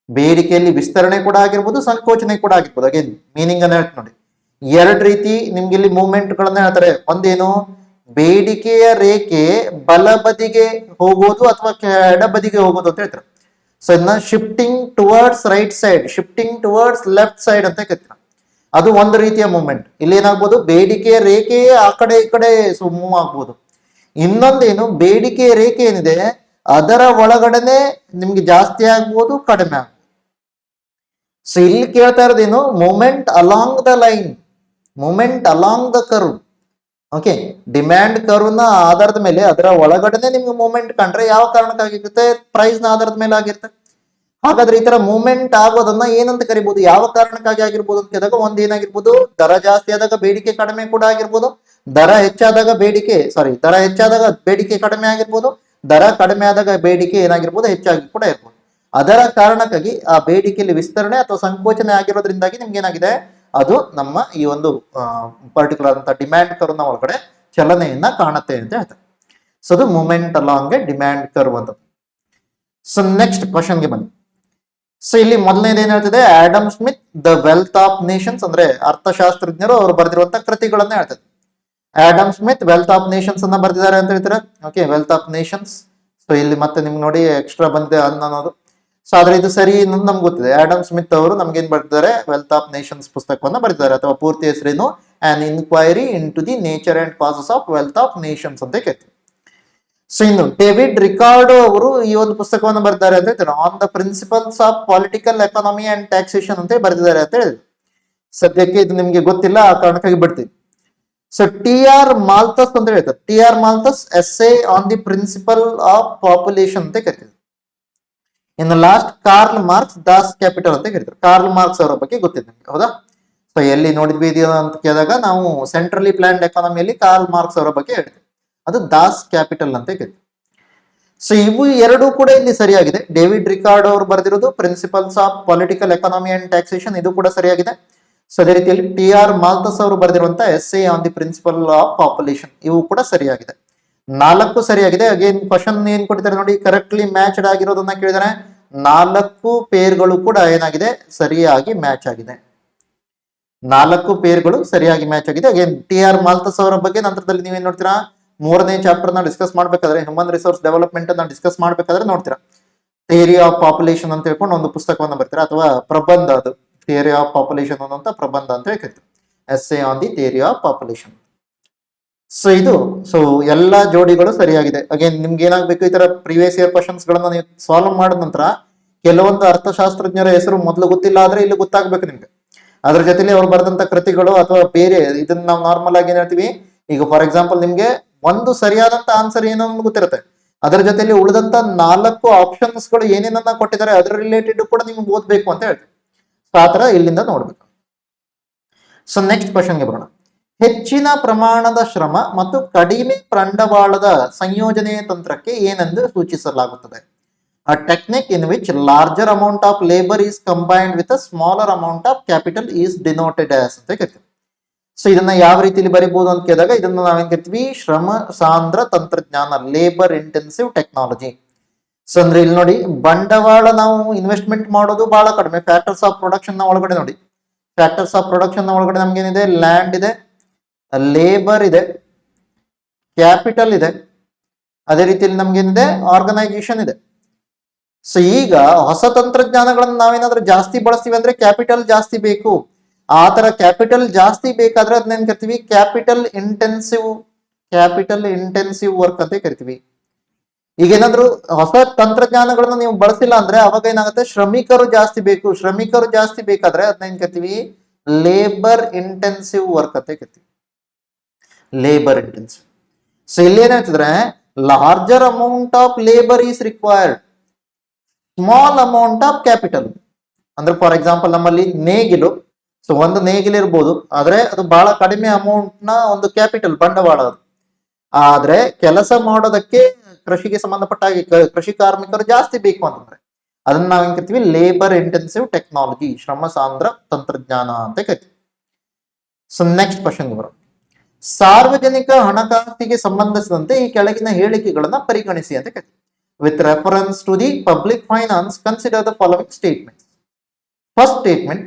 Speaker 1: ಬೇಡಿಕೆಯಲ್ಲಿ ವಿಸ್ತರಣೆ ಕೂಡ ಆಗಿರ್ಬೋದು, ಸಂಕೋಚನೆ ಕೂಡ ಆಗಿರ್ಬೋದು. ಅಗೇನ್ ಮೀನಿಂಗ್ ಅನ್ನ ಹೇಳ್ತೀನಿ ನೋಡಿ, ಎರಡು ರೀತಿ ನಿಮ್ಗೆ ಇಲ್ಲಿ ಮೂವ್ಮೆಂಟ್ ಗಳನ್ನ ಹೇಳ್ತಾರೆ. ಒಂದೇನು, ಬೇಡಿಕೆಯ ರೇಖೆ ಬಲಬದಿಗೆ ಹೋಗೋದು ಅಥವಾ ಎಡಬದಿಗೆ ಹೋಗೋದು ಅಂತ ಹೇಳ್ತಾರೆ. ಸೊ ಇದನ್ನ shifting towards right side, shifting towards left side ಅಂತ ಕರಿತೀವಿ. ಅದು ಒಂದು ರೀತಿಯ ಮೂವ್ಮೆಂಟ್. ಇಲ್ಲಿ ಏನಾಗ್ಬೋದು, ಬೇಡಿಕೆಯ ರೇಖೆಯೇ ಆ ಕಡೆ ಈ ಕಡೆ ಮೂವ್ ಆಗ್ಬೋದು. ಇನ್ನೊಂದೇನು, ಬೇಡಿಕೆಯ ರೇಖೆ ಏನಿದೆ ಅದರ ಒಳಗಡೆನೆ ನಿಮ್ಗೆ ಜಾಸ್ತಿ ಆಗ್ಬೋದು, ಕಡಿಮೆ ಆಗ್ಬೋದು. ಸೊ ಇಲ್ಲಿ ಕೇಳ್ತಾ ಇರೋದೇನು, movement along the line, movement along the curve. Okay, demand curve ನ ಆಧಾರದ ಮೇಲೆ ಅದರ ಒಳಗಡೆನೆ ನಿಮ್ಗೆ ಮೂವ್ಮೆಂಟ್ ಕಂಡ್ರೆ ಯಾವ ಕಾರಣಕ್ಕಾಗಿರುತ್ತೆ, ಪ್ರೈಸ್ ನ ಆಧಾರದ ಮೇಲೆ ಆಗಿರುತ್ತೆ. ಹಾಗಾದ್ರೆ ಈ ತರ ಮೂವ್ಮೆಂಟ್ ಆಗೋದನ್ನ ಏನಂತ ಕರಿಬಹುದು, ಯಾವ ಕಾರಣಕ್ಕಾಗಿ ಆಗಿರ್ಬೋದು ಅಂತ ಕೇಳಿದಾಗ, ಒಂದ್ ಏನಾಗಿರ್ಬೋದು, ದರ ಜಾಸ್ತಿ ಆದಾಗ ಬೇಡಿಕೆ ಕಡಿಮೆ ಕೂಡ ಆಗಿರ್ಬೋದು, ದರ ಹೆಚ್ಚಾದಾಗ ಬೇಡಿಕೆ ಕಡಿಮೆ ಆಗಿರ್ಬೋದು, ದರ ಕಡಿಮೆ ಆದಾಗ ಬೇಡಿಕೆ ಏನಾಗಿರ್ಬೋದು, ಹೆಚ್ಚಾಗಿ ಕೂಡ ಇರ್ಬೋದು. ಅದರ ಕಾರಣಕ್ಕಾಗಿ ಆ ಬೇಡಿಕೆಯಲ್ಲಿ ವಿಸ್ತರಣೆ ಅಥವಾ ಸಂಕೋಚನೆ ಆಗಿರೋದ್ರಿಂದಾಗಿ ನಿಮ್ಗೆ ಏನಾಗಿದೆ, ಅದು ನಮ್ಮ ಈ ಒಂದು ಪರ್ಟಿಕ್ಯುಲರ್ ಅಂತ ಡಿಮ್ಯಾಂಡ್ ಕರ್ವ್ ನ ಒಳಗಡೆ ಚಲನೆಯನ್ನ ಕಾಣುತ್ತೆ ಅಂತ ಹೇಳ್ತಾರೆ. ಸೊ ಅದು movement along a demand curve ಅಂತ. ಸೊ ನೆಕ್ಸ್ಟ್ ಕ್ವಶನ್ಗೆ ಬನ್ನಿ. ಸೊ ಇಲ್ಲಿ ಮೊದಲನೇದು ಏನ್ ಹೇಳ್ತಿದೆ, Adam Smith the wealth of nations, ಅಂದ್ರೆ ಅರ್ಥಶಾಸ್ತ್ರಜ್ಞರು ಅವರು ಬರೆದಿರುವಂತಹ ಕೃತಿಗಳನ್ನ ಹೇಳ್ತದೆ. Adam Smith wealth of nations ಅನ್ನ ಬರೆದಿದ್ದಾರೆ ಅಂತ ಹೇಳ್ತೀರಾ. Okay, wealth of nations. So ಇಲ್ಲಿ ಮತ್ತೆ ನಿಮ್ಗೆ ನೋಡಿ ಎಕ್ಸ್ಟ್ರಾ ಬಂದಿದೆ ಅನ್ನೋದು. ಸೊ ಆದ್ರೆ ಇದು ಸರಿ ಅನ್ನೋದು ನಮ್ಗೆ ಗೊತ್ತಿದೆ. ಆಡಮ್ ಸ್ಮಿತ್ ಅವರು ನಮ್ಗೆ ಏನ್ ಬರ್ತಿದ್ದಾರೆ, ವೆಲ್ತ್ ಆಫ್ ನೇಷನ್ಸ್ ಪುಸ್ತಕವನ್ನ ಬರೆದಿದ್ದಾರೆ, ಅಥವಾ ಪೂರ್ತಿ ಹೆಸರೇನು on inquiry into the nature and causes of wealth of nations ಅಂತ ಕೇಳ್ತೀವಿ. ಸೊ ಇನ್ನು ಡೇವಿಡ್ ರಿಕಾರ್ಡೋ ಅವರು ಈ ಒಂದು ಪುಸ್ತಕವನ್ನು ಬರೆದಿದ್ದಾರೆ ಅಂತ ಹೇಳ್ತಾರೆ, on the principles of political economy and taxation ಅಂತ ಬರೆದಿದ್ದಾರೆ ಅಂತ ಹೇಳಿದ್ರು. ಸದ್ಯಕ್ಕೆ ಇದು ನಿಮ್ಗೆ ಗೊತ್ತಿಲ್ಲ, ಆ ಕಾರಣಕ್ಕಾಗಿ ಬಿಡ್ತೀವಿ. ಸೊ ಟಿ ಆರ್ ಮಾಲ್ತಸ್ ಅಂತ ಹೇಳ್ತಾರೆ, T R Malthus essay on the principle of population ಅಂತ ಕರಿತೀವಿ. ಇನ್ನು last Karl Marx Das Kapital ಅಂತ ಕರಿತಾರೆ. ಕಾರ್ಲ್ ಮಾರ್ಕ್ಸ್ ಅವರ ಬಗ್ಗೆ ಗೊತ್ತಿದೆ ನಿಮ್ಗೆ, ಹೌದಾ? ಸೊ ಎಲ್ಲಿ ನೋಡಿದ್ವಿ ಇದು ಅಂತ ಕೇಳಿದಾಗ ನಾವು ಸೆಂಟ್ರಲಿ ಪ್ಲಾನ್ಡ್ ಎಕಾನಮಿಯಲ್ಲಿ ಕಾರ್ಲ್ ಮಾರ್ಕ್ಸ್ ಅವರ ಬಗ್ಗೆ ಹೇಳ್ತೀವಿ, ಅದು ದಾಸ್ ಕ್ಯಾಪಿಟಲ್ ಅಂತ ಕರಿತೀವಿ. ಸೊ ಇವು ಎರಡು ಕೂಡ ಇಲ್ಲಿ ಸರಿಯಾಗಿದೆ. ಡೇವಿಡ್ ರಿಕಾರ್ಡ್ ಅವರು ಬರೆದಿರೋದು principles of political economy and taxation, ಇದು ಕೂಡ ಸರಿಯಾಗಿದೆ. ಸೊ ಅದೇ ರೀತಿಯಲ್ಲಿ ಟಿ ಆರ್ ಮಾಲ್ತಸ್ ಅವರು ಬರೆದಿರುವಂತಹ essay on the principle of population, ಇವು ಕೂಡ ಸರಿಯಾಗಿದೆ. 4 ಸರಿಯಾಗಿದೆ. ಅಗೇನ್ ಕ್ವಶನ್ ಏನ್ ಕೊಟ್ಟಿದ್ದಾರೆ ನೋಡಿ, ಕರೆಕ್ಟ್ಲಿ ಮ್ಯಾಚ್ಡ್ ಆಗಿರೋದನ್ನ ಕೇಳಿದಾರೆ. 4 ಪೇರ್ಗಳು ಕೂಡ ಏನಾಗಿದೆ, ಸರಿಯಾಗಿ ಮ್ಯಾಚ್ ಆಗಿದೆ. 4 ಪೇರ್ಗಳು ಸರಿಯಾಗಿ ಮ್ಯಾಚ್ ಆಗಿದೆ. ಅಗೇನ್ ಟಿ ಆರ್ ಮಾಲ್ತಸ್ ಅವರ ಬಗ್ಗೆ ನಂತರದಲ್ಲಿ ನೀವೇನ್ ನೋಡ್ತೀರಾ, 3ನೇ ಚಾಪ್ಟರ್ ನ ಡಿಸ್ಕಸ್ ಮಾಡ್ಬೇಕಾದ್ರೆ, ಹ್ಯೂಮನ್ ರಿಸೋರ್ಸ್ ಡೆವಲಪ್ಮೆಂಟ್ ಅನ್ನ ಡಿಸ್ಕಸ್ ಮಾಡ್ಬೇಕಾದ್ರೆ ನೋಡ್ತೀರಾ, ಥಿಯರಿ ಆಫ್ ಪಾಪ್ಯುಲೇಷನ್ ಅಂತ ಹೇಳ್ಕೊಂಡು ಒಂದು ಪುಸ್ತಕವನ್ನ ಬರ್ತೀರಾ, ಅಥವಾ ಪ್ರಬಂಧ, ಅದು ಥಿಯರಿ ಆಫ್ ಪಾಪ್ಯುಲೇಷನ್ ಅನ್ನುವಂತ ಪ್ರಬಂಧ ಅಂತ ಹೇಳ್ತೀವಿ, essay on the theory of population. So ಎಲ್ಲಾ ಜೋಡಿಗಳು ಸರಿಯಾಗಿದೆ. ಅಗೇನ್ ನಿಮ್ಗೆ ಏನಾಗಬೇಕು, ಈ ತರ ಪ್ರೀವಿಯಸ್ ಇಯರ್ ಕ್ವಶನ್ಸ್ ಗಳನ್ನ ನೀವು ಸಾಲ್ವ್ ಮಾಡಿದ ನಂತರ ಕೆಲವೊಂದು ಅರ್ಥಶಾಸ್ತ್ರಜ್ಞರ ಹೆಸರು ಮೊದಲು ಗೊತ್ತಿಲ್ಲ ಆದ್ರೆ ಇಲ್ಲಿ ಗೊತ್ತಾಗ್ಬೇಕು ನಿಮ್ಗೆ. ಅದ್ರ ಜೊತೆಲಿ ಅವ್ರು ಬರೆದಂತ ಕೃತಿಗಳು ಅಥವಾ ಬೇರೆ, ಇದನ್ನ ನಾವು ನಾರ್ಮಲ್ ಆಗಿ ಏನ್ ಹೇಳ್ತೀವಿ, ಈಗ ಫಾರ್ ಎಕ್ಸಾಂಪಲ್ ನಿಮ್ಗೆ ಒಂದು ಸರಿಯಾದಂತ ಆನ್ಸರ್ ಏನೋ ಗೊತ್ತಿರುತ್ತೆ, ಅದರ ಜೊತೆಲಿ ಉಳಿದಂತ 4 ಆಪ್ಷನ್ಸ್ ಗಳು ಏನೇನನ್ನ ಕೊಟ್ಟಿದ್ದಾರೆ ಅದರ ರಿಲೇಟೆಡ್ ಕೂಡ ನಿಮ್ಗೆ ಓದ್ಬೇಕು ಅಂತ ಹೇಳ್ತೀವಿ. ಸೊ ಆತರ ಇಲ್ಲಿಂದ ನೋಡ್ಬೇಕು. ಸೊ ನೆಕ್ಸ್ಟ್ ಕ್ವಶನ್ಗೆ ಬರೋಣ. ಹೆಚ್ಚಿನ ಪ್ರಮಾಣದ ಶ್ರಮ ಮತ್ತು ಕಡಿಮೆ ಬಂಡವಾಳದ ಸಂಯೋಜನೆಯ ತಂತ್ರಕ್ಕೆ ಏನೆಂದು ಸೂಚಿಸಲಾಗುತ್ತದೆ? A technique in which larger amount of labor is combined with a smaller amount of capital is denoted as ಅಂತ ಕರಿತೀವಿ. ಸೊ ಇದನ್ನ ಯಾವ ರೀತಿಯಲ್ಲಿ ಬರೀಬಹುದು ಅಂತ ಕೇಳಿದಾಗ ಇದನ್ನ ನಾವೇನ್ ಕರಿತೀವಿ, ಶ್ರಮ ಸಾಂದ್ರ ತಂತ್ರಜ್ಞಾನ, ಲೇಬರ್ ಇಂಟೆನ್ಸಿವ್ ಟೆಕ್ನಾಲಜಿ. ಸೊ ಅಂದ್ರೆ ಇಲ್ಲಿ ನೋಡಿ, ಬಂಡವಾಳ ನಾವು ಇನ್ವೆಸ್ಟ್ಮೆಂಟ್ ಮಾಡೋದು ಬಹಳ ಕಡಿಮೆ. ಫ್ಯಾಕ್ಟರ್ಸ್ ಆಫ್ ಪ್ರೊಡಕ್ಷನ್ ನ ಒಳಗಡೆ ನೋಡಿ, ಫ್ಯಾಕ್ಟರ್ಸ್ ಆಫ್ ಪ್ರೊಡಕ್ಷನ್ ನ ಒಳಗಡೆ ನಮ್ಗೆ ಏನಿದೆ, ಲ್ಯಾಂಡ್ ಇದೆ, ಲೇಬರ್ ಇದೆ, ಕ್ಯಾಪಿಟಲ್ ಇದೆ, ಅದೇ ರೀತಿಯಲ್ಲಿ ನಮ್ಗೇನಿದೆ, ಆರ್ಗನೈಸೇಷನ್ ಇದೆ. ಸೊ ಈಗ ಹೊಸ ತಂತ್ರಜ್ಞಾನಗಳನ್ನ ನಾವೇನಾದ್ರೂ ಜಾಸ್ತಿ ಬಳಸ್ತೀವಿ ಅಂದ್ರೆ ಕ್ಯಾಪಿಟಲ್ ಜಾಸ್ತಿ ಬೇಕು. ಆ ತರ ಕ್ಯಾಪಿಟಲ್ ಜಾಸ್ತಿ ಬೇಕಾದ್ರೆ ಅದನ್ನೇನ್ ಕರಿತೀವಿ, ಕ್ಯಾಪಿಟಲ್ ಇಂಟೆನ್ಸಿವ್ ವರ್ಕ್ ಅಂತ ಕರಿತೀವಿ. ಈಗ ಏನಾದ್ರು ಹೊಸ ತಂತ್ರಜ್ಞಾನಗಳನ್ನ ನೀವು ಬಳಸಿಲ್ಲ ಅಂದ್ರೆ ಅವಾಗ ಏನಾಗುತ್ತೆ, ಶ್ರಮಿಕರು ಜಾಸ್ತಿ ಬೇಕು. ಶ್ರಮಿಕರು ಜಾಸ್ತಿ ಬೇಕಾದ್ರೆ ಅದನ್ನೇನ್ ಕರಿತೀವಿ, ಲೇಬರ್ ಇಂಟೆನ್ಸಿವ್ ವರ್ಕ್ ಅಂತ ಕರಿತೀವಿ, ಲೇಬರ್ ಇಂಟೆನ್ಸಿವ್. ಸೊ ಇಲ್ಲಿ ಏನ್ ಹೇಳ್ತಿದ್ರೆ, larger amount of labour is required, small amount of capital. ಅಂದ್ರೆ ಫಾರ್ ಎಕ್ಸಾಂಪಲ್ ನಮ್ಮಲ್ಲಿ ನೇಗಿಲು, ಸೊ ಒಂದು ನೇಗಿಲು ಇರ್ಬೋದು, ಆದ್ರೆ ಅದು ಬಹಳ ಕಡಿಮೆ ಅಮೌಂಟ್ ನ ಒಂದು ಕ್ಯಾಪಿಟಲ್, ಬಂಡವಾಳ ಅದು. ಆದ್ರೆ ಕೆಲಸ ಮಾಡೋದಕ್ಕೆ ಕೃಷಿಗೆ ಸಂಬಂಧಪಟ್ಟ ಹಾಗೆ ಕೃಷಿ ಕಾರ್ಮಿಕರು ಜಾಸ್ತಿ ಬೇಕು ಅಂತಂದ್ರೆ ಅದನ್ನ ನಾವೇನ್ ಕರಿತೀವಿ, ಲೇಬರ್ ಇಂಟೆನ್ಸಿವ್ ಟೆಕ್ನಾಲಜಿ, ಶ್ರಮ ಸಾಂದ್ರ ತಂತ್ರಜ್ಞಾನ ಅಂತ ಕರಿತೀವಿ. ಸೊ ನೆಕ್ಸ್ಟ್ ಕ್ವಶನ್ ಬರೋಣ. ಸಾರ್ವಜನಿಕ ಹಣಕಾಸಿಗೆ ಸಂಬಂಧಿಸಿದಂತೆ ಈ ಕೆಳಗಿನ ಹೇಳಿಕೆಗಳನ್ನ ಪರಿಗಣಿಸಿ ಅಂತ ಕರಿತೀವಿ. With reference to the public finance, consider the following statements. First statement,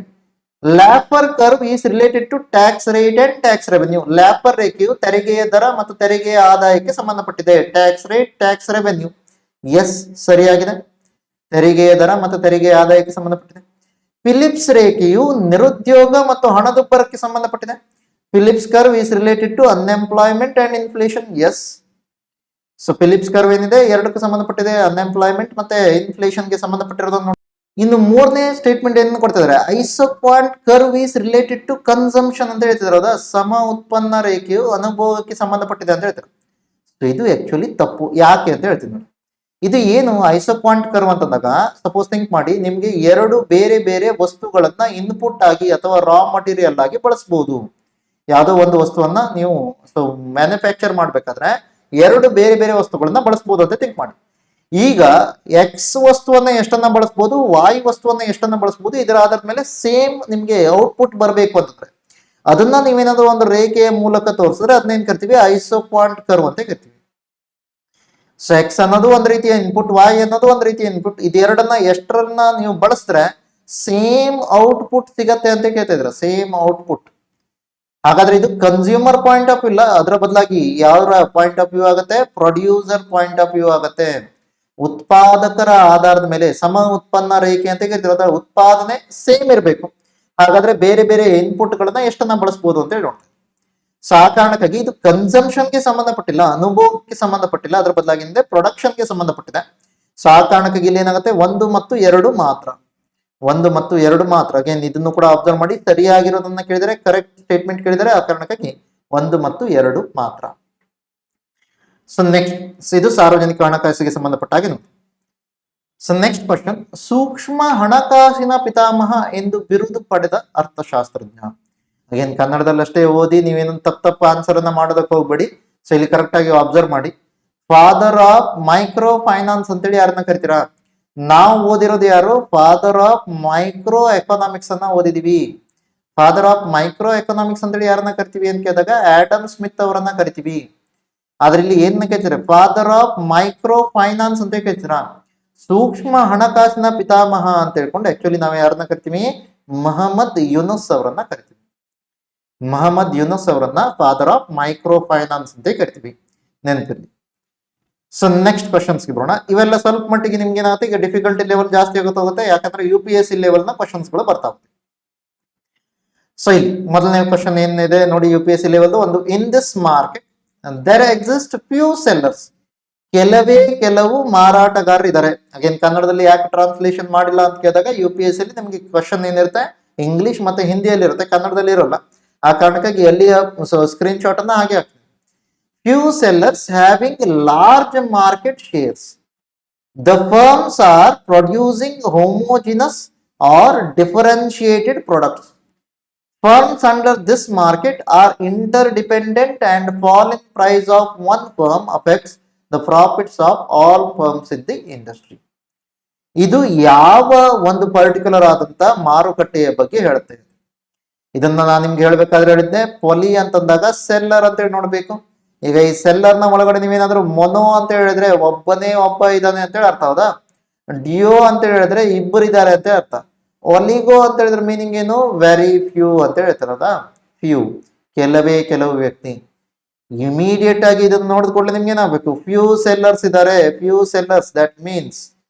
Speaker 1: Laffer curve is related to tax rate and tax revenue. Laffer ರೇಖೆಯು ತೆರಿಗೆಯ ದರ ಮತ್ತು ತೆರಿಗೆಯ ಆದಾಯಕ್ಕೆ ಸಂಬಂಧಪಟ್ಟಿದೆ. Tax rate, tax revenue. Yes, ಸರಿಯಾಗಿದೆ. ತೆರಿಗೆಯ ದರ ಮತ್ತು ತೆರಿಗೆಯ ಆದಾಯಕ್ಕೆ ಸಂಬಂಧಪಟ್ಟಿದೆ. ಫಿಲಿಪ್ಸ್ ರೇಖೆಯು ನಿರುದ್ಯೋಗ ಮತ್ತು ಹಣದುಬ್ಬರಕ್ಕೆ ಸಂಬಂಧಪಟ್ಟಿದೆ. Phillips curve is related to unemployment and inflation. Yes. So Phillips curve ಏನಿದೆ, ಎರಡಕ್ಕೂ ಸಂಬಂಧಪಟ್ಟಿದೆ, ಅನ್ಎಂಪ್ಲಾಯ್ಮೆಂಟ್ ಮತ್ತೆ ಇನ್ಫ್ಲೇಷನ್ ಗೆ ಸಂಬಂಧಪಟ್ಟಿರೋದನ್ನ ನೋಡಿ. ಇನ್ನು 3ನೇ ಸ್ಟೇಟ್ಮೆಂಟ್ ಏನು ಕೊಡ್ತಿದ್ದಾರೆ, isoquant curve is related to consumption ಅಂತ ಹೇಳ್ತಿದ್ದಾರೆ. ಹೌದಾ, ಸಮ ಉತ್ಪನ್ನ ರೇಖೆಯು ಅನುಭವಕ್ಕೆ ಸಂಬಂಧಪಟ್ಟಿದೆ ಅಂತ ಹೇಳ್ತಾರೆ. ಸೊ ಇದು ಆಕ್ಚುಲಿ ತಪ್ಪು. ಯಾಕೆ ಅಂತ ಹೇಳ್ತೀನಿ ನೋಡಿ. ಇದು ಏನು ಐಸೋಕ್ವಾಂಟ್ ಕರ್ವ್ ಅಂತಂದಾಗ, ಸಪೋಸ್ ಥಿಂಕ್ ಮಾಡಿ, ನಿಮ್ಗೆ 2 ಬೇರೆ ಬೇರೆ ವಸ್ತುಗಳನ್ನ ಇನ್ಪುಟ್ ಆಗಿ ಅಥವಾ ರಾ ಮಟೀರಿಯಲ್ ಆಗಿ ಬಳಸಬಹುದು. ಯಾವುದೋ ಒಂದು ವಸ್ತುವನ್ನ ನೀವು ಮ್ಯಾನುಫ್ಯಾಕ್ಚರ್ ಮಾಡ್ಬೇಕಾದ್ರೆ 2 ಬೇರೆ ಬೇರೆ ವಸ್ತುಗಳನ್ನ ಬಳಸಬಹುದು ಅಂತ ಥಿಂಕ್ ಮಾಡಿ. ಈಗ ಎಕ್ಸ್ ವಸ್ತುವನ್ನ ಎಷ್ಟನ್ನ ಬಳಸಬಹುದು, ವಾಯ್ ವಸ್ತುವನ್ನ ಎಷ್ಟನ್ನ ಬಳಸಬಹುದು, ಇದರ ಆಧಾರದ ಮೇಲೆ ಸೇಮ್ ನಿಮ್ಗೆ ಔಟ್ಪುಟ್ ಬರಬೇಕು ಅಂತಂದ್ರೆ ಅದನ್ನ ನೀವೇನಾದ್ರೂ ಒಂದು ರೇಖೆಯ ಮೂಲಕ ತೋರಿಸಿದ್ರೆ ಅದನ್ನೇನ್ ಕರಿತೀವಿ, ಐಸೋಕ್ವಾಂಟ್ ಕರ್ವ್ ಅಂತ ಕರಿತೀವಿ. ಸೊ ಎಕ್ಸ್ ಅನ್ನೋದು ಒಂದ್ ರೀತಿಯ ಇನ್ಪುಟ್, ವೈ ಅನ್ನೋದು ಒಂದ್ ರೀತಿಯ ಇನ್ಪುಟ್. ಇದೆರಡನ್ನ ಎಷ್ಟರನ್ನ ನೀವು ಬಳಸಿದ್ರೆ ಸೇಮ್ ಔಟ್ಪುಟ್ ಸಿಗತ್ತೆ ಅಂತ ಕೇಳ್ತಾ ಇದ್ರ, ಸೇಮ್ ಔಟ್ಪುಟ್. ಹಾಗಾದ್ರೆ ಇದು ಕನ್ಸ್ಯೂಮರ್ ಪಾಯಿಂಟ್ ಆಫ್ ವ್ಯೂ ಇಲ್ಲ, ಅದರ ಬದಲಾಗಿ ಯಾವ ಪಾಯಿಂಟ್ ಆಫ್ ವ್ಯೂ ಆಗುತ್ತೆ? ಪ್ರೊಡ್ಯೂಸರ್ ಪಾಯಿಂಟ್ ಆಫ್ ವ್ಯೂ ಆಗುತ್ತೆ. ಉತ್ಪಾದಕರ ಆಧಾರದ ಮೇಲೆ ಸಮ ಉತ್ಪನ್ನ ರೇಖೆ ಅಂತ ಕೇಳ್ತೀವಿ, ಅದರ ಉತ್ಪಾದನೆ ಸೇಮ್ ಇರಬೇಕು. ಹಾಗಾದ್ರೆ ಬೇರೆ ಬೇರೆ ಇನ್ಪುಟ್ ಗಳನ್ನ ಎಷ್ಟನ್ನ ಬಳಸಬಹುದು ಅಂತ ಹೇಳಿ ನೋಡ್ತೀವಿ. ಸೊ ಆ ಕಾರಣಕ್ಕಾಗಿ ಇದು ಕನ್ಸಂಪ್ಷನ್ಗೆ ಸಂಬಂಧಪಟ್ಟಿಲ್ಲ, ಅನುಭವಕ್ಕೆ ಸಂಬಂಧಪಟ್ಟಿಲ್ಲ, ಅದರ ಬದಲಾಗಿ ಪ್ರೊಡಕ್ಷನ್ಗೆ ಸಂಬಂಧಪಟ್ಟಿದೆ. ಸೊ ಆ ಕಾರಣಕ್ಕಾಗಿ ಇಲ್ಲಿ ಏನಾಗುತ್ತೆ? 1 ಮತ್ತು 2 ಮಾತ್ರ, 1 ಮತ್ತು 2 ಮಾತ್ರ. ಅಗೇನ್ ಇದನ್ನು ಕೂಡ ಅಬ್ಸರ್ವ್ ಮಾಡಿ, ಸರಿಯಾಗಿರೋದನ್ನ ಕೇಳಿದರೆ, ಕರೆಕ್ಟ್ ಸ್ಟೇಟ್ಮೆಂಟ್ ಕೇಳಿದರೆ ಆ ಕಾರಣಕ್ಕಾಗಿ 1 ಮತ್ತು 2 ಮಾತ್ರ. ಸೊ ನೆಕ್ಸ್ಟ್, ಇದು ಸಾರ್ವಜನಿಕ ಹಣಕಾಸಿಗೆ ಸಂಬಂಧಪಟ್ಟ ಹಾಗೆ ನೋಡಿ. ಸೊ ನೆಕ್ಸ್ಟ್ ಕ್ವಶನ್, ಸೂಕ್ಷ್ಮ ಹಣಕಾಸಿನ ಪಿತಾಮಹ ಎಂದು ಬಿರುದು ಪಡೆದ ಅರ್ಥಶಾಸ್ತ್ರಜ್ಞ. ಅಗೇನ್ ಕನ್ನಡದಲ್ಲಿ ಅಷ್ಟೇ ಓದಿ, ನೀವೇನು ತಪ್ಪು ಆನ್ಸರ್ ಅನ್ನ ಮಾಡೋದಕ್ಕೆ ಹೋಗ್ಬೇಡಿ. ಸೊ ಇಲ್ಲಿ ಕರೆಕ್ಟ್ ಆಗಿ ಅಬ್ಸರ್ವ್ ಮಾಡಿ. ಫಾದರ್ ಆಫ್ ಮೈಕ್ರೋ ಫೈನಾನ್ಸ್ ಅಂತೇಳಿ ಯಾರನ್ನ ಕರಿತೀರಾ? ನಾವು ಓದಿರೋದು ಯಾರು? ಫಾದರ್ ಆಫ್ ಮೈಕ್ರೋ ಎಕನಾಮಿಕ್ಸ್ ಅನ್ನ ಓದಿದೀವಿ. ಫಾದರ್ ಆಫ್ ಮೈಕ್ರೋ ಎಕನಾಮಿಕ್ಸ್ ಅಂತೇಳಿ ಯಾರನ್ನ ಕರಿತೀವಿ ಅಂತ ಕೇಳಿದಾಗ ಆಡಮ್ ಸ್ಮಿತ್ ಅವರನ್ನ ಕರಿತೀವಿ. ಆದ್ರೆ ಇಲ್ಲಿ ಏನ್ ಕೇಳ್ತೀರಾ? ಫಾದರ್ ಆಫ್ ಮೈಕ್ರೋ ಫೈನಾನ್ಸ್ ಅಂತ ಕೇಳ್ತೀರಾ. ಸೂಕ್ಷ್ಮ ಹಣಕಾಸಿನ ಪಿತಾಮಹ ಅಂತ ಹೇಳ್ಕೊಂಡು ಆಕ್ಚುಲಿ ನಾವು ಯಾರನ್ನ ಕರಿತೀವಿ? ಮೊಹಮ್ಮದ್ ಯೂನುಸ್ ಅವರನ್ನ ಕರಿತೀವಿ. ಮೊಹಮ್ಮದ್ ಯೂನುಸ್ ಅವರನ್ನ ಫಾದರ್ ಆಫ್ ಮೈಕ್ರೋ ಫೈನಾನ್ಸ್ ಅಂತ ಕರಿತೀವಿ, ನೆನಪಿರ್ಲಿ. ಸೊ ನೆಕ್ಸ್ಟ್ ಕ್ವಶನ್ಸ್ಗೆ ಬರೋಣ. ಇವೆಲ್ಲ ಸ್ವಲ್ಪ ಮಟ್ಟಿಗೆ ನಿಮ್ಗೆ ಏನಾಗುತ್ತೆ, ಈಗ ಡಿಫಿಕಲ್ಟಿ ಲೆವೆಲ್ ಜಾಸ್ತಿ ಆಗುತ್ತೆ, ಯಾಕಂದ್ರೆ UPSC ಲೆವೆಲ್ ನ ಕ್ವಶನ್ಸ್ ಗಳು ಬರ್ತಾ ಹೋಗುತ್ತೆ. ಸೊ ಇಲ್ಲಿ ಮೊದಲನೇ ಕ್ವಶನ್ ಏನಿದೆ ನೋಡಿ, UPSC ಲೆವೆಲ್ ಒಂದು. In this market there exist few sellers. ಕೆಲವು ಮಾರಾಟಗಾರರು ಇದ್ದಾರೆ. ಅಗೇನ್ ಕನ್ನಡದಲ್ಲಿ ಯಾಕೆ ಟ್ರಾನ್ಸ್ಲೇಷನ್ ಮಾಡಿಲ್ಲ ಅಂತ ಕೇಳಿದಾಗ UPSC ಅಲ್ಲಿ ನಿಮ್ಗೆ ಕ್ವಶನ್ ಏನಿರುತ್ತೆ ಇಂಗ್ಲಿಷ್ ಮತ್ತೆ ಹಿಂದಿಯಲ್ಲಿ ಇರುತ್ತೆ, ಕನ್ನಡದಲ್ಲಿ ಇರೋಲ್ಲ. ಆ ಕಾರಣಕ್ಕಾಗಿ ಎಲ್ಲಿಯ ಸ್ಕ್ರೀನ್ ಶಾಟ್ ಅನ್ನ ಹಾಗೆ ಹಾಕ್ತೀನಿ. Few sellers having large market shares. The firms are producing homogeneous or differentiated products. Firms under this market are interdependent and fall in price of one firm affects the profits of all firms in the industry. ಇದು ಯಾವ ಒಂದು particular ಆದಂತ ಮಾರುಕಟ್ಟೆಯ ಬಗ್ಗೆ ಹೇಳುತ್ತೆ. ಇದನ್ನ ನಾನು ನಿಮ್ಗೆ ಹೇಳ್ಬೇಕಾದ್ರೆ ಹೇಳಿದ್ದೆ, ಪೊಲಿ ಅಂತಂದಾಗ ಸೆಲ್ಲರ್ ಅಂತ ಹೇಳಿ ನೋಡ್ಬೇಕು. ಈಗ ಈ ಸೆಲ್ಲರ್ ನ ಒಳಗಡೆ ನೀವೇನಾದ್ರೂ ಮೊನೋ ಅಂತ ಹೇಳಿದ್ರೆ ಒಬ್ಬನೇ ಒಬ್ಬ ಇದ್ದಾನೆ ಅಂತ ಹೇಳಿ ಅರ್ಥ ಹೌದಾ? ಡಿಯೋ ಅಂತ ಹೇಳಿದ್ರೆ ಇಬ್ಬರು ಇದ್ದಾರೆ ಅಂತ ಅರ್ಥ. ಒಲಿಗೋ ಅಂತ ಹೇಳಿದ್ರೆ ಮೀನಿಂಗ್ ಏನು? ವೆರಿ ಫ್ಯೂ ಅಂತ ಹೇಳ್ತಾರದ, ಫ್ಯೂ, ಕೆಲವು ವ್ಯಕ್ತಿ. ಇಮಿಡಿಯೇಟ್ ಆಗಿ ಇದನ್ನ ನೋಡಿದ ಕೂಡಲೇ ನಿಮ್ಗೆ ಏನಾಗಬೇಕು? ಫ್ಯೂ ಸೆಲ್ಲರ್ಸ್ ಇದ್ದಾರೆ, few sellers, that means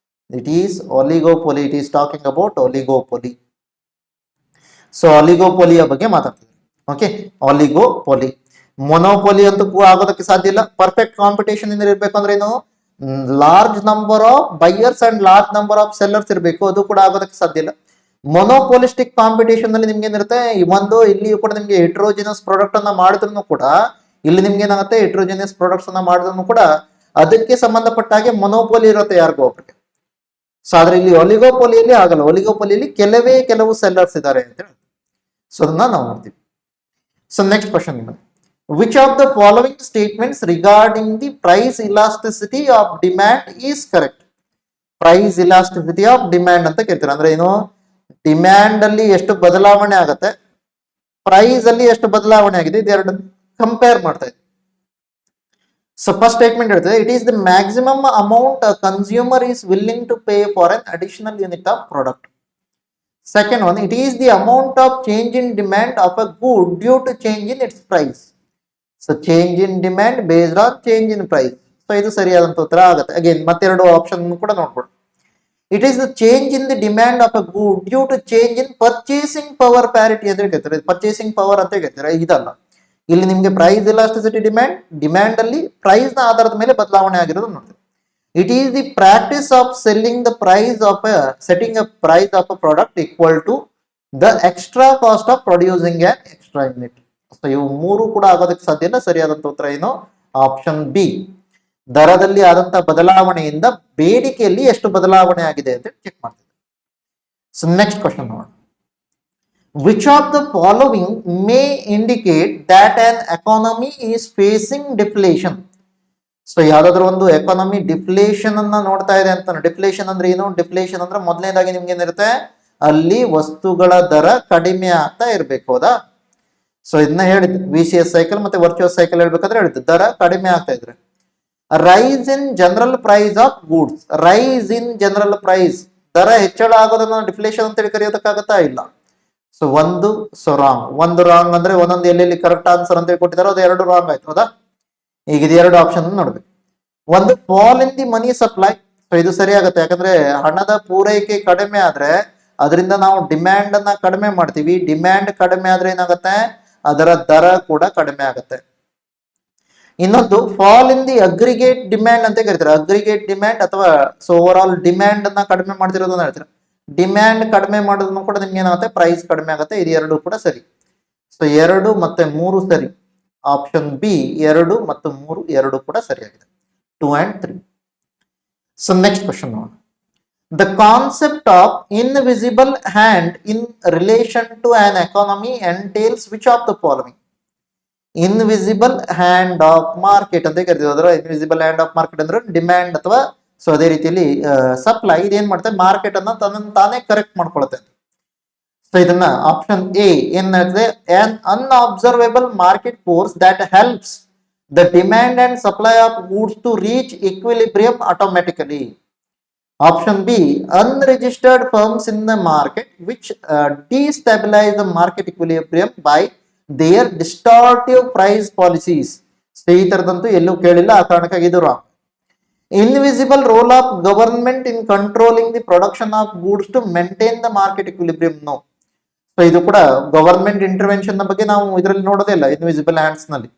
Speaker 1: it is oligopoly. It is talking about oligopoly. So ಒಲಿಗೋಪೊಲಿಯ ಬಗ್ಗೆ ಮಾತಾಡ್ತೀವಿ. ಓಕೆ, ಒಲಿಗೋಪೊಲಿ. ಮೊನೋಪೊಲಿ ಅಂತೂ ಆಗೋದಕ್ಕೆ ಸಾಧ್ಯ ಇಲ್ಲ. ಪರ್ಫೆಕ್ಟ್ ಕಾಂಪಿಟೇಷನ್ ಇಂದ ಇರ್ಬೇಕು ಅಂದ್ರೆ ಏನು? Large number of buyers and large number of sellers ಇರಬೇಕು, ಅದು ಕೂಡ ಆಗೋದಕ್ಕೆ ಸಾಧ್ಯ ಇಲ್ಲ. ಮೊನೋಪೋಲಿಸ್ಟಿಕ್ ಕಾಂಪಿಟೇಷನ್ ಅಲ್ಲಿ ನಿಮ್ಗೆ ಏನಿರುತ್ತೆ, ಒಂದು ಇಲ್ಲಿಯೂ ಕೂಡ ನಿಮ್ಗೆ ಹೆಟ್ರೋಜಿನಸ್ ಪ್ರಾಡಕ್ಟ್ ಅನ್ನ ಮಾಡಿದ್ರು ಕೂಡ, ಇಲ್ಲಿ ನಿಮ್ಗೆ ಏನಾಗುತ್ತೆ, ಹೆಟ್ರೋಜಿನಸ್ ಪ್ರಾಡಕ್ಟ್ಸ್ ಅನ್ನ ಮಾಡಿದ್ರು ಕೂಡ ಅದಕ್ಕೆ ಸಂಬಂಧಪಟ್ಟ ಹಾಗೆ ಮೊನೋಪೋಲಿ ಇರುತ್ತೆ ಯಾರಿಗೋ ಒಬ್ರಿಗೆ. ಸೊ ಆದ್ರೆ ಇಲ್ಲಿ ಒಲಿಗೋಪೋಲಿಯಲ್ಲಿ ಆಗಲ್ಲ. ಒಲಿಗೋಪೋಲಿಯಲ್ಲಿ ಕೆಲವು ಸೆಲ್ಲರ್ಸ್ ಇದ್ದಾರೆ ಅಂತ ಹೇಳಿ. ಸೊ ಅದನ್ನ ನಾವು ನೋಡ್ತೀವಿ. So next question, which of the following statements regarding the price elasticity of demand is correct? Price elasticity of demand ಅಂತ ಕೇಳ್ತಾರೆ. ಅಂದ್ರೆ ಏನು? ಡಿಮ್ಯಾಂಡ್ ಅಲ್ಲಿ ಎಷ್ಟು ಬದಲಾವಣೆ ಆಗತ್ತೆ, ಪ್ರೈಸ್ ಅಲ್ಲಿ ಎಷ್ಟು ಬದಲಾವಣೆ ಆಗಿದೆ, ಇದೆರಡು ಕಂಪೇರ್ ಮಾಡ್ತಾ ಇದೆ. ಸೊ ಫಸ್ಟ್ ಸ್ಟೇಟ್ಮೆಂಟ್ ಹೇಳ್ತದೆ, it is the maximum amount a consumer is willing to pay for an additional unit of product. Second one, it is the amount of change in demand of a good due to change in its price. So change in demand based on change in price. So ಇದು ಸರಿಯಾದಂತ ಉತ್ತರ ಆಗುತ್ತೆ. Again ಮತ್ತೆರಡು option ಕೂಡ ನೋಡ್ಬೋದು. It is the change in the demand of a good due to change in purchasing power parity ಅಂತ ಹೇಳ್ತಾರೆ. Purchasing power ಅಂತ ಹೇಳ್ತಾರೆ, ಇದಲ್ಲ. ಇಲ್ಲಿ ನಿಮ್ಗೆ ಪ್ರೈಸ್ ಇಲಾಸ್ಟಿಸಿಟಿ ಡಿಮ್ಯಾಂಡ್ ಅಲ್ಲಿ ಪ್ರೈಸ್ ನ ಆಧಾರದ ಮೇಲೆ ಬದಲಾವಣೆ ಆಗಿರೋದು ನೋಡ್ತೀವಿ. It is the practice of selling the price of setting a price of a product equal to the extra cost of producing an extra unit. So ಇವು ಮೂರು ಕೂಡ ಆಗೋದಕ್ಕೆ ಸಾಧ್ಯ ಇಲ್ಲ. ಸರಿಯಾದಂತ ಉತ್ತರ ಏನು? Option B. ದರದಲ್ಲಿ ಆದಂತ ಬದಲಾವಣೆಯಿಂದ ಬೇಡಿಕೆಯಲ್ಲಿ ಎಷ್ಟು ಬದಲಾವಣೆ ಆಗಿದೆ ಅಂತ ಚೆಕ್ ಮಾಡ್ತೀವಿ. ಸೊ ನೆಕ್ಸ್ಟ್ ಕ್ವಶನ್ ನೋಡೋಣ. Which of the following May indicate that on economy is facing deflation? So ಯಾವ್ದಾದ್ರು ಒಂದು ಎಕಾನಮಿ ಡಿಫ್ಲೇಷನ್ ಅನ್ನ ನೋಡ್ತಾ ಇದೆ ಅಂತ. ಡಿಫ್ಲೇಷನ್ ಅಂದ್ರೆ ಏನು? ಡಿಫ್ಲೇಷನ್ ಅಂದ್ರೆ ಮೊದಲನೇದಾಗಿ ನಿಮ್ಗೆ ಏನಿರುತ್ತೆ, ಅಲ್ಲಿ ವಸ್ತುಗಳ ದರ ಕಡಿಮೆ ಆಗ್ತಾ ಇರ್ಬೇಕು, ಹೌದಾ? ಸೊ ಇದನ್ನ ಹೇಳಿದ್ದು VCS ಸೈಕಲ್ ಮತ್ತೆ ವರ್ಚುವಸ್ ಸೈಕಲ್ ಹೇಳ್ಬೇಕಾದ್ರೆ ಹೇಳಿದ್ದು, ದರ ಕಡಿಮೆ ಆಗ್ತಾ ಇದ್ರೆ. Rise in general price of goods. Rise in general price, ದರ ಹೆಚ್ಚಳ ಆಗೋದನ್ನ ಡಿಫ್ಲೇಷನ್ ಅಂತೇಳಿ ಕರೆಯೋದಕ್ಕಾಗತ್ತಾ? ಇಲ್ಲ. ಸೊ ಒಂದು ರಾಂಗ್ ಅಂದ್ರೆ ಒಂದೊಂದು ಎಲ್ಲೆಲ್ಲಿ ಕರೆಕ್ಟ್ ಆನ್ಸರ್ ಅಂತ ಕೊಟ್ಟಿದ್ದಾರೆ, ಅದು ಎರಡು ರಾಂಗ್ ಆಯ್ತು, ಹೌದಾ? ಈಗ ಇದು ಎರಡು ಆಪ್ಷನ್ ನೋಡ್ಬೇಕು. ಒಂದು fall in the money supply, so ಇದು ಸರಿ ಆಗುತ್ತೆ, ಯಾಕಂದ್ರೆ ಹಣದ ಪೂರೈಕೆ ಕಡಿಮೆ ಆದ್ರೆ ಅದರಿಂದ ನಾವು ಡಿಮ್ಯಾಂಡ್ ಅನ್ನ ಕಡಿಮೆ ಮಾಡ್ತೀವಿ. ಡಿಮ್ಯಾಂಡ್ ಕಡಿಮೆ ಆದ್ರೆ ಏನಾಗುತ್ತೆ, ಅದರ ದರ ಕೂಡ ಕಡಿಮೆ ಆಗುತ್ತೆ. ಇನ್ನೊಂದು fall in the aggregate demand ಅಂತ ಕರೀತಾರೆ. ಅಗ್ರಿಗೇಟ್ ಡಿಮ್ಯಾಂಡ್ ಅಥವಾ ಸೊ ಓವರ್ ಆಲ್ ಡಿಮ್ಯಾಂಡ್ ಅನ್ನ ಕಡಿಮೆ ಮಾಡ್ತಿರೋದನ್ನ ಹೇಳ್ತಾರೆ. ಡಿಮ್ಯಾಂಡ್ ಕಡಿಮೆ ಮಾಡೋದನ್ನು ಕೂಡ ನಿಮ್ಗೆ ಏನಾಗುತ್ತೆ, ಪ್ರೈಸ್ ಕಡಿಮೆ ಆಗುತ್ತೆ. ಇದು ಎರಡು ಕೂಡ ಸರಿ. ಸೊ 2 ಮತ್ತೆ 3 ಸರಿ. ಆಪ್ಷನ್ ಬಿ 2 ಮತ್ತು 3 ಎರಡು ಕೂಡ ಸರಿಯಾಗಿದೆ. 2 and 3. ಸೊ ನೆಕ್ಸ್ಟ್ ಕ್ವಶನ್ ನೋಡೋಣ. The concept of invisible hand in relation to an economy entails which of the following? Invisible hand of market ಅಂತ ಕರಿತೀವಿ. ಅದರ ಇನ್ವಿಸಿಬಲ್ ಹ್ಯಾಂಡ್ ಆಫ್ ಮಾರ್ಕೆಟ್ ಅಂದ್ರೆ ಡಿಮ್ಯಾಂಡ್ ಅಥವಾ ಸೊ ಅದೇ ರೀತಿಯಲ್ಲಿ ಸಪ್ಲೈ ಇದೇನ್ ಮಾಡುತ್ತೆ, ಮಾರ್ಕೆಟ್ ಅನ್ನ ತನ್ನ ತಾನೇ ಕರೆಕ್ಟ್ ಮಾಡ್ಕೊಳುತ್ತೆ. ಸೊ ಇದನ್ನ ಆಪ್ಷನ್ ಎ ಏನ್ ಹೇಳ್ತದೆ, an unobservable market force that helps the demand and supply of goods to reach equilibrium automatically. Option B unregistered firms in the market which destabilise the market equilibrium by their distortive price policies. ಈ ತರದಂತೂ ಎಲ್ಲೂ ಕೇಳಿಲ್ಲ, ಆ ಕಾರಣಕ್ಕಾಗಿ ಇದು wrong. Invisible role of government in controlling the production of goods to maintain the market equilibrium. No. So ಇದು ಕೂಡ government intervention ಬಗ್ಗೆ ನಾವು ಇದರಲ್ಲಿ ನೋಡೋದೇ ಇಲ್ಲ ಇನ್ವಿಸಿಬಲ್ ಹ್ಯಾಂಡ್ಸ್ ನಲ್ಲಿ.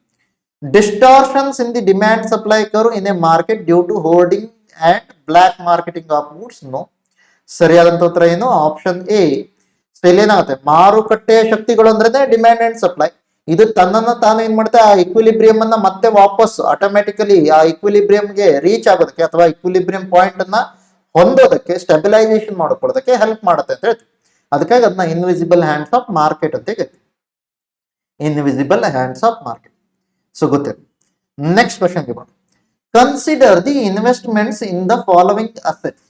Speaker 1: Distortions in the demand supply curve in a market due to hoarding and black marketing of goods. No. ಸರಿಯಾದಂತ ಉತ್ತರ ಏನು, ಆಪ್ಷನ್ ಎ. ಏನಾಗುತ್ತೆ, ಮಾರುಕಟ್ಟೆಯ ಶಕ್ತಿಗಳು ಅಂದ್ರೆ ಡಿಮ್ಯಾಂಡ್ ಅಂಡ್ ಸಪ್ಲೈ. ಇದು ತನ್ನನ್ನು ತಾನು ಏನ್ ಮಾಡುತ್ತೆ, ಆ ಇಕ್ವಿಲಿಬ್ರಿಯಂ ಅನ್ನ ಮತ್ತೆ ವಾಪಸ್ ಆಟೋಮ್ಯಾಟಿಕಲಿ ಆ ಇಕ್ವಿಲಿಬ್ರಿಯಂಗೆ ರೀಚ್ ಆಗೋದಕ್ಕೆ ಅಥವಾ ಇಕ್ವಿಲಿಬ್ರಿಯಂ ಪಾಯಿಂಟ್ ಅನ್ನ ಹೊಂದೋದಕ್ಕೆ, ಸ್ಟೆಬಿಲೈಸೇಷನ್ ಮಾಡ್ಕೊಳ್ಳೋದಕ್ಕೆ ಹೆಲ್ಪ್ ಮಾಡುತ್ತೆ ಅಂತ ಹೇಳ್ತೀವಿ. ಅದಕ್ಕಾಗಿ ಅದನ್ನ ಇನ್ವಿಸಿಬಲ್ ಹ್ಯಾಂಡ್ಸ್ ಆಫ್ ಮಾರ್ಕೆಟ್ ಅಂತ ಹೇಳ್ತೀವಿ. Invisible hands of market. So ಗೊತ್ತಿದೆ. ನೆಕ್ಸ್ಟ್ ಕ್ವಶನ್ ಬರೋಣ. Consider the investments in the following assets.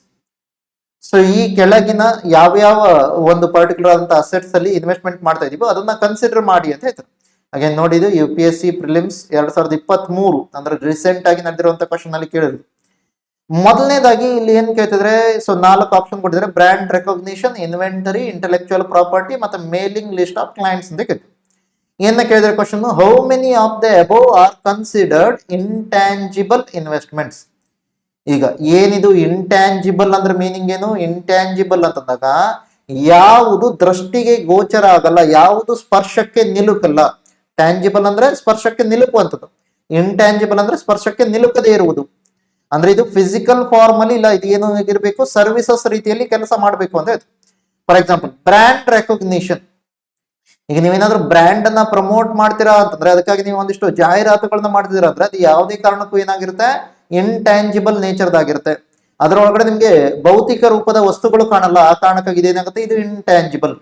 Speaker 1: So ಈ ಕೆಳಗಿನ ಯಾವ್ಯಾವ ಒಂದು ಪರ್ಟಿಕ್ಯುಲರ್ ಅಂತ ಅಸೆಟ್ಸ್ ಅಲ್ಲಿ ಇನ್ವೆಸ್ಟ್ಮೆಂಟ್ ಮಾಡ್ತಾ ಇದೀವೋ ಅದನ್ನ ಕನ್ಸಿಡರ್ ಮಾಡಿ ಅಂತ ಹೇಳ್ತಾರೆ. ಹಾಗೆ ನೋಡಿದ್ದು UPSC ಪ್ರಿಲಿಮ್ಸ್ 2023 ಅಂದ್ರೆ ರೀಸೆಂಟ್ ಆಗಿ ನಡೆದಿರುವಂತ ಕ್ವಶನ್ ಅಲ್ಲಿ ಕೇಳಿದ್ರು. ಮೊದಲನೇದಾಗಿ ಇಲ್ಲಿ ಏನ್ ಕೇಳ್ತಿದ್ರೆ, ಸೊ 4 ಆಪ್ಷನ್ ಕೊಟ್ಟಿದ್ರೆ, brand recognition, inventory, intellectual property ಮತ್ತೆ ಮೇಲಿಂಗ್ ಲಿಸ್ಟ್ ಆಫ್ ಕ್ಲೈಂಟ್ಸ್ ಅಂತ ಕೇಳ್ತೀವಿ. ಏನ ಕೇಳಿದ್ರೆ question, how many of the above are considered intangible investments. ಈಗ ಏನಿದು ಇಂಟ್ಯಾಂಜಿಬಲ್ ಅಂದ್ರೆ ಮೀನಿಂಗ್ ಏನು? ಇಂಟ್ಯಾಂಜಿಬಲ್ ಅಂತಂದಾಗ ಯಾವುದು ದೃಷ್ಟಿಗೆ ಗೋಚರ ಆಗಲ್ಲ, ಯಾವುದು ಸ್ಪರ್ಶಕ್ಕೆ ನಿಲುಕಲ್ಲ. ಟ್ಯಾಂಜಿಬಲ್ ಅಂದ್ರೆ ಸ್ಪರ್ಶಕ್ಕೆ ನಿಲುಕುವಂಥದ್ದು, ಇಂಟ್ಯಾಂಜಿಬಲ್ ಅಂದ್ರೆ ಸ್ಪರ್ಶಕ್ಕೆ ನಿಲುಕದೇ ಇರುವುದು. ಅಂದ್ರೆ ಇದು ಫಿಸಿಕಲ್ ಫಾರ್ಮ್ ಅಲ್ಲಿ ಇಲ್ಲ, ಇದು ಏನು ಇರಬೇಕು, ಸರ್ವಿಸಸ್ ರೀತಿಯಲ್ಲಿ ಕೆಲಸ ಮಾಡಬೇಕು ಅಂತ ಹೇಳ್ತೀವಿ. For example brand recognition. ಈಗ ನೀವೇನಾದ್ರೂ ಬ್ರ್ಯಾಂಡ್ ಅನ್ನ ಪ್ರಮೋಟ್ ಮಾಡ್ತೀರಾ ಅಂತಂದ್ರೆ, ಅದಕ್ಕಾಗಿ ನೀವು ಒಂದಿಷ್ಟು ಜಾಹೀರಾತುಗಳನ್ನ ಮಾಡ್ತಿದ್ದೀರಾ ಅಂದ್ರೆ ಅದು ಯಾವುದೇ ಕಾರಣಕ್ಕೂ ಏನಾಗಿರುತ್ತೆ, ಇಂಟ್ಯಾಂಜಿಬಲ್ ನೇಚರ್ದಾಗಿರುತ್ತೆ. ಅದರೊಳಗಡೆ ನಿಮ್ಗೆ ಭೌತಿಕ ರೂಪದ ವಸ್ತುಗಳು ಕಾಣಲ್ಲ, ಆ ಕಾರಣಕ್ಕಾಗಿ ಇದೇನಾಗುತ್ತೆ, ಇದು ಇಂಟ್ಯಾಂಜಿಬಲ್.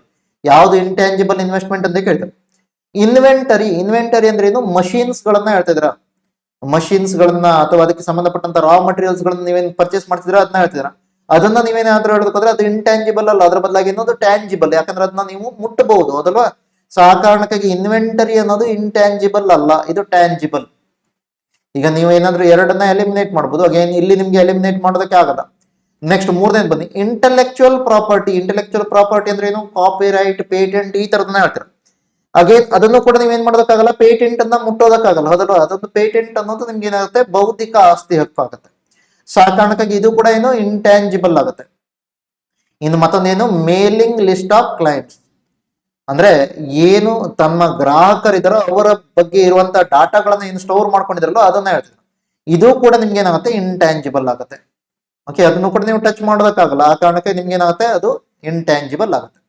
Speaker 1: ಯಾವ್ದು ಇಂಟ್ಯಾಂಜಿಬಲ್ ಇನ್ವೆಸ್ಟ್ಮೆಂಟ್ ಅಂತ ಕೇಳ್ತಾರೆ. ಇನ್ವೆಂಟರಿ ಅಂದ್ರೆ ಏನು, ಮಷೀನ್ಸ್ ಗಳನ್ನ ಹೇಳ್ತಾ ಇದ್ರ, ಮಷೀನ್ಸ್ ಗಳನ್ನ ಅಥವಾ ಅದಕ್ಕೆ ಸಂಬಂಧಪಟ್ಟಂತ ರಾ ಮಟೀರಿಯಲ್ಸ್ ಗಳನ್ನ ನೀವೇನ್ ಪರ್ಚೇಸ್ ಮಾಡ್ತಿದ್ರ ಅದನ್ನ ಹೇಳ್ತಿದ್ರ. ಅದನ್ನ ನೀವೇನಾದ್ರೂ ಹೇಳೋದಕ್ಕೋದ್ರೆ ಅದು ಇಂಟ್ಯಾಂಜಿಬಲ್ ಅಲ್ಲ, ಅದ್ರ ಬದಲಾಗಿ ಇನ್ನೊಂದು ಟ್ಯಾಂಜಿಬಲ್, ಯಾಕಂದ್ರೆ ಅದನ್ನ ನೀವು ಮುಟ್ಟಬಹುದು, ಹೌದಲ್ವಾ? ಸೊ ಆ ಕಾರಣಕ್ಕಾಗಿ ಇನ್ವೆಂಟರಿ ಅನ್ನೋದು ಇಂಟ್ಯಾಂಜಿಬಲ್ ಅಲ್ಲ, ಇದು ಟ್ಯಾಂಜಿಬಲ್. ಈಗ ನೀವು ಏನಾದ್ರೂ ಎರಡನ್ನ ಎಲಿಮಿನೇಟ್ ಮಾಡಬಹುದು, ಅಗೇನ್ ಇಲ್ಲಿ ನಿಮ್ಗೆ ಎಲಿಮಿನೇಟ್ ಮಾಡೋದಕ್ಕೆ ಆಗಲ್ಲ. ನೆಕ್ಸ್ಟ್ ಮೂರನೇದು ಬನ್ನಿ, ಇಂಟೆಲೆಕ್ಚುಯಲ್ ಪ್ರಾಪರ್ಟಿ. ಇಂಟೆಲೆಕ್ಚುಯಲ್ ಪ್ರಾಪರ್ಟಿ ಅಂದ್ರೆ ಏನು, ಕಾಪಿ ರೈಟ್, ಪೇಟೆಂಟ್, ಈ ತರದನ್ನ ಹೇಳ್ತಾರೆ. ಅಗೇನ್ ಅದನ್ನು ಕೂಡ ನೀವೇನ್ ಮಾಡೋದಕ್ಕಾಗಲ್ಲ, ಪೇಟೆಂಟ್ ಅನ್ನ ಮುಟ್ಟೋದಕ್ಕಾಗಲ್ಲ, ಹೌದಲ್ವಾ? ಅದೊಂದು ಪೇಟೆಂಟ್ ಅನ್ನೋದು ನಿಮ್ಗೆ ಏನಾಗುತ್ತೆ, ಬೌದ್ಧಿಕ ಆಸ್ತಿ ಹಕ್ಕು ಆಗುತ್ತೆ. ಸೊ ಆ ಕಾರಣಕ್ಕಾಗಿ ಇದು ಕೂಡ ಏನು, ಇಂಟ್ಯಾಂಜಿಬಲ್ ಆಗುತ್ತೆ. ಇನ್ನು ಮತ್ತೊಂದೇನು, ಮೇಲಿಂಗ್ ಲಿಸ್ಟ್ ಆಫ್ ಕ್ಲೈಂಟ್ಸ್. ಅಂದ್ರೆ ಏನು ತಮ್ಮ ಗ್ರಾಹಕರಿದ್ದಾರೋ ಅವರ ಬಗ್ಗೆ ಇರುವಂತಹ ಡಾಟಾಗಳನ್ನ ಏನು ಸ್ಟೋರ್ ಮಾಡ್ಕೊಂಡಿದ್ರಲ್ಲೋ ಅದನ್ನ ಹೇಳ್ತಾರೆ. ಇದು ಕೂಡ ನಿಮ್ಗೆ ಏನಾಗುತ್ತೆ, ಇಂಟ್ಯಾಂಜಿಬಲ್ ಆಗುತ್ತೆ. ಓಕೆ, ಅದನ್ನು ಕೂಡ ನೀವು ಟಚ್ ಮಾಡೋದಕ್ಕಾಗಲ್ಲ, ಆ ಕಾರಣಕ್ಕೆ ನಿಮ್ಗೆ ಏನಾಗುತ್ತೆ, ಅದು ಇಂಟ್ಯಾಂಜಿಬಲ್ ಆಗುತ್ತೆ.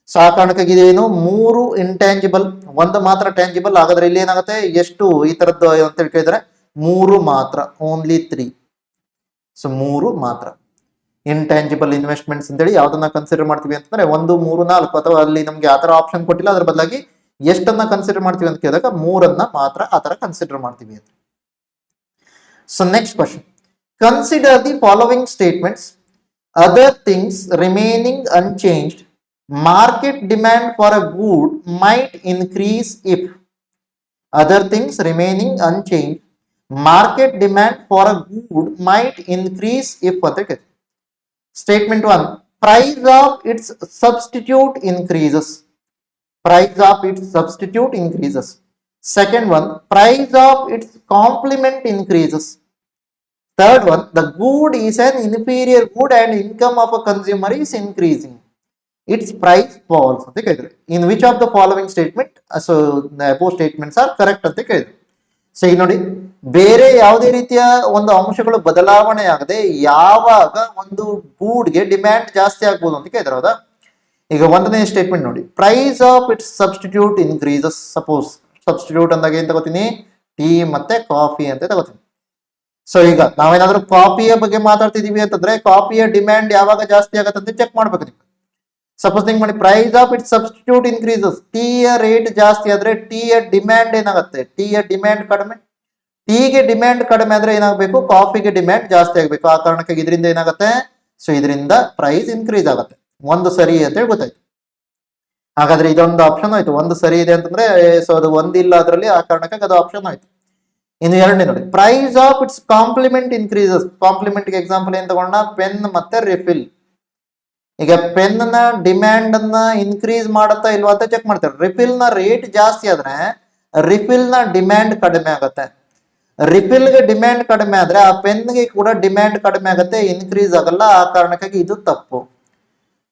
Speaker 1: ಸೊ ಆ ಕಾರಣಕ್ಕಾಗಿ ಇದೇನು, 3 ಇಂಟ್ಯಾಂಜಿಬಲ್, ಒಂದು ಮಾತ್ರ ಟ್ಯಾಂಜಿಬಲ್. ಹಾಗಾದ್ರೆ ಇಲ್ಲಿ ಏನಾಗುತ್ತೆ, ಎಷ್ಟು ಈ ತರದ್ದು ಅಂತ ಕೇಳಿದ್ರೆ 3 ಮಾತ್ರ, ಓನ್ಲಿ 3. ಸೊ 3 ಮಾತ್ರ ಇಂಟ್ಯಾಂಜಿಬಲ್ ಇನ್ವೆಸ್ಟ್ಮೆಂಟ್ಸ್ ಅಂತೇಳಿ ಯಾವ್ದನ್ನ ಕನ್ಸಿಡರ್ ಮಾಡ್ತೀವಿ ಅಂತಂದ್ರೆ 1, 3, 4, ಅಥವಾ ಅಲ್ಲಿ ನಮ್ಗೆ ಆತರ ಆಪ್ಷನ್ ಕೊಟ್ಟಿಲ್ಲ, ಅದ್ರ ಬದಲಾಗಿ ಎಷ್ಟನ್ನ ಕನ್ಸಿಡರ್ ಮಾಡ್ತೀವಿ ಅಂತ ಕೇಳಿದಾಗ 3ಅನ್ನ ಮಾತ್ರ ಆತರ ಕನ್ಸಿಡರ್ ಮಾಡ್ತೀವಿ ಅಂತ. So next question, consider the following statements. Other things remaining unchanged, market demand for a good might increase if. Other things remaining unchanged, market demand for a good might increase if ಅಂತ ಕೇಳಿ. Statement 1, price of its substitute increases. Price of its substitute increases. Second one, price of its complement increases. Third one, the good is an inferior good and income of a consumer is increasing. Its price falls. In which of the following statement, so the above statements are correct ಅಂತ ಕೇಳಿದ್ರು. So ಈಗ ನೋಡಿ, ಬೇರೆ ಯಾವುದೇ ರೀತಿಯ ಒಂದು ಅಂಶಗಳು ಬದಲಾವಣೆ ಆಗದೆ ಯಾವಾಗ ಒಂದು ಗೂಡ್ಗೆ ಡಿಮ್ಯಾಂಡ್ ಜಾಸ್ತಿ ಆಗ್ಬೋದು ಅಂತ ಕೇಳಿದ್ರು. ಹೌದಾ? ಈಗ ಒಂದನೇ ಸ್ಟೇಟ್ಮೆಂಟ್ ನೋಡಿ, price of its substitute increases. Suppose substitute ಅಂದಾಗ ಏನ್ ತಗೋತೀನಿ, ಟೀ ಮತ್ತೆ ಕಾಫಿ ಅಂತ ತಗೋತೀನಿ. ಸೊ ಈಗ ನಾವೇನಾದ್ರೂ ಕಾಫಿಯ ಬಗ್ಗೆ ಮಾತಾಡ್ತಿದೀವಿ ಅಂತಂದ್ರೆ ಕಾಫಿಯ ಡಿಮ್ಯಾಂಡ್ ಯಾವಾಗ ಜಾಸ್ತಿ ಆಗತ್ತಂತ ಚೆಕ್ ಮಾಡ್ಬೇಕು ನೀವು. ಸಪೋಸ್ ನಿಂಗೆ ಮಾಡಿ, price of its substitute increases, ಟೀಯ ರೇಟ್ ಜಾಸ್ತಿ ಆದ್ರೆ ಟೀಯ ಡಿಮ್ಯಾಂಡ್ ಏನಾಗುತ್ತೆ, ಟೀಯ ಡಿಮ್ಯಾಂಡ್ ಕಡಿಮೆ. ಟೀಗೆ ಡಿಮ್ಯಾಂಡ್ ಕಡಿಮೆ ಆದ್ರೆ ಏನಾಗಬೇಕು, ಕಾಫಿಗೆ ಡಿಮ್ಯಾಂಡ್ ಜಾಸ್ತಿ ಆಗಬೇಕು. ಆ ಕಾರಣಕ್ಕಾಗಿ ಇದರಿಂದ ಏನಾಗುತ್ತೆ, ಸೊ ಇದರಿಂದ ಪ್ರೈಸ್ ಇನ್ಕ್ರೀಸ್ ಆಗುತ್ತೆ. ಒಂದು ಸರಿ ಅಂತ ಹೇಳಿ ಗೊತ್ತಾಯ್ತು. ಹಾಗಾದ್ರೆ ಇದೊಂದು ಆಪ್ಷನ್ ಆಯ್ತು. ಒಂದು ಸರಿ ಇದೆ ಅಂತಂದ್ರೆ ಸೊ ಅದು ಒಂದಿಲ್ಲ ಅದರಲ್ಲಿ, ಆ ಕಾರಣಕ್ಕಾಗಿ ಅದು ಆಪ್ಷನ್ ಆಯ್ತು. ಇನ್ನು ಎರಡನೇ ನೋಡಿ, price of its complement increases. Complement ಗೆ ಎಕ್ಸಾಂಪಲ್ ಏನ್ ತಗೊಂಡ, ಪೆನ್ ಮತ್ತೆ ರಿಫಿಲ್. ಈಗ ಪೆನ್ ನ ಡಿಮ್ಯಾಂಡ್ ಅನ್ನ ಇನ್ಕ್ರೀಸ್ ಮಾಡುತ್ತಾ ಇಲ್ವಾ ಅಂತ ಚೆಕ್ ಮಾಡ್ತಾರೆ. ರಿಫಿಲ್ ನ ರೇಟ್ ಜಾಸ್ತಿ ಆದ್ರೆ ರಿಫಿಲ್ ನ ಡಿಮ್ಯಾಂಡ್ ಕಡಿಮೆ ಆಗುತ್ತೆ. ರಿಫಿಲ್ ಗೆ ಡಿಮ್ಯಾಂಡ್ ಕಡಿಮೆ ಆದ್ರೆ ಆ ಪೆನ್ಗೆ ಕೂಡ ಡಿಮ್ಯಾಂಡ್ ಕಡಿಮೆ ಆಗುತ್ತೆ, ಇನ್ಕ್ರೀಸ್ ಆಗಲ್ಲ. ಆ ಕಾರಣಕ್ಕಾಗಿ ಇದು ತಪ್ಪು.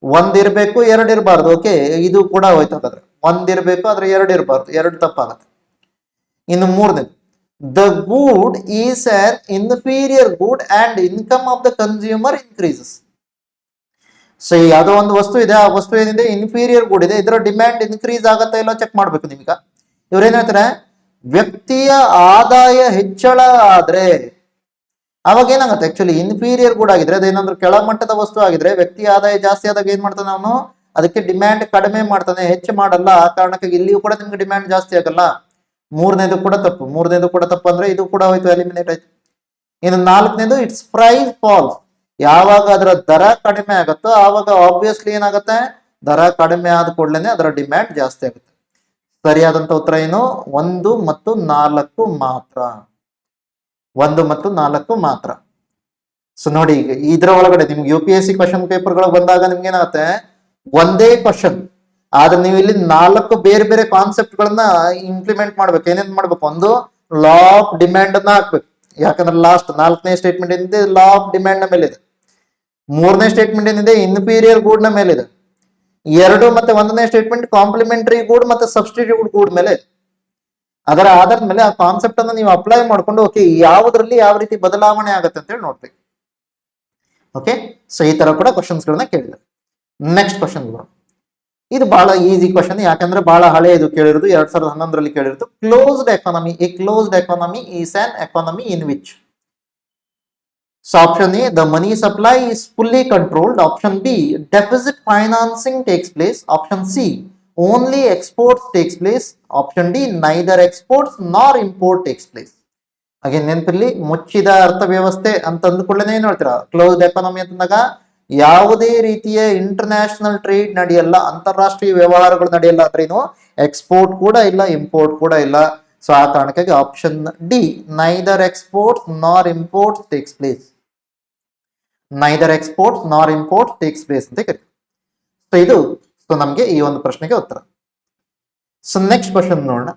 Speaker 1: ಒಂದಿರ್ಬೇಕು, ಎರಡು ಇರಬಾರ್ದು. ಓಕೆ, ಇದು ಕೂಡ ಹೋಯ್ತು. ಹಾಗಾದ್ರೆ ಒಂದಿರ್ಬೇಕು ಆದ್ರೆ ಎರಡು ಇರಬಾರ್ದು, ಎರಡು ತಪ್ಪಾಗತ್ತೆ. ಇನ್ನು ಮೂರನೇ, the good is on inferior good and income of the consumer increases. So ಯಾವುದೋ ಒಂದು ವಸ್ತು ಇದೆ, ಆ ವಸ್ತು ಏನಿದೆ ಇನ್ಫೀರಿಯರ್ ಗೂಡ್ ಇದೆ, ಇದರ ಡಿಮ್ಯಾಂಡ್ ಇನ್ಕ್ರೀಸ್ ಆಗತ್ತಾ ಇಲ್ಲ ಚೆಕ್ ಮಾಡ್ಬೇಕು ನಿಮ್ಗ. ಇವ್ರೇನ್ ಹೇಳ್ತಾರೆ, ವ್ಯಕ್ತಿಯ ಆದಾಯ ಹೆಚ್ಚಳ ಆದ್ರೆ ಅವಾಗ ಏನಾಗುತ್ತೆ, ಆಕ್ಚುಲಿ ಇನ್ಫೀರಿಯರ್ ಗೂಡ್ ಆಗಿದ್ರೆ ಅದೇನಾದ್ರೂ ಕೆಳಮಟ್ಟದ ವಸ್ತು ಆಗಿದ್ರೆ ವ್ಯಕ್ತಿ ಆದಾಯ ಜಾಸ್ತಿ ಆದಾಗ ಏನ್ ಮಾಡ್ತಾನೆ ಅವನು, ಅದಕ್ಕೆ ಡಿಮ್ಯಾಂಡ್ ಕಡಿಮೆ ಮಾಡ್ತಾನೆ, ಹೆಚ್ಚು ಮಾಡಲ್ಲ. ಆ ಕಾರಣಕ್ಕಾಗಿ ಇಲ್ಲಿಯೂ ಕೂಡ ನಿಮ್ಗೆ ಡಿಮ್ಯಾಂಡ್ ಜಾಸ್ತಿ ಆಗಲ್ಲ. ಮೂರನೇದು ಕೂಡ ತಪ್ಪು. ಮೂರನೇದು ಕೂಡ ತಪ್ಪು ಅಂದ್ರೆ ಇದು ಕೂಡ ಹೋಯ್ತು, ಎಲಿಮಿನೇಟ್ ಆಯ್ತು. ಇನ್ನು ನಾಲ್ಕನೇದು, ಇಟ್ಸ್ ಪ್ರೈಸ್ ಫಾಲ್ಸ್. ಯಾವಾಗ ಅದರ ದರ ಕಡಿಮೆ ಆಗುತ್ತೋ ಆವಾಗ ಆಬ್ವಿಯಸ್ಲಿ ಏನಾಗುತ್ತೆ, ದರ ಕಡಿಮೆ ಆದ ಕೂಡಲೇ ಅದರ ಡಿಮ್ಯಾಂಡ್ ಜಾಸ್ತಿ ಆಗುತ್ತೆ. ಸರಿಯಾದಂತ ಉತ್ತರ ಏನು, 1 ಮತ್ತು 4 ಮಾತ್ರ. 1 ಮತ್ತು 4 ಮಾತ್ರ. ಸೊ ನೋಡಿ, ಈಗ ಇದ್ರ ಒಳಗಡೆ ನಿಮ್ಗೆ UPSC ಕ್ವಶನ್ ಪೇಪರ್ಗಳು ಬಂದಾಗ ನಿಮ್ಗೆ ಏನಾಗುತ್ತೆ, ಒಂದೇ ಕ್ವಶನ್ ಆದ್ರೆ ನೀವು ಇಲ್ಲಿ 4 ಬೇರೆ ಬೇರೆ ಕಾನ್ಸೆಪ್ಟ್ ಗಳನ್ನ ಇಂಪ್ಲಿಮೆಂಟ್ ಮಾಡ್ಬೇಕು. ಏನೇನ್ ಮಾಡ್ಬೇಕು, ಒಂದು ಲಾ ಆಫ್ ಡಿಮ್ಯಾಂಡ್ ಅನ್ನ ಹಾಕ್ಬೇಕು. ಯಾಕಂದ್ರೆ ಲಾಸ್ಟ್ 4ನೇ ಸ್ಟೇಟ್ಮೆಂಟ್ ಏನಿದೆ ಲಾ ಆಫ್ ಡಿಮ್ಯಾಂಡ್ ನ ಮೇಲೆ ಇದೆ. 3ನೇ ಸ್ಟೇಟ್ಮೆಂಟ್ ಏನಿದೆ ಇನ್ಫೀರಿಯರ್ ಗೂಡ್ ನ ಮೇಲೆ ಇದೆ. 2 ಮತ್ತೆ 1ನೇ ಸ್ಟೇಟ್ಮೆಂಟ್ ಕಾಂಪ್ಲಿಮೆಂಟರಿ ಗೂಡ್ ಮತ್ತೆ ಸಬ್ಸ್ಟಿಟ್ಯೂಟ್ ಗೂಡ್ ಮೇಲೆ. ಅದರ ಆಧಾರದ ಮೇಲೆ ಆ ಕಾನ್ಸೆಪ್ಟ್ ಅನ್ನು ನೀವು ಅಪ್ಲೈ ಮಾಡ್ಕೊಂಡು ಓಕೆ ಯಾವುದ್ರಲ್ಲಿ ಯಾವ ರೀತಿ ಬದಲಾವಣೆ ಆಗುತ್ತೆ ಅಂತ ಹೇಳಿ ನೋಡ್ಬೇಕು. ಓಕೆ, ಸೊ ಈ ತರ ಕೂಡ ಕ್ವಶನ್ಸ್ ಗಳನ್ನ ಕೇಳಿದ್ರು. ನೆಕ್ಸ್ಟ್ ಕ್ವಶನ್, ಇದು ಬಹಳ ಈಸಿ ಕ್ವಶನ್, ಯಾಕಂದ್ರೆ ಬಹಳ ಹಳೆಯದು ಕೇಳಿರೋದು, 2011ರಲ್ಲಿ ಕೇಳಿರೋದು. Closed economy. A closed economy is an economy in which. So option A, the money supply is fully controlled. Option B, deficit financing takes place. Option C, only exports takes place. Option D, neither exports nor import takes place. ಹಾಗೆ ನೆನಪಿರ್ಲಿ, ಮುಚ್ಚಿದ ಅರ್ಥವ್ಯವಸ್ಥೆ ಅಂತ ಅಂದ್ಕೊಳ್ಳೇನೆ ಏನ್ ಹೇಳ್ತೀರಾ, closed economy ಅಂತಂದಾಗ ಯಾವುದೇ ರೀತಿಯ international trade ನಡೆಯಲ್ಲ, ಅಂತಾರಾಷ್ಟ್ರೀಯ ವ್ಯವಹಾರಗಳು ನಡೆಯಲ್ಲ ಅಂದ್ರೇನು, ಎಕ್ಸ್ಪೋರ್ಟ್ ಕೂಡ ಇಲ್ಲ, ಇಂಪೋರ್ಟ್ ಕೂಡ ಇಲ್ಲ. ಸೊ ಆ ಕಾರಣಕ್ಕಾಗಿ ಆಪ್ಷನ್ ಡಿ, ನೈದರ್ ಎಕ್ಸ್ಪೋರ್ಟ್ಸ್ ನಾರ್ imports takes place. Neither exports ನಾರ್ ಇಂಪೋರ್ಟ್ಸ್ ಟೇಕ್ಸ್ ಪ್ಲೇಸ್ ಅಂತ ಕರೀತೀವಿ. ಸೊ ಇದು ನಮಗೆ ಈ ಒಂದು ಪ್ರಶ್ನೆಗೆ ಉತ್ತರ. ಸೊ ನೆಕ್ಸ್ಟ್ ಕ್ವಶನ್ ನೋಡೋಣ.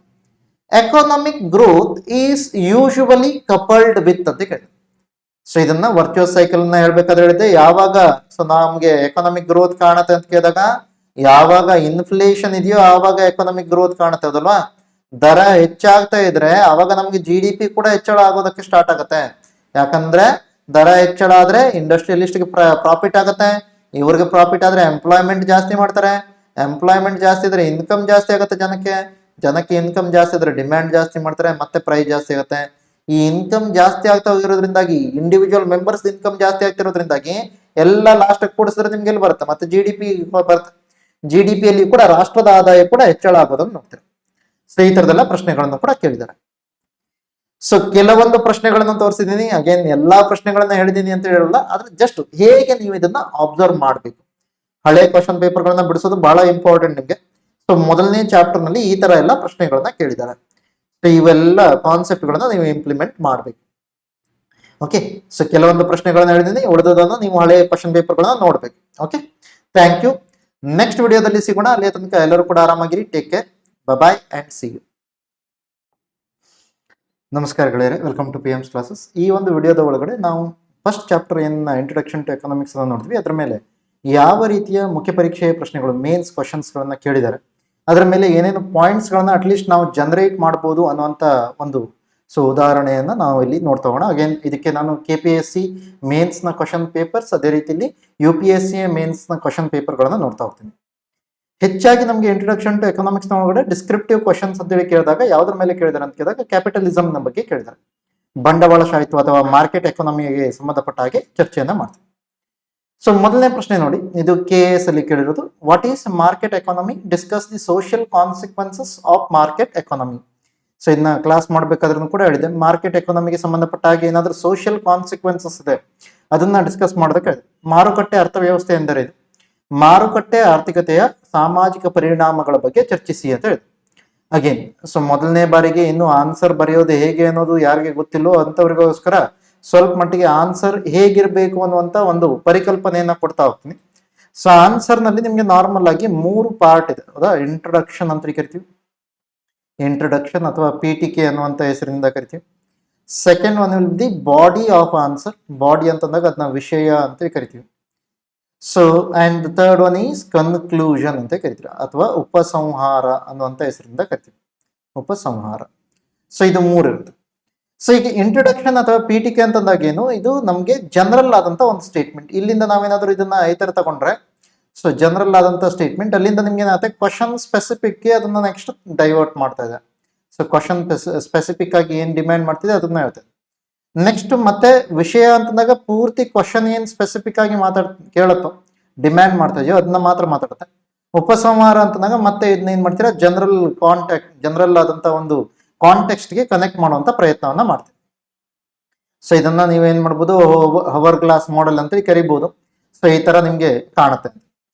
Speaker 1: Economic growth is usually coupled with ಅಂತ ಕೇಳಿ. ಸೊ ಇದನ್ನ ವರ್ಚುವಸ್ ಸೈಕಲ್ ನ ಹೇಳ್ಬೇಕಾದ್ರೆ ಹೇಳಿದೆ, ಯಾವಾಗ ಸೊ ನಮ್ಗೆ ಎಕಾನಮಿಕ್ ಗ್ರೋತ್ ಕಾಣುತ್ತೆ ಅಂತ ಕೇಳಿದಾಗ ಯಾವಾಗ ಇನ್ಫ್ಲೇಷನ್ ಇದೆಯೋ ಆವಾಗ ಎಕಾನಮಿಕ್ ಗ್ರೋತ್ ಕಾಣುತ್ತೆ, ಹೌದಲ್ವಾ. ದರ ಹೆಚ್ಚಾಗ್ತಾ ಇದ್ರೆ ಅವಾಗ ನಮ್ಗೆ GDP ಕೂಡ ಹೆಚ್ಚಳ ಆಗೋದಕ್ಕೆ ಸ್ಟಾರ್ಟ್ ಆಗುತ್ತೆ. ಯಾಕಂದ್ರೆ ದರ ಹೆಚ್ಚಳ ಆದ್ರೆ ಇಂಡಸ್ಟ್ರಿಯಲಿಸ್ಟ್ಗೆ ಪ್ರಾಫಿಟ್ ಆಗುತ್ತೆ, ಇವ್ರಿಗೆ ಪ್ರಾಫಿಟ್ ಆದ್ರೆ ಎಂಪ್ಲಾಯ್ಮೆಂಟ್ ಜಾಸ್ತಿ ಮಾಡ್ತಾರೆ, ಎಂಪ್ಲಾಯ್ಮೆಂಟ್ ಜಾಸ್ತಿ ಇದ್ರೆ ಇನ್ಕಮ್ ಜಾಸ್ತಿ ಆಗುತ್ತೆ ಜನಕ್ಕೆ ಇನ್ಕಮ್ ಜಾಸ್ತಿ ಇದ್ರೆ ಡಿಮ್ಯಾಂಡ್ ಜಾಸ್ತಿ ಮಾಡ್ತಾರೆ, ಮತ್ತೆ ಪ್ರೈಸ್ ಜಾಸ್ತಿ ಆಗುತ್ತೆ. ಈ ಇನ್ಕಮ್ ಜಾಸ್ತಿ ಆಗ್ತಾ ಹೋಗಿರೋದ್ರಿಂದಾಗಿ ಇಂಡಿವಿಜುವಲ್ ಮೆಂಬರ್ಸ್ ಇನ್ಕಮ್ ಜಾಸ್ತಿ ಆಗ್ತಿರೋದ್ರಿಂದಾಗಿ ಎಲ್ಲ ಲಾಸ್ಟ್ ಕೂಡಿಸಿದ್ರೆ ನಿಮ್ಗೆ ಎಲ್ಲಿ ಬರುತ್ತೆ, ಮತ್ತೆ GDP ಬರುತ್ತೆ. GDPಯಲ್ಲಿ ಕೂಡ ರಾಷ್ಟ್ರದ ಆದಾಯ ಕೂಡ ಹೆಚ್ಚಳ ಆಗೋದನ್ನು ನೋಡ್ತೀರಿ. ಸೊ ಈ ತರದೆಲ್ಲ ಪ್ರಶ್ನೆಗಳನ್ನು ಕೂಡ ಕೇಳಿದ್ದಾರೆ. ಸೊ ಕೆಲವೊಂದು ಪ್ರಶ್ನೆಗಳನ್ನು ತೋರಿಸಿದೀನಿ, ಅಗೇನ್ ಎಲ್ಲಾ ಪ್ರಶ್ನೆಗಳನ್ನ ಹೇಳಿದೀನಿ ಅಂತ ಹೇಳಲ್ಲ, ಆದ್ರೆ ಜಸ್ಟ್ ಹೇಗೆ ನೀವು ಇದನ್ನ ಅಬ್ಸರ್ವ್ ಮಾಡ್ಬೇಕು. ಹಳೆ ಕ್ವಶನ್ ಪೇಪರ್ಗಳನ್ನ ಬಿಡಿಸೋದು ಬಹಳ ಇಂಪಾರ್ಟೆಂಟ್ ನಿಮ್ಗೆ. ಸೊ ಮೊದಲನೇ ಚಾಪ್ಟರ್ ನಲ್ಲಿ ಈ ತರ ಎಲ್ಲ ಪ್ರಶ್ನೆಗಳನ್ನ ಕೇಳಿದ್ದಾರೆ. ಸೊ ಇವೆಲ್ಲ ಕಾನ್ಸೆಪ್ಟ್ಗಳನ್ನ ನೀವು ಇಂಪ್ಲಿಮೆಂಟ್ ಮಾಡಬೇಕು. ಓಕೆ, ಸೊ ಕೆಲವೊಂದು ಪ್ರಶ್ನೆಗಳನ್ನ ಹೇಳಿದ್ದೀನಿ, ಉಳಿದದನ್ನು ನೀವು ಹಳೆಯ ಕ್ವಶನ್ ಪೇಪರ್ಗಳನ್ನ ನೋಡ್ಬೇಕು. Okay, thank you. ನೆಕ್ಸ್ಟ್ ವಿಡಿಯೋದಲ್ಲಿ ಸಿಗೋಣ. ಅಲ್ಲಿ ತನಕ ಎಲ್ಲರೂ ಕೂಡ ಆರಾಮಾಗಿರಿ. Take care, bye and see you. ನಮಸ್ಕಾರ ಗೆಳೆಯರೆ, ವೆಲ್ಕಮ್ ಟು PM's ಕ್ಲಾಸಸ್. ಈ ಒಂದು ವಿಡಿಯೋದ ಒಳಗಡೆ ನಾವು ಫಸ್ಟ್ ಚಾಪ್ಟರ್ ಏನ ಇಂಟ್ರೊಡಕ್ಷನ್ ಟು ಎಕನಾಮಿಕ್ಸ್ ಅನ್ನು ನೋಡ್ತೀವಿ. ಅದರ ಮೇಲೆ ಯಾವ ರೀತಿಯ ಮುಖ್ಯ ಪರೀಕ್ಷೆಯ ಪ್ರಶ್ನೆಗಳು, ಮೇನ್ಸ್ ಕ್ವಶನ್ಸ್ಗಳನ್ನ ಕೇಳಿದ್ದಾರೆ, ಅದರ ಮೇಲೆ ಏನೇನು ಪಾಯಿಂಟ್ಸ್ಗಳನ್ನ ಅಟ್ಲೀಸ್ಟ್ ನಾವು ಜನರೇಟ್ ಮಾಡ್ಬೋದು ಅನ್ನುವಂಥ ಒಂದು ಉದಾಹರಣೆಯನ್ನು ನಾವು ಇಲ್ಲಿ ನೋಡ್ತಾ ಹೋಗೋಣ. ಅಗೇನ್ ಇದಕ್ಕೆ ನಾನು KPSC ಮೇನ್ಸ್ನ ಕ್ವಶನ್ ಪೇಪರ್ಸ್, ಅದೇ ರೀತಿಯಲ್ಲಿ UPSC ಮೇನ್ಸ್ನ ಕ್ವಶನ್ ಪೇಪರ್ಗಳನ್ನು ನೋಡ್ತಾ ಹೋಗ್ತೀನಿ. ಹೆಚ್ಚಾಗಿ ನಮಗೆ ಇಂಟ್ರೊಡಕ್ಷನ್ ಟು ಎಕನಾಮಿಕ್ಸ್ ಒಳಗಡೆ ಡಿಸ್ಕ್ರಿಪ್ಟಿವ್ ಕ್ವಶನ್ಸ್ ಅಂತೇಳಿ ಕೇಳಿದಾಗ ಯಾವುದ್ರ ಮೇಲೆ ಕೇಳಿದಾರೆ ಅಂತ ಕೇಳಿದಾಗ ಕ್ಯಾಪಿಟಲಿಸಮ್ನ ಬಗ್ಗೆ ಕೇಳಿದ್ದಾರೆ. ಬಂಡವಾಳಶಾಹಿತ್ವ ಅಥವಾ ಮಾರ್ಕೆಟ್ ಎಕಾನಮಿಗೆ ಸಂಬಂಧಪಟ್ಟ ಹಾಗೆ ಚರ್ಚೆಯನ್ನ ಮಾಡ್ತೀವಿ. ಸೊ ಮೊದಲನೇ ಪ್ರಶ್ನೆ ನೋಡಿ, ಇದು KS ಅಲ್ಲಿ ಕೇಳಿರೋದು. What is market economy? Discuss the social consequences of market economy. So ಇದನ್ನ ಕ್ಲಾಸ್ ಮಾಡಬೇಕಾದ್ರೂ ಕೂಡ ಹೇಳಿದೆ, ಮಾರ್ಕೆಟ್ ಎಕಾನಮಿಗೆ ಸಂಬಂಧಪಟ್ಟ ಹಾಗೆ ಏನಾದರೂ ಸೋಷಿಯಲ್ ಕಾನ್ಸಿಕ್ವೆನ್ಸಸ್ ಇದೆ ಅದನ್ನ ಡಿಸ್ಕಸ್ ಮಾಡೋದಕ್ಕೆ ಹೇಳಿದೆ. ಮಾರುಕಟ್ಟೆ ಅರ್ಥವ್ಯವಸ್ಥೆ ಎಂದರೆ ಇದು. ಮಾರುಕಟ್ಟೆ ಆರ್ಥಿಕತೆಯ ಸಾಮಾಜಿಕ ಪರಿಣಾಮಗಳ ಬಗ್ಗೆ ಚರ್ಚಿಸಿ ಅಂತ ಹೇಳಿದೆ. ಅಗೇನ್ ಸೊ ಮೊದಲನೇ ಬಾರಿಗೆ ಇನ್ನು ಆನ್ಸರ್ ಬರೆಯೋದು ಹೇಗೆ ಅನ್ನೋದು ಯಾರಿಗೆ ಗೊತ್ತಿಲ್ಲೋ ಅಂಥವ್ರಿಗೋಸ್ಕರ ಸ್ವಲ್ಪ ಮಟ್ಟಿಗೆ ಆನ್ಸರ್ ಹೇಗಿರಬೇಕು ಅನ್ನುವಂಥ ಒಂದು ಪರಿಕಲ್ಪನೆಯನ್ನ ಕೊಡ್ತಾ ಹೋಗ್ತೀನಿ. ಸೊ ಆನ್ಸರ್ನಲ್ಲಿ ನಿಮಗೆ ನಾರ್ಮಲ್ ಆಗಿ 3 ಪಾರ್ಟ್ ಇದೆ, ಹೌದಾ? ಇಂಟ್ರೊಡಕ್ಷನ್ ಅಂತ ಕರಿತೀವಿ, ಇಂಟ್ರೊಡಕ್ಷನ್ ಅಥವಾ PTK ಅನ್ನುವಂಥ ಹೆಸರಿನಿಂದ ಕರಿತೀವಿ. Second one will the body of answer. Body ಅಂತಂದಾಗ ಅದನ್ನ ವಿಷಯ ಅಂತ ಕರಿತೀವಿ. So and third one is conclusion ಅಂತ ಕರಿತೀವಿ, ಅಥವಾ ಉಪಸಂಹಾರ ಅನ್ನುವಂಥ ಹೆಸರಿಂದ ಕರಿತೀವಿ, ಉಪಸಂಹಾರ. ಸೊ ಇದು 3 ಇರುತ್ತೆ. ಸೊ ಈಗ ಇಂಟ್ರೊಡಕ್ಷನ್ ಅಥವಾ PTK ಅಂತಂದಾಗ ಏನು, ಇದು ನಮಗೆ ಜನರಲ್ ಆದಂಥ ಒಂದು ಸ್ಟೇಟ್ಮೆಂಟ್. ಇಲ್ಲಿಂದ ನಾವೇನಾದರೂ ಇದನ್ನ ಈ ಥರ ತಗೊಂಡ್ರೆ, ಸೊ ಜನರಲ್ ಆದಂಥ ಸ್ಟೇಟ್ಮೆಂಟ್, ಅಲ್ಲಿಂದ ನಿಮ್ಗೆ ಏನಾಗುತ್ತೆ ಕ್ವಶನ್ ಸ್ಪೆಸಿಫಿಕ್ಗೆ ಅದನ್ನ ನೆಕ್ಸ್ಟ್ ಡೈವರ್ಟ್ ಮಾಡ್ತಾ ಇದೆ. ಸೊ ಕ್ವಶನ್ ಸ್ಪೆಸಿಫಿಕ್ ಆಗಿ ಏನು ಡಿಮ್ಯಾಂಡ್ ಮಾಡ್ತಿದೆ ಅದನ್ನ ಹೇಳ್ತದೆ. ನೆಕ್ಸ್ಟ್ ಮತ್ತೆ ವಿಷಯ ಅಂತಂದಾಗ ಪೂರ್ತಿ ಕ್ವಶನ್ ಏನು ಸ್ಪೆಸಿಫಿಕ್ ಆಗಿ ಕೇಳುತ್ತೋ, ಡಿಮ್ಯಾಂಡ್ ಮಾಡ್ತಾ ಇದೆಯೋ ಅದನ್ನ ಮಾತ್ರ ಮಾತಾಡುತ್ತೆ. ಉಪಸಂಹಾರ ಅಂತಂದಾಗ ಮತ್ತೆ ಇದನ್ನ ಏನ್ ಮಾಡ್ತೀರಾ, ಜನರಲ್ ಆದಂತ ಒಂದು ಕಾಂಟೆಕ್ಸ್ಟ್ಗೆ ಕನೆಕ್ಟ್ ಮಾಡುವಂತ ಪ್ರಯತ್ನವನ್ನ ಮಾಡ್ತೀವಿ. ಸೊ ಇದನ್ನ ನೀವೇನ್ ಮಾಡ್ಬೋದು, ಹವರ್ ಗ್ಲಾಸ್ ಮಾಡೆಲ್ ಅಂತ ಕರಿಬಹುದು. ಸೊ ಈ ತರ ನಿಮ್ಗೆ ಕಾಣುತ್ತೆ.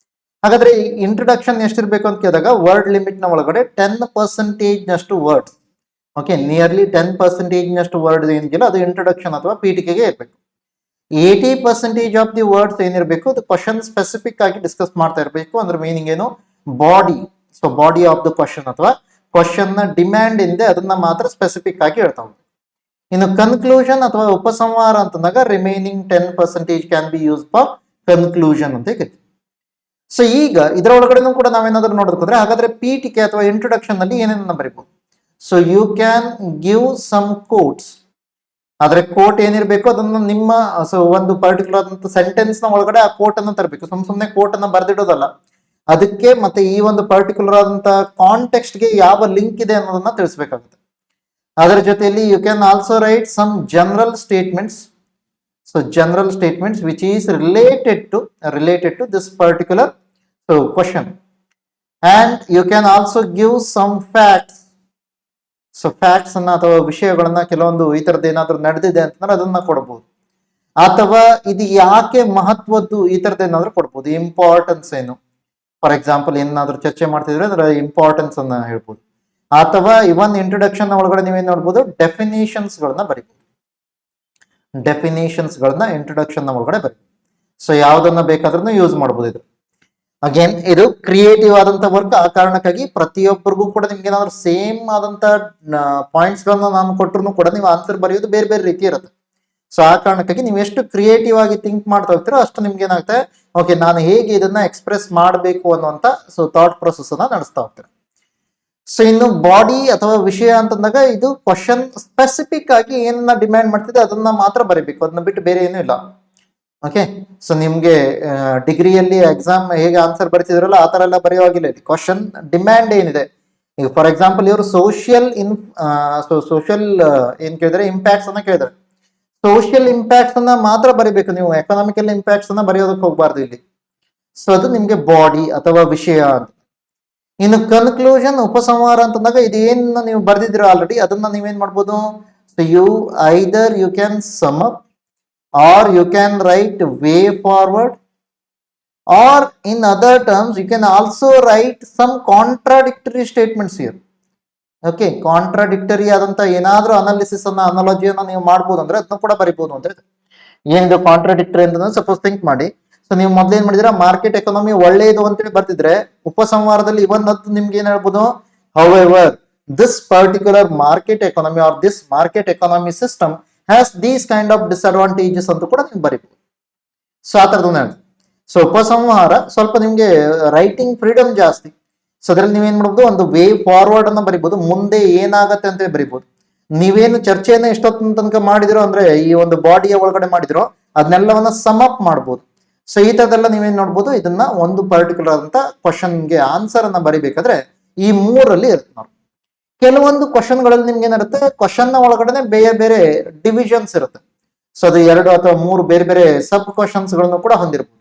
Speaker 1: ಹಾಗಾದ್ರೆ ಈ ಇಂಟ್ರೊಡಕ್ಷನ್ ಎಷ್ಟಿರ್ಬೇಕು ಅಂತ ಕೇಳಿದಾಗ ವರ್ಡ್ ಲಿಮಿಟ್ ನ ಒಳಗಡೆ 10% ನಷ್ಟು ವರ್ಡ್ಸ್, ಓಕೆ, ನಿಯರ್ಲಿ 10% ನಷ್ಟು ವರ್ಡ್ ಏನಿಲ್ಲ ಅದು ಇಂಟ್ರೊಡಕ್ಷನ್ ಅಥವಾ PTKಗೆ ಇರಬೇಕು. 80% ಆಫ್ ದಿ ವರ್ಡ್ಸ್ ಏನಿರಬೇಕು ಅದು ಕ್ವಶನ್ ಸ್ಪೆಸಿಫಿಕ್ ಆಗಿ ಡಿಸ್ಕಸ್ ಮಾಡ್ತಾ ಇರಬೇಕು. ಅಂದ್ರೆ ಮೀನಿಂಗ್ ಏನು, body, so body of the question ಅಥವಾ ಕ್ವಶನ್ ನ ಡಿಮ್ಯಾಂಡ್ ಇದೆ ಅದನ್ನ ಮಾತ್ರ ಸ್ಪೆಸಿಫಿಕ್ ಆಗಿ ಹೇಳ್ತಾ ಹೋಗ್ಬೇಕು. ಇನ್ನು ಕನ್ಕ್ಲೂಷನ್ ಅಥವಾ ಉಪಸಂಹಾರ ಅಂತಂದಾಗ remaining 10% can be use for conclusion ಅಂತ ಕರಿತೀವಿ. ಸೊ ಈಗ ಇದರೊಳಗಡೆನೂ ಕೂಡ ನಾವೇನಾದ್ರೂ ನೋಡೋದಕ್ಕೆ ಹಾಗಾದ್ರೆ PTK ಅಥವಾ ಇಂಟ್ರೊಡಕ್ಷನ್ ನಲ್ಲಿ ಏನೇನನ್ನ ಬರೀಬಹುದು. So you can give some quotes. ಆದ್ರೆ ಕೋಟ್ ಏನಿರಬೇಕು ಅದನ್ನು ನಿಮ್ಮ ಒಂದು ಪರ್ಟಿಕ್ಯುಲರ್ ಸೆಂಟೆನ್ಸ್ ನ ಒಳಗಡೆ ಆ ಕೋಟ್ ಅನ್ನು ತರಬೇಕು. ಸುಮ್ಮನೆ ಕೋಟ್ ಅನ್ನ ಬರೆದಿಡೋದಲ್ಲ, ಅದಕ್ಕೆ ಮತ್ತೆ ಈ ಒಂದು ಪರ್ಟಿಕ್ಯುಲರ್ ಆದಂತ ಕಾಂಟೆಕ್ಸ್ಟ್ ಗೆ ಯಾವ ಲಿಂಕ್ ಇದೆ ಅನ್ನೋದನ್ನ ತಿಳಿಸಬೇಕಾಗುತ್ತೆ. ಅದರ ಜೊತೆಯಲ್ಲಿ you can also write some general statements. So general statements which is related to this particular question. And you can also give some facts. So facts ಅನ್ನ ಅಥವಾ ವಿಷಯಗಳನ್ನ, ಕೆಲವೊಂದು ಈ ತರದ್ದು ಏನಾದ್ರು ನಡೆದಿದೆ ಅಂತಂದ್ರೆ ಅದನ್ನ ಕೊಡಬಹುದು. ಅಥವಾ ಇದು ಯಾಕೆ ಮಹತ್ವದ್ದು ಈ ತರದ್ದು ಏನಾದ್ರು ಕೊಡ್ಬೋದು. ಇಂಪಾರ್ಟೆನ್ಸ್ ಏನು, ಫಾರ್ ಎಕ್ಸಾಂಪಲ್ ಏನಾದ್ರು ಚರ್ಚೆ ಮಾಡ್ತಿದ್ರೆ ಅದರ ಇಂಪಾರ್ಟೆನ್ಸ್ ಅನ್ನ ಹೇಳ್ಬೋದು. ಅಥವಾ ಇವನ್ ಇಂಟ್ರೊಡಕ್ಷನ್ ಒಳಗಡೆ ನೀವೇನ್ ನೋಡ್ಬೋದು, ಡೆಫಿನೇಷನ್ಸ್ ಗಳನ್ನ ಬರೀಬಹುದು. ಡೆಫಿನೇಷನ್ಸ್ ಗಳನ್ನ ಇಂಟ್ರೊಡಕ್ಷನ್ ಒಳಗಡೆ ಬರೀಬಹುದು. ಸೊ ಯಾವ್ದನ್ನ ಬೇಕಾದ್ರೂ ಯೂಸ್ ಮಾಡ್ಬೋದು. ಇದು ಅಗೇನ್ ಇದು ಕ್ರಿಯೇಟಿವ್ ಆದಂತ ವರ್ಕ್. ಆ ಕಾರಣಕ್ಕಾಗಿ ಪ್ರತಿಯೊಬ್ಬರಿಗೂ ಕೂಡ ನಿಮ್ಗೆ ಏನಾದ್ರು ಸೇಮ್ ಆದಂತ ಪಾಯಿಂಟ್ಸ್ ಗಳನ್ನ ನಾನು ಕೊಟ್ಟರು ಕೂಡ ನೀವು ಆನ್ಸರ್ ಬರೆಯೋದು ಬೇರೆ ಬೇರೆ ರೀತಿ ಇರುತ್ತೆ. ಸೊ ಆ ಕಾರಣಕ್ಕಾಗಿ ನೀವು ಎಷ್ಟು ಕ್ರಿಯೇಟಿವ್ ಆಗಿ ಥಿಂಕ್ ಮಾಡ್ತಾ ಹೋಗ್ತೀರೋ ಅಷ್ಟು ನಿಮ್ಗೆ ಏನಾಗುತ್ತೆ, ಓಕೆ ನಾನು ಹೇಗೆ ಇದನ್ನ ಎಕ್ಸ್ಪ್ರೆಸ್ ಮಾಡಬೇಕು ಅನ್ನುವಂತ ಥಾಟ್ ಪ್ರೊಸೆಸ್ ಅನ್ನ ನಡೆಸ್ತಾ ಹೋಗ್ತಾರೆ. ಸೊ ಇನ್ನು ಬಾಡಿ ಅಥವಾ ವಿಷಯ ಅಂತಂದಾಗ ಇದು ಕ್ವಶನ್ ಸ್ಪೆಸಿಫಿಕ್ ಆಗಿ ಏನನ್ನ ಡಿಮ್ಯಾಂಡ್ ಮಾಡ್ತಿದೆ ಅದನ್ನ ಮಾತ್ರ ಬರೀಬೇಕು, ಅದನ್ನ ಬಿಟ್ಟು ಬೇರೆ ಏನೂ ಇಲ್ಲ. ಓಕೆ, ಸೊ ನಿಮ್ಗೆ ಡಿಗ್ರಿಯಲ್ಲಿ ಎಕ್ಸಾಮ್ ಹೇಗೆ ಆನ್ಸರ್ ಬರೀತಿದ್ರಲ್ಲ ಆ ತರ ಎಲ್ಲ ಬರೆಯುವಾಗಿಲ್ಲ. ಕ್ವಶನ್ ಡಿಮ್ಯಾಂಡ್ ಏನಿದೆ, ಈಗ ಫಾರ್ ಎಕ್ಸಾಂಪಲ್ ಇವರು ಸೋಷಿಯಲ್ ಏನ್ ಕೇಳಿದ್ರೆ ಇಂಪ್ಯಾಕ್ಟ್ಸ್ ಅನ್ನ ಕೇಳಿದ್ರೆ, ಸೋಷಿಯಲ್ ಇಂಪ್ಯಾಕ್ಟ್ಸ್ ಅನ್ನ ಮಾತ್ರ ಬರೀಬೇಕು ನೀವು, ಎಕನಾಮಿಕಲ್ ಇಂಪ್ಯಾಕ್ಟ್ಸ್ ಅನ್ನ ಬರೆಯೋದಕ್ಕೆ ಹೋಗ್ಬಾರ್ದು ಇಲ್ಲಿ. ಸೊ ಅದು ನಿಮ್ಗೆ ಬಾಡಿ ಅಥವಾ ವಿಷಯ ಅಂತ. ಇನ್ನು ಕನ್ಕ್ಲೂಷನ್ ಉಪಸಂಹಾರ ಅಂತಂದಾಗ ಇದೇನು ನೀವು ಬರ್ದಿದ್ದೀರೋ ಆಲ್ರೆಡಿ ಅದನ್ನ ನೀವೇನ್ ಮಾಡ್ಬೋದು, so you can sum up, or you can write way forward, or in other terms you can also write some contradictory statements here. Okay, contradictory ಆದಂತ ಏನಾದ್ರೂ ಅನಾಲಿಸಿಸ್ ಅನ್ನ ಅನಾಲಜಿಯನ್ನ ನೀವು ಮಾಡ್ಬೋದು ಅಂದ್ರೆ ಅದನ್ನ ಕೂಡ ಬರಿಬಹುದು ಅಂತ ಹೇಳ್ತಾರೆ. ಏನಿದು ಕಾಂಟ್ರಾಡಿಕ್ಟರಿ ಅಂತಂದ್ರೆ ಸಪೋಸ್ ಥಿಂಕ್ ಮಾಡಿ. ಸೊ ನೀವು ಮೊದ್ಲು ಏನ್ ಮಾಡಿದಿರಾ, ಮಾರ್ಕೆಟ್ ಎಕಾನಮಿ ಒಳ್ಳೆಯದು ಅಂತೇಳಿ ಬರ್ತಿದ್ರೆ ಉಪಸಂಹಾರದಲ್ಲಿ ಇವನ್ನದ್ದು ನಿಮ್ಗೆ ಏನ್ ಹೇಳ್ಬೋದು, however this particular market economy or this market economy system has these kind of disadvantages ಅಂತ ಕೂಡ ನೀವು ಬರೀಬಹುದು. ಸೊ ಆ ತರದನ್ನ ಹೇಳಿ. ಸೊ ಉಪಸಂಹಾರ ಸ್ವಲ್ಪ ನಿಮ್ಗೆ ರೈಟಿಂಗ್ ಫ್ರೀಡಮ್ ಜಾಸ್ತಿ. ಸೊ ಅದ್ರಲ್ಲಿ ನೀವೇನ್ ಮಾಡ್ಬೋದು, ಒಂದು ವೇ ಫಾರ್ವರ್ಡ್ ಅನ್ನ ಬರಿಬಹುದು, ಮುಂದೆ ಏನಾಗತ್ತೆ ಅಂತ ಬರಿಬಹುದು. ನೀವೇನು ಚರ್ಚೆಯನ್ನ ಎಷ್ಟೊತ್ತ ತನಕ ಮಾಡಿದಿರೋ ಅಂದ್ರೆ ಈ ಒಂದು ಬಾಡಿಯ ಒಳಗಡೆ ಮಾಡಿದಿರೋ ಅದನ್ನೆಲ್ಲವನ್ನ ಸಮ್ ಅಪ್ ಮಾಡ್ಬೋದು. ಸೊ ಈ ತರದೆಲ್ಲ ನೀವೇನ್ ನೋಡ್ಬೋದು, ಇದನ್ನ ಒಂದು ಪರ್ಟಿಕ್ಯುಲರ್ ಅಂತ ಕ್ವಶನ್ಗೆ ಆನ್ಸರ್ ಅನ್ನ ಬರಿಬೇಕಾದ್ರೆ ಈ ಮೂರಲ್ಲಿ ಇರುತ್ತೆ ನೋಡಿ. ಕೆಲವೊಂದು ಕ್ವಶನ್ಗಳಲ್ಲಿ ನಿಮ್ಗೆ ಏನಿರುತ್ತೆ, ಕ್ವಶನ್ ನ ಒಳಗಡೆ ಬೇರೆ ಬೇರೆ ಡಿವಿಷನ್ಸ್ ಇರುತ್ತೆ. ಸೊ ಅದು 2 ಅಥವಾ 3 ಬೇರೆ ಬೇರೆ ಸಬ್ ಕ್ವಶನ್ಸ್ ಗಳನ್ನು ಕೂಡ ಹೊಂದಿರಬಹುದು.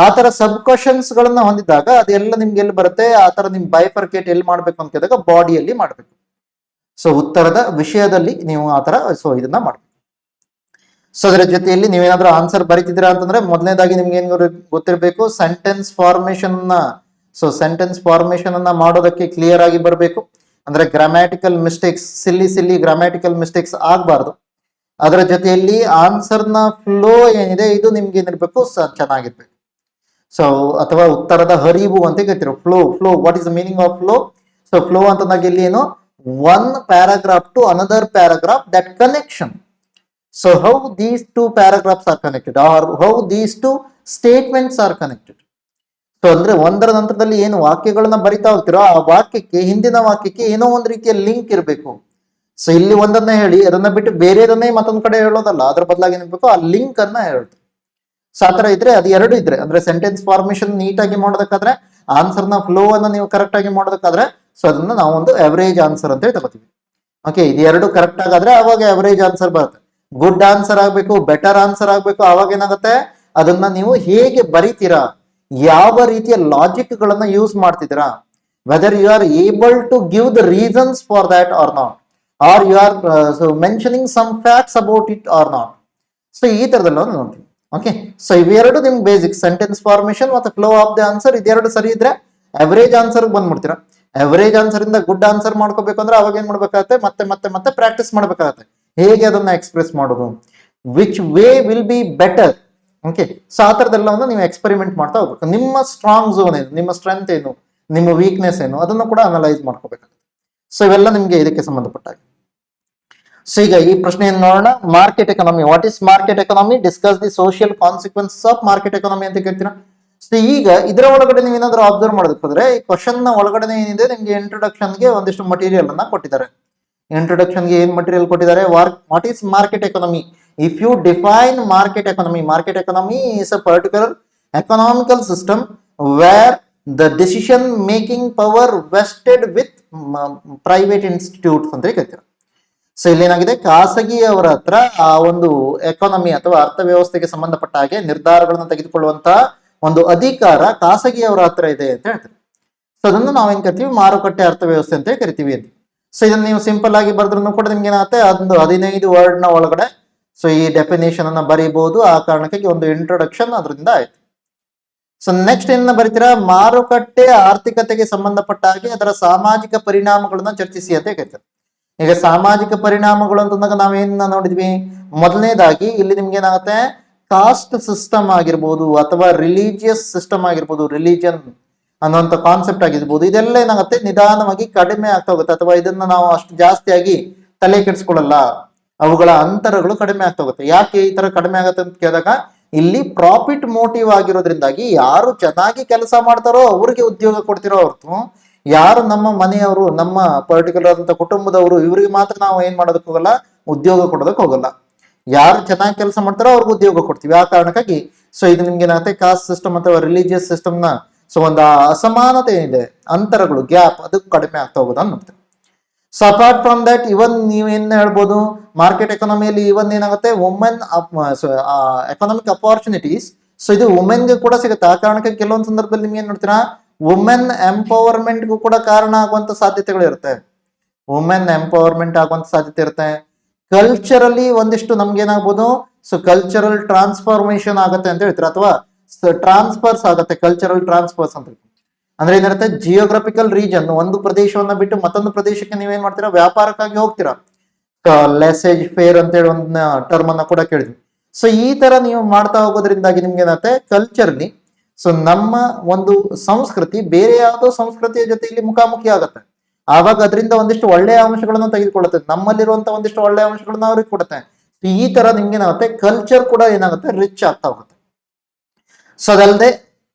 Speaker 1: ಆ ತರ ಸಬ್ ಕ್ವಶನ್ಸ್ ಗಳನ್ನ ಹೊಂದಿದಾಗ ಅದೆಲ್ಲ ನಿಮ್ಗೆ ಎಲ್ಲಿ ಬರುತ್ತೆ, ಆ ತರ ನಿಮ್ ಬೈಫರ್ಕೇಟ್ ಎಲ್ಲಿ ಮಾಡ್ಬೇಕು ಅಂತ ಕೇಳಿದಾಗ ಬಾಡಿಯಲ್ಲಿ ಮಾಡ್ಬೇಕು. ಸೊ ಉತ್ತರದ ವಿಷಯದಲ್ಲಿ ನೀವು ಆ ತರ ಸೊ ಇದನ್ನ ಮಾಡ್ಬೇಕು. ಸೊ ಅದರ ಜೊತೆಯಲ್ಲಿ ನೀವೇನಾದ್ರೂ ಆನ್ಸರ್ ಬರೀತಿದ್ದೀರಾ ಅಂತಂದ್ರೆ ಮೊದಲನೇದಾಗಿ ನಿಮ್ಗೆ ಏನ್ ಗೊತ್ತಿರಬೇಕು, ಸೆಂಟೆನ್ಸ್ ಫಾರ್ಮೇಶನ್ ಅನ್ನ ಮಾಡೋದಕ್ಕೆ ಕ್ಲಿಯರ್ ಆಗಿ ಬರಬೇಕು. ಅಂದ್ರೆ ಗ್ರಾಮ್ಯಾಟಿಕಲ್ ಮಿಸ್ಟೇಕ್ಸ್, ಸಿಲ್ಲಿ ಗ್ರಾಮ್ಯಾಟಿಕಲ್ ಮಿಸ್ಟೇಕ್ಸ್ ಆಗ್ಬಾರ್ದು. ಅದರ ಜೊತೆಯಲ್ಲಿ ಆನ್ಸರ್ ನ ಫ್ಲೋ ಏನಿದೆ ಇದು ನಿಮ್ಗೆ ಏನಿರ್ಬೇಕು, ಚೆನ್ನಾಗಿರ್ಬೇಕು. ಸೊ ಅಥವಾ ಉತ್ತರದ ಹರಿವು ಅಂತ ಹೇಳ್ತಿರೋ flow what is the meaning of flow? So flow ಅಂತಂದಾಗ ಇಲ್ಲಿ ಏನು, one paragraph to another paragraph, that connection. So how these two paragraphs are connected or how these two statements are connected. So ಅಂದ್ರೆ ಒಂದರ ನಂತರದಲ್ಲಿ ಏನು ವಾಕ್ಯಗಳನ್ನ ಬರಿತಾ ಹೋಗ್ತಿರೋ ಆ ವಾಕ್ಯಕ್ಕೆ ಹಿಂದಿನ ವಾಕ್ಯಕ್ಕೆ ಏನೋ ಒಂದು ರೀತಿಯ ಲಿಂಕ್ ಇರಬೇಕು. ಸೊ ಇಲ್ಲಿ ಒಂದನ್ನ ಹೇಳಿ ಅದನ್ನ ಬಿಟ್ಟು ಬೇರೆದನ್ನೇ ಮತ್ತೊಂದ್ ಕಡೆ ಹೇಳೋದಲ್ಲ, ಅದ್ರ ಬದಲಾಗಿ ಏನಿರ್ಬೇಕು, ಆ ಲಿಂಕ್ ಅನ್ನ ಹೇಳ್ತು. ಸೊ ಆ ತರ ಇದ್ರೆ ಅದು 2 ಇದ್ರೆ ಅಂದ್ರೆ ಸೆಂಟೆನ್ಸ್ ಫಾರ್ಮೇಶನ್ ನೀಟಾಗಿ ಮಾಡೋದಕ್ಕಾದ್ರೆ, ಆನ್ಸರ್ ನ ಫ್ಲೋ ಅನ್ನ ನೀವು ಕರೆಕ್ಟ್ ಆಗಿ ಮಾಡೋದಕ್ಕಾದ್ರೆ, ಸೊ ಅದನ್ನ ನಾವು ಒಂದು ಅವರೇಜ್ ಆನ್ಸರ್ ಅಂತ ಹೇಳಿ ತಗೋತೀವಿ. ಓಕೆ, ಇದು 2 ಕರೆಕ್ಟ್ ಆಗಾದ್ರೆ ಅವಾಗ ಅವರೇಜ್ ಆನ್ಸರ್ ಬರುತ್ತೆ. ಗುಡ್ ಆನ್ಸರ್ ಆಗ್ಬೇಕು, ಬೆಟರ್ ಆನ್ಸರ್ ಆಗ್ಬೇಕು. ಅವಾಗ ಏನಾಗುತ್ತೆ, ಅದನ್ನ ನೀವು ಹೇಗೆ ಬರೀತೀರಾ, ಯಾವ ರೀತಿಯ ಲಾಜಿಕ್ ಗಳನ್ನ ಯೂಸ್ ಮಾಡ್ತಿದ್ದೀರಾ, whether you are able to give the reasons for that or not, or you are mentioning some facts about it or not. So ಈ ತರದೆಲ್ಲ ನೋಡ್ತೀವಿ. ಓಕೆ, ಸೊ ಇವೆರಡು ನಿಮ್ಗೆ ಬೇಸಿಕ್, ಸೆಂಟೆನ್ಸ್ ಫಾರ್ಮೇಶನ್ ಮತ್ತು ಫ್ಲೋ ಆಫ್ ದ ಆನ್ಸರ್, ಇದೆರಡು ಸರಿ ಇದ್ರೆ average answer ಬಂದ್ಬಿಡ್ತೀರಾ. ಅವರೇಜ್ ಆನ್ಸರ್ ಇಂದ ಗುಡ್ ಆನ್ಸರ್ ಮಾಡ್ಕೋಬೇಕು ಅಂದ್ರೆ ಅವಾಗ ಏನ್ ಮಾಡ್ಬೇಕಾಗತ್ತೆ, ಮತ್ತೆ ಮತ್ತೆ ಮತ್ತೆ ಪ್ರಾಕ್ಟೀಸ್ ಮಾಡ್ಬೇಕಾಗತ್ತೆ ಹೇಗೆ ಅದನ್ನ ಎಕ್ಸ್ಪ್ರೆಸ್ ಮಾಡೋದು, which way will be better. Okay, so ಆ ತರದೆಲ್ಲವನ್ನು ನೀವು ಎಕ್ಸ್ಪೆರಿಮೆಂಟ್ ಮಾಡ್ತಾ ಹೋಗ್ಬೇಕು. ನಿಮ್ಮ ಸ್ಟ್ರಾಂಗ್ ಝೋನ್ ಏನು, ನಿಮ್ಮ ಸ್ಟ್ರೆಂತ್ ಏನು, ನಿಮ್ಮ ವೀಕ್ನೆಸ್ ಏನು, ಅದನ್ನು ಕೂಡ ಅನಲೈಸ್ ಮಾಡ್ಕೋಬೇಕಾಗುತ್ತೆ. ಸೊ ಇವೆಲ್ಲ ನಿಮ್ಗೆ ಇದಕ್ಕೆ ಸಂಬಂಧಪಟ್ಟಾಗ. ಸೊ ಈಗ ಈ ಪ್ರಶ್ನೆಯನ್ನು ನೋಡೋಣ. Market economy, what is market economy, discuss the social consequences of market economy ಅಂತ ಕೇಳ್ತೀರಾ. ಸೊ ಈಗ ಇದರ ಒಳಗಡೆ ನೀವು ಏನಾದ್ರು ಅಬ್ಸರ್ವ್ ಮಾಡೋದಕ್ಕೋದ್ರೆ ಈ ಕ್ವಶನ್ ನ ಒಳಗಡೆ ಏನಿದೆ, ನಿಮ್ಗೆ ಇಂಟ್ರೊಡಕ್ಷನ್ಗೆ ಒಂದಿಷ್ಟು ಮಟೀರಿಯಲ್ ಅನ್ನ ಕೊಟ್ಟಿದ್ದಾರೆ. ಇಂಟ್ರೊಡಕ್ಷನ್ಗೆ ಏನ್ ಮಟೀರಿಯಲ್ ಕೊಟ್ಟಿದ್ದಾರೆ, what is market economy, if you define market economy is a particular economical system where the decision making power vested with private institutes ಅಂತ ಹೇಳ್ತೀರಾ. ಸೊ ಇಲ್ಲೇನಾಗಿದೆ, ಖಾಸಗಿಯವರ ಹತ್ರ ಆ ಒಂದು ಎಕಾನಮಿ ಅಥವಾ ಅರ್ಥವ್ಯವಸ್ಥೆಗೆ ಸಂಬಂಧಪಟ್ಟ ಹಾಗೆ ನಿರ್ಧಾರಗಳನ್ನು ತೆಗೆದುಕೊಳ್ಳುವಂತಹ ಒಂದು ಅಧಿಕಾರ ಖಾಸಗಿಯವರ ಹತ್ರ ಇದೆ ಅಂತ ಹೇಳ್ತಾರೆ. ಸೊ ಅದನ್ನು ನಾವೇನ್ ಕರಿತೀವಿ, ಮಾರುಕಟ್ಟೆ ಅರ್ಥವ್ಯವಸ್ಥೆ ಅಂತ ಕರಿತೀವಿ ಅಂತ. ಸೊ ಇದನ್ನ ನೀವು ಸಿಂಪಲ್ ಆಗಿ ಬರೆದ್ರೂ ಕೂಡ ನಿಮ್ಗೆ ಏನಾಗುತ್ತೆ, ಒಂದು 15 ವರ್ಡ್ ನ ಒಳಗಡೆ ಸೊ ಈ ಡೆಫಿನೇಷನ್ ಅನ್ನ ಬರೀಬಹುದು. ಆ ಕಾರಣಕ್ಕಾಗಿ ಒಂದು ಇಂಟ್ರೊಡಕ್ಷನ್ ಅದರಿಂದ ಆಯ್ತು. ಸೊ ನೆಕ್ಸ್ಟ್ ಏನ ಬರೀತೀರಾ, ಮಾರುಕಟ್ಟೆ ಆರ್ಥಿಕತೆಗೆ ಸಂಬಂಧಪಟ್ಟ ಹಾಗೆ ಅದರ ಸಾಮಾಜಿಕ ಪರಿಣಾಮಗಳನ್ನ ಚರ್ಚಿಸಿ ಅಂತ ಕರಿತಾರೆ. ಈಗ ಸಾಮಾಜಿಕ ಪರಿಣಾಮಗಳು ಅಂತಂದಾಗ ನಾವೇನ್ ನೋಡಿದ್ವಿ, ಮೊದಲನೇದಾಗಿ ಇಲ್ಲಿ ನಿಮ್ಗೆ ಏನಾಗುತ್ತೆ, ಕಾಸ್ಟ್ ಸಿಸ್ಟಮ್ ಆಗಿರ್ಬೋದು ಅಥವಾ ರಿಲಿಜಿಯಸ್ ಸಿಸ್ಟಮ್ ಆಗಿರ್ಬೋದು, ರಿಲಿಜನ್ ಅನ್ನುವಂಥ ಕಾನ್ಸೆಪ್ಟ್ ಆಗಿರ್ಬೋದು, ಇದೆಲ್ಲ ಏನಾಗುತ್ತೆ ನಿಧಾನವಾಗಿ ಕಡಿಮೆ ಆಗ್ತಾ ಹೋಗುತ್ತೆ, ಅಥವಾ ಇದನ್ನ ನಾವು ಅಷ್ಟು ಜಾಸ್ತಿಯಾಗಿ ತಲೆ ಕೆಡಿಸ್ಕೊಳ್ಳಲ್ಲ, ಅವುಗಳ ಅಂತರಗಳು ಕಡಿಮೆ ಆಗ್ತಾ ಹೋಗುತ್ತೆ. ಯಾಕೆ ಈ ತರ ಕಡಿಮೆ ಆಗುತ್ತೆ ಅಂತ ಕೇಳಿದಾಗ, ಇಲ್ಲಿ ಪ್ರಾಫಿಟ್ ಮೋಟಿವ್ ಆಗಿರೋದ್ರಿಂದಾಗಿ ಯಾರು ಚೆನ್ನಾಗಿ ಕೆಲಸ ಮಾಡ್ತಾರೋ ಅವ್ರಿಗೆ ಉದ್ಯೋಗ ಕೊಡ್ತಿರೋ ಹೊರತು ಯಾರು ನಮ್ಮ ಮನೆಯವರು, ನಮ್ಮ ಪರ್ಟಿಕ್ಯುಲರ್ ಅಂತ ಕುಟುಂಬದವರು, ಇವರಿಗೆ ಮಾತ್ರ ನಾವು ಏನ್ ಮಾಡೋದಕ್ಕೆ ಹೋಗಲ್ಲ, ಉದ್ಯೋಗ ಕೊಡೋದಕ್ಕೆ ಹೋಗಲ್ಲ. ಯಾರು ಚೆನ್ನಾಗಿ ಕೆಲಸ ಮಾಡ್ತಾರೋ ಅವ್ರಿಗೆ ಉದ್ಯೋಗ ಕೊಡ್ತೀವಿ. ಆ ಕಾರಣಕ್ಕಾಗಿ ಸೊ ಇದು ನಿಮ್ಗೆ ಏನಾಗುತ್ತೆ, ಕಾಸ್ಟ್ ಸಿಸ್ಟಮ್ ಅಥವಾ ರಿಲಿಜಿಯಸ್ ಸಿಸ್ಟಮ್ ನ ಸೊ ಒಂದು ಅಸಮಾನತೆ ಏನಿದೆ, ಅಂತರಗಳು, ಗ್ಯಾಪ್, ಅದು ಕಡಿಮೆ ಆಗ್ತಾ ಹೋಗೋದು ಅನ್ನುತ್ತೆ. ಸೊ ಅಪಾರ್ಟ್ ಫ್ರಮ್ ದಟ್, ಇವನ್ ನೀವೇನ್ ಹೇಳ್ಬೋದು, ಮಾರ್ಕೆಟ್ ಎಕನಾಮಿಯಲ್ಲಿ ಇವನ್ ಏನಾಗುತ್ತೆ, ವುಮೆನ್ ಎಕನಾಮಿಕ್ ಅಪಾರ್ಚುನಿಟೀಸ್, ಸೊ ಇದು ವುಮೆನ್ಗೆ ಕೂಡ ಸಿಗುತ್ತೆ. ಆ ಕಾರಣಕ್ಕೆ ಕೆಲವೊಂದು ಸಂದರ್ಭದಲ್ಲಿ ನಿಮ್ಗೆ ಏನ್ ನೋಡ್ತೀರಾ, ವುಮೆನ್ ಎಂಪವರ್ಮೆಂಟ್ಗೂ ಕೂಡ ಕಾರಣ ಆಗುವಂತ ಸಾಧ್ಯತೆಗಳು ಇರುತ್ತೆ. ವುಮೆನ್ ಎಂಪವರ್ಮೆಂಟ್ ಆಗುವಂತ ಸಾಧ್ಯತೆ ಇರುತ್ತೆ. ಕಲ್ಚರಲಿ ಒಂದಿಷ್ಟು ನಮ್ಗೆ ಏನಾಗ್ಬೋದು, ಸೊ ಕಲ್ಚರಲ್ ಟ್ರಾನ್ಸ್ಫಾರ್ಮೇಶನ್ ಆಗುತ್ತೆ ಅಂತ ಹೇಳ್ತಾರೆ, ಅಥವಾ ಟ್ರಾನ್ಸ್ಫರ್ಸ್ ಆಗುತ್ತೆ, ಕಲ್ಚರಲ್ ಟ್ರಾನ್ಸ್ಫರ್ಸ್ ಅಂತ. ಅಂದ್ರೆ ಏನಿರುತ್ತೆ, ಜಿಯೋಗ್ರಫಿಕಲ್ ರೀಜನ್, ಒಂದು ಪ್ರದೇಶವನ್ನ ಬಿಟ್ಟು ಮತ್ತೊಂದು ಪ್ರದೇಶಕ್ಕೆ ನೀವೇನ್ ಮಾಡ್ತೀರಾ, ವ್ಯಾಪಾರಕ್ಕಾಗಿ ಹೋಗ್ತೀರಾ. ಲೆಸೇಜ್ ಫೇರ್ ಅಂತ ಹೇಳಿ ಒಂದು ಟರ್ಮ್ ಅನ್ನ ಕೂಡ ಕೇಳಿದ್ವಿ. ಸೊ ಈ ತರ ನೀವು ಮಾಡ್ತಾ ಹೋಗೋದ್ರಿಂದಾಗಿ ನಿಮ್ಗೆ ಏನಾಗುತ್ತೆ, ಕಲ್ಚರ್ಲಿ ಸೊ ನಮ್ಮ ಒಂದು ಸಂಸ್ಕೃತಿ ಬೇರೆ ಯಾವುದೋ ಸಂಸ್ಕೃತಿಯ ಜೊತೆ ಇಲ್ಲಿ ಮುಖಾಮುಖಿ ಆಗತ್ತೆ. ಆವಾಗ ಅದರಿಂದ ಒಂದಿಷ್ಟು ಒಳ್ಳೆಯ ಅಂಶಗಳನ್ನು ತೆಗೆದುಕೊಳ್ಳುತ್ತೆ, ನಮ್ಮಲ್ಲಿರುವಂತಹ ಒಂದಿಷ್ಟು ಒಳ್ಳೆಯ ಅಂಶಗಳನ್ನ ಅವ್ರಿಗೆ ಕೊಡುತ್ತೆ. ಈ ತರ ನಿಮ್ಗೆ ಏನಾಗುತ್ತೆ, ಕಲ್ಚರ್ ಕೂಡ ಏನಾಗುತ್ತೆ, ರಿಚ್ ಆಗ್ತಾ ಹೋಗುತ್ತೆ. ಸೊ ಅದಲ್ಲದೆ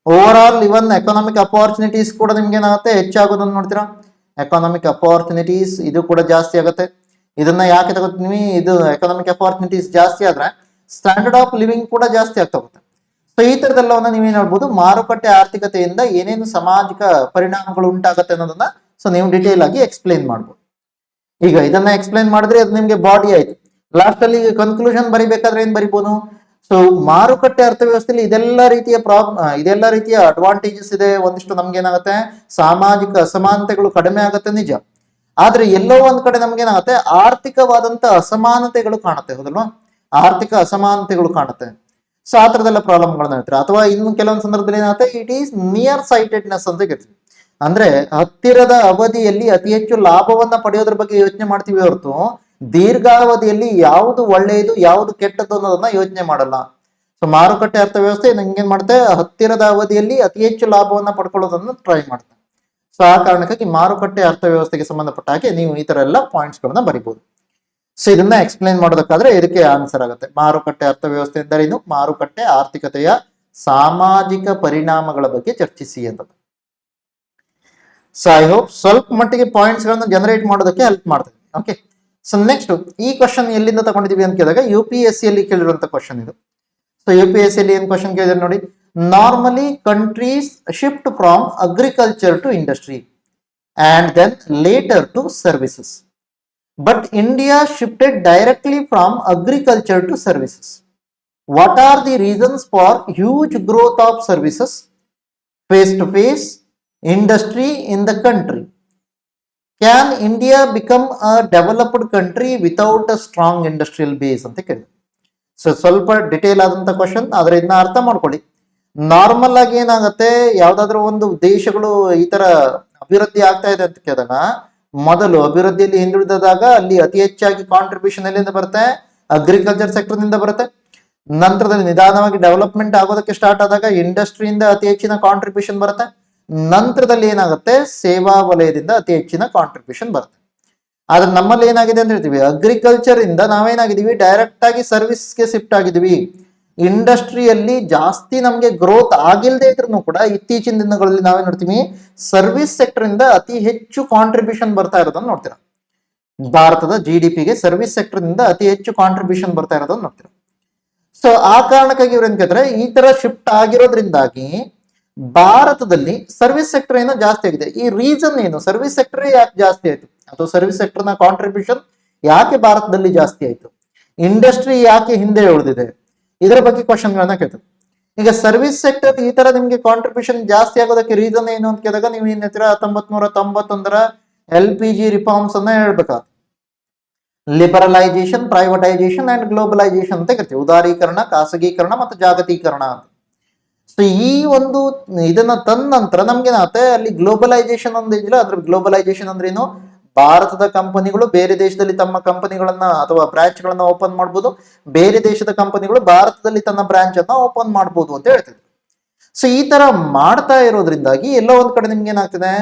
Speaker 1: ಓವರ್ ಆಲ್ ಇವನ್ ಎಕನಾಮಿಕ್ ಅಪಾರ್ಚುನಿಟೀಸ್ ಕೂಡ ನಿಮ್ಗೆ ಏನಾಗುತ್ತೆ, ಹೆಚ್ಚಾಗೋದನ್ನ ನೋಡ್ತೀರಾ. ಎಕನಾಮಿಕ್ ಅಪಾರ್ಚುನಿಟೀಸ್ ಇದು ಕೂಡ ಜಾಸ್ತಿ ಆಗುತ್ತೆ. ಇದನ್ನ ಯಾಕೆ ತಗೋತೀವಿ, ಇದು ಎಕನಾಮಿಕ್ ಅಪಾರ್ಚುನಿಟೀಸ್ ಜಾಸ್ತಿ ಆದ್ರೆ ಸ್ಟ್ಯಾಂಡರ್ಡ್ ಆಫ್ ಲಿವಿಂಗ್ ಕೂಡ ಜಾಸ್ತಿ ಆಗ್ತಾ ಹೋಗುತ್ತೆ. ಸೊ ಈ ತರದೆಲ್ಲವನ್ನ ನೀವೇನ್ ನೋಡ್ಬೋದು, ಮಾರುಕಟ್ಟೆ ಆರ್ಥಿಕತೆಯಿಂದ ಏನೇನು ಸಾಮಾಜಿಕ ಪರಿಣಾಮಗಳು ಉಂಟಾಗತ್ತೆ ಅನ್ನೋದನ್ನ ಸೊ ನೀವು ಡಿಟೇಲ್ ಆಗಿ ಎಕ್ಸ್ಪ್ಲೈನ್ ಮಾಡ್ಬೋದು. ಈಗ ಇದನ್ನ ಎಕ್ಸ್ಪ್ಲೈನ್ ಮಾಡಿದ್ರೆ ಅದು ನಿಮ್ಗೆ ಬಾಡಿ ಆಯ್ತು. ಲಾಸ್ಟ್ ಅಲ್ಲಿ ಕನ್ಕ್ಲೂಷನ್ ಬರಿಬೇಕಾದ್ರೆ ಏನ್ ಬರಿಬೋದು, ಸೊ ಮಾರುಕಟ್ಟೆ ಅರ್ಥವ್ಯವಸ್ಥೆಯಲ್ಲಿ ಇದೆಲ್ಲ ರೀತಿಯ ಅಡ್ವಾಂಟೇಜಸ್ ಇದೆ. ಒಂದಿಷ್ಟು ನಮ್ಗೆ ಏನಾಗುತ್ತೆ, ಸಾಮಾಜಿಕ ಅಸಮಾನತೆಗಳು ಕಡಿಮೆ ಆಗುತ್ತೆ ನಿಜ. ಆದ್ರೆ ಎಲ್ಲೋ ಒಂದ್ ಕಡೆ ನಮ್ಗೆ ಏನಾಗುತ್ತೆ, ಆರ್ಥಿಕವಾದಂತ ಅಸಮಾನತೆಗಳು ಕಾಣುತ್ತೆ, ಹೌದಲ್ವಾ, ಆರ್ಥಿಕ ಅಸಮಾನತೆಗಳು ಕಾಣುತ್ತೆ. ಸೊ ಆ ತರದೆಲ್ಲ ಪ್ರಾಬ್ಲಮ್ಗಳನ್ನ ಹೇಳ್ತಾರೆ. ಅಥವಾ ಇನ್ನು ಕೆಲವೊಂದು ಸಂದರ್ಭದಲ್ಲಿ ಏನಾಗುತ್ತೆ, ಇಟ್ ಈಸ್ ನಿಯರ್ ಸೈಟೆಡ್ನೆಸ್ ಅಂತ ಹೇಳ್ತೀವಿ. ಅಂದ್ರೆ ಹತ್ತಿರದ ಅವಧಿಯಲ್ಲಿ ಅತಿ ಹೆಚ್ಚು ಲಾಭವನ್ನ ಪಡೆಯೋದ್ರ ಬಗ್ಗೆ ಯೋಚನೆ ಮಾಡ್ತೀವಿ ಹೊರತು ದೀರ್ಘಾವಧಿಯಲ್ಲಿ ಯಾವುದು ಒಳ್ಳೆಯದು ಯಾವುದು ಕೆಟ್ಟದ್ದು ಅನ್ನೋದನ್ನ ಯೋಚನೆ ಮಾಡಲ್ಲ. ಸೊ ಮಾರುಕಟ್ಟೆ ಅರ್ಥವ್ಯವಸ್ಥೆ ನಂಗೇನ್ ಮಾಡುತ್ತೆ, ಹತ್ತಿರದ ಅವಧಿಯಲ್ಲಿ ಅತಿ ಹೆಚ್ಚು ಲಾಭವನ್ನ ಪಡ್ಕೊಳ್ಳೋದನ್ನ ಟ್ರೈ ಮಾಡುತ್ತೆ. ಸೊ ಆ ಕಾರಣಕ್ಕಾಗಿ ಮಾರುಕಟ್ಟೆ ಅರ್ಥವ್ಯವಸ್ಥೆಗೆ ಸಂಬಂಧಪಟ್ಟ ಹಾಗೆ ನೀವು ಈ ತರ ಎಲ್ಲ ಪಾಯಿಂಟ್ಸ್ ಗಳನ್ನ ಬರಿಬಹುದು. ಸೊ ಇದನ್ನ ಎಕ್ಸ್ಪ್ಲೈನ್ ಮಾಡೋದಕ್ಕಾದ್ರೆ ಇದಕ್ಕೆ ಆನ್ಸರ್ ಆಗುತ್ತೆ. ಮಾರುಕಟ್ಟೆ ಅರ್ಥವ್ಯವಸ್ಥೆ ಎಂದರೇನು, ಮಾರುಕಟ್ಟೆ ಆರ್ಥಿಕತೆಯ ಸಾಮಾಜಿಕ ಪರಿಣಾಮಗಳ ಬಗ್ಗೆ ಚರ್ಚಿಸಿ ಅಂತ. ಸೊ ಐ ಹೋಪ್ ಸ್ವಲ್ಪ ಮಟ್ಟಿಗೆ ಪಾಯಿಂಟ್ಸ್ ಗಳನ್ನ ಜನರೇಟ್ ಮಾಡೋದಕ್ಕೆ ಹೆಲ್ಪ್ ಮಾಡ್ತದೆ. ಓಕೆ, ಸೊ ನೆಕ್ಸ್ಟ್ ಈ ಕ್ವಶನ್ ಎಲ್ಲಿಂದ ತಗೊಂಡಿದೀವಿ ಅಂತ ಕೇಳಿದಾಗ UPSC ಅಲ್ಲಿ ಕೇಳಿರುವಂತ ಕ್ವಶನ್ ಇದು. ಸೊ UPSC ಅಲ್ಲಿ ಏನ್ ಕ್ವಶನ್ ಕೇಳಿದ್ರೆ ನೋಡಿ, normally countries shift from agriculture to industry and then later to services, but India shifted directly from agriculture to services. What are the reasons for huge growth of services, face to face industry in the country? Can India become a developed country without a strong industrial base ಅಂತ ಕೇಳಿ. So ಸ್ವಲ್ಪ detail ಆದಂತ question, ಆದ್ರೆ ಇದನ್ನ ಅರ್ಥ ಮಾಡ್ಕೊಳ್ಳಿ. Normal ಆಗಿ ಏನಾಗುತ್ತೆ, ಯಾವ್ದಾದ್ರು ಒಂದು ದೇಶಗಳು ಈ ತರ ಅಭಿವೃದ್ಧಿ ಆಗ್ತಾ ಇದೆ ಅಂತ ಕೇಳಿದಾಗ, ಮೊದಲು ಅಭಿವೃದ್ಧಿಯಲ್ಲಿ ಹಿಂದುಳಿದಾಗ ಅಲ್ಲಿ ಅತಿ ಹೆಚ್ಚಾಗಿ ಕಾಂಟ್ರಿಬ್ಯೂಷನ್ ಎಲ್ಲಿಂದ ಬರುತ್ತೆ, ಅಗ್ರಿಕಲ್ಚರ್ ಸೆಕ್ಟರ್ ನಿಂದ ಬರುತ್ತೆ. ನಂತರದಲ್ಲಿ ನಿಧಾನವಾಗಿ ಡೆವಲಪ್ಮೆಂಟ್ ಆಗೋದಕ್ಕೆ ಸ್ಟಾರ್ಟ್ ಆದಾಗ ಇಂಡಸ್ಟ್ರಿಯಿಂದ ಅತಿ ಹೆಚ್ಚಿನ ಕಾಂಟ್ರಿಬ್ಯೂಷನ್ ಬರುತ್ತೆ. ನಂತರದಲ್ಲಿ ಏನಾಗುತ್ತೆ, ಸೇವಾ ವಲಯದಿಂದ ಅತಿ ಹೆಚ್ಚಿನ ಕಾಂಟ್ರಿಬ್ಯೂಷನ್ ಬರುತ್ತೆ. ಆದ್ರೆ ನಮ್ಮಲ್ಲಿ ಏನಾಗಿದೆ ಅಂತ ಹೇಳ್ತೀವಿ, ಅಗ್ರಿಕಲ್ಚರ್ ಇಂದ ನಾವೇನಾಗಿದ್ದೀವಿ, ಡೈರೆಕ್ಟ್ ಆಗಿ ಸರ್ವಿಸ್ಗೆ ಶಿಫ್ಟ್ ಆಗಿದ್ದೀವಿ. ಇಂಡಸ್ಟ್ರಿಯಲ್ಲಿ ಜಾಸ್ತಿ ನಮ್ಗೆ ಗ್ರೋತ್ ಆಗಿಲ್ಲದೆ ಇದ್ರೂ ಕೂಡ ಇತ್ತೀಚಿನ ದಿನಗಳಲ್ಲಿ ನಾವೇನ್ ನೋಡ್ತೀವಿ, ಸರ್ವಿಸ್ ಸೆಕ್ಟರ್ ಇಂದ ಅತಿ ಹೆಚ್ಚು ಕಾಂಟ್ರಿಬ್ಯೂಷನ್ ಬರ್ತಾ ಇರೋದನ್ನ ನೋಡ್ತೀರಾ. ಭಾರತದ GDPಗೆ ಸರ್ವಿಸ್ ಸೆಕ್ಟರ್ ಇಂದ ಅತಿ ಹೆಚ್ಚು ಕಾಂಟ್ರಿಬ್ಯೂಷನ್ ಬರ್ತಾ ಇರೋದನ್ನ ನೋಡ್ತೀರಾ. ಸೊ ಆ ಕಾರಣಕ್ಕಾಗಿ ಇವ್ರು ಏನ್ ಕೇಳಿದ್ರೆ, ಈ ತರ ಶಿಫ್ಟ್ ಆಗಿರೋದ್ರಿಂದಾಗಿ ಭಾರತದಲ್ಲಿ ಸರ್ವಿಸ್ ಸೆಕ್ಟರ್ ಏನೋ ಜಾಸ್ತಿ ಆಗಿದೆ. ಈ ರೀಸನ್ ಏನು, ಸರ್ವಿಸ್ ಸೆಕ್ಟರ್ ಯಾಕೆ ಜಾಸ್ತಿ ಆಯ್ತು, ಅಥವಾ ಸರ್ವಿಸ್ ಸೆಕ್ಟರ್ ನ ಕಾಂಟ್ರಿಬ್ಯೂಷನ್ ಯಾಕೆ ಭಾರತದಲ್ಲಿ ಜಾಸ್ತಿ ಆಯ್ತು, ಇಂಡಸ್ಟ್ರಿ ಯಾಕೆ ಹಿಂದೆ ಉಳಿದಿದೆ, ಇದರ ಬಗ್ಗೆ ಕ್ವಶನ್ ಗಳನ್ನ ಕೇಳ್ತಾರೆ. ಈಗ ಸರ್ವಿಸ್ ಸೆಕ್ಟರ್ ಈ ತರ ನಿಮ್ಗೆ ಕಾಂಟ್ರಿಬ್ಯೂಷನ್ ಜಾಸ್ತಿ ಆಗೋದಕ್ಕೆ ರೀಸನ್ ಏನು ಅಂತ ಕೇಳಿದಾಗ ನೀವು ಏನ್ ಹೇಳ್ತೀರಾ, 1991 LPG ರಿಫಾರ್ಮ್ಸ್ ಅನ್ನ ಹೇಳ್ಬೇಕಾಗ್ತದೆ. ಲಿಬರಲೈಸೇಷನ್, ಪ್ರೈವೇಟೈಸೇಷನ್ ಅಂಡ್ ಗ್ಲೋಬಲೈಸೇಷನ್ ಅಂತ ಕರಿತೀವಿ. ಉದಾರೀಕರಣ, ಖಾಸಗೀಕರಣ ಮತ್ತು ಜಾಗತೀಕರಣ ಅಂತ. ಸೊ ಈ ಒಂದು ಇದನ್ನ ತಂದ ನಂತರ ನಮ್ಗೇನಾಗುತ್ತೆ, ಅಲ್ಲಿ ಗ್ಲೋಬಲೈಸೇಷನ್ ಒಂದು ಇದ್ರೆ, ಅದ್ರ ಗ್ಲೋಬಲೈಸೇಷನ್ ಅಂದ್ರೆ ಏನು, ಭಾರತದ ಕಂಪನಿಗಳು ಬೇರೆ ದೇಶದಲ್ಲಿ ತಮ್ಮ ಕಂಪನಿಗಳನ್ನ ಅಥವಾ ಬ್ರಾಂಚ್ ಗಳನ್ನ ಓಪನ್ ಮಾಡ್ಬೋದು, ಬೇರೆ ದೇಶದ ಕಂಪನಿಗಳು ಭಾರತದಲ್ಲಿ ತನ್ನ ಬ್ರಾಂಚ್ ಅನ್ನ ಓಪನ್ ಮಾಡ್ಬೋದು ಅಂತ ಹೇಳ್ತಿದ್ರು. ಸೊ ಈ ತರ ಮಾಡ್ತಾ ಇರೋದ್ರಿಂದಾಗಿ ಎಲ್ಲೋ ಒಂದ್ ಕಡೆ ನಿಮ್ಗೆ ಏನಾಗ್ತದೆ,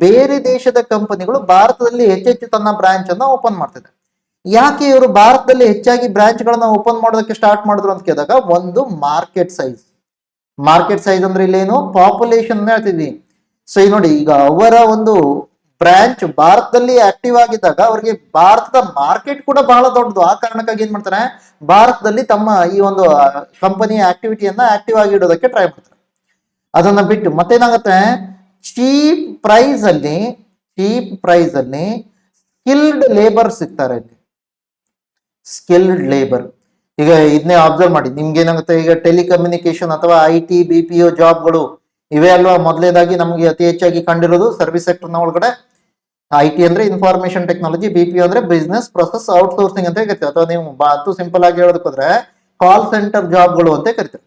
Speaker 1: ಬೇರೆ ದೇಶದ ಕಂಪನಿಗಳು ಭಾರತದಲ್ಲಿ ಹೆಚ್ಚೆಚ್ಚು ತನ್ನ ಬ್ರಾಂಚ್ ಅನ್ನ ಓಪನ್ ಮಾಡ್ತಿದೆ. ಯಾಕೆ ಇವರು ಭಾರತದಲ್ಲಿ ಹೆಚ್ಚಾಗಿ ಬ್ರಾಂಚ್ ಗಳನ್ನ ಓಪನ್ ಮಾಡೋದಕ್ಕೆ ಸ್ಟಾರ್ಟ್ ಮಾಡಿದ್ರು ಅಂತ ಕೇಳಿದಾಗ, ಒಂದು ಮಾರ್ಕೆಟ್ ಸೈಜ್. ಮಾರ್ಕೆಟ್ ಸೈಜ್ ಅಂದ್ರೆ ಇಲ್ಲೇನು, ಪಾಪ್ಯುಲೇಷನ್ ಹೇಳ್ತಿದ್ವಿ. ಸೊ ಈ ನೋಡಿ, ಈಗ ಅವರ ಒಂದು ಬ್ರಾಂಚ್ ಭಾರತದಲ್ಲಿ ಆಕ್ಟಿವ್ ಆಗಿದ್ದಾಗ ಅವ್ರಿಗೆ ಭಾರತದ ಮಾರ್ಕೆಟ್ ಕೂಡ ಬಹಳ ದೊಡ್ಡದು. ಆ ಕಾರಣಕ್ಕಾಗಿ ಏನ್ ಮಾಡ್ತಾರೆ, ಭಾರತದಲ್ಲಿ ತಮ್ಮ ಈ ಒಂದು ಕಂಪನಿಯ ಆಕ್ಟಿವಿಟಿಯನ್ನ ಆಕ್ಟಿವ್ ಆಗಿ ಇಡೋದಕ್ಕೆ ಟ್ರೈ ಮಾಡ್ತಾರೆ. ಅದನ್ನ ಬಿಟ್ಟು ಮತ್ತೇನಾಗುತ್ತೆ, ಚೀಪ್ ಪ್ರೈಸ್ ಅಲ್ಲಿ ಸ್ಕಿಲ್ಡ್ ಲೇಬರ್ ಸಿಗ್ತಾರೆ. ಸ್ಕಿಲ್ಡ್ ಲೇಬರ್, ಈಗ ಇದನ್ನೇ ಅಬ್ಸರ್ವ್ ಮಾಡಿ, ನಿಮ್ಗೆ ಏನಾಗುತ್ತೆ, ಈಗ ಟೆಲಿಕಮ್ಯುನಿಕೇಶನ್ ಅಥವಾ IT BPO ಜಾಬ್ಗಳು ಇವೇ ಅಲ್ವಾ ಮೊದಲೇದಾಗಿ ನಮ್ಗೆ ಅತಿ ಹೆಚ್ಚಾಗಿ ಕಂಡಿರೋದು ಸರ್ವಿಸ್ ಸೆಕ್ಟರ್ ನ ಒಳಗಡೆ. IT ಅಂದ್ರೆ ಇನ್ಫಾರ್ಮೇಶನ್ ಟೆಕ್ನಾಲಜಿ, BPO ಅಂದ್ರೆ ಬಿಸ್ನೆಸ್ ಪ್ರೊಸೆಸ್ ಔಟ್ಸೋರ್ಸಿಂಗ್ ಅಂತ ಕರಿತೀವಿ, ಅಥವಾ ನೀವು ಸಿಂಪಲ್ ಆಗಿ ಹೇಳೋದಕ್ಕೋದ್ರೆ ಕಾಲ್ ಸೆಂಟರ್ ಜಾಬ್ಗಳು ಅಂತ ಕರಿತೀವಿ.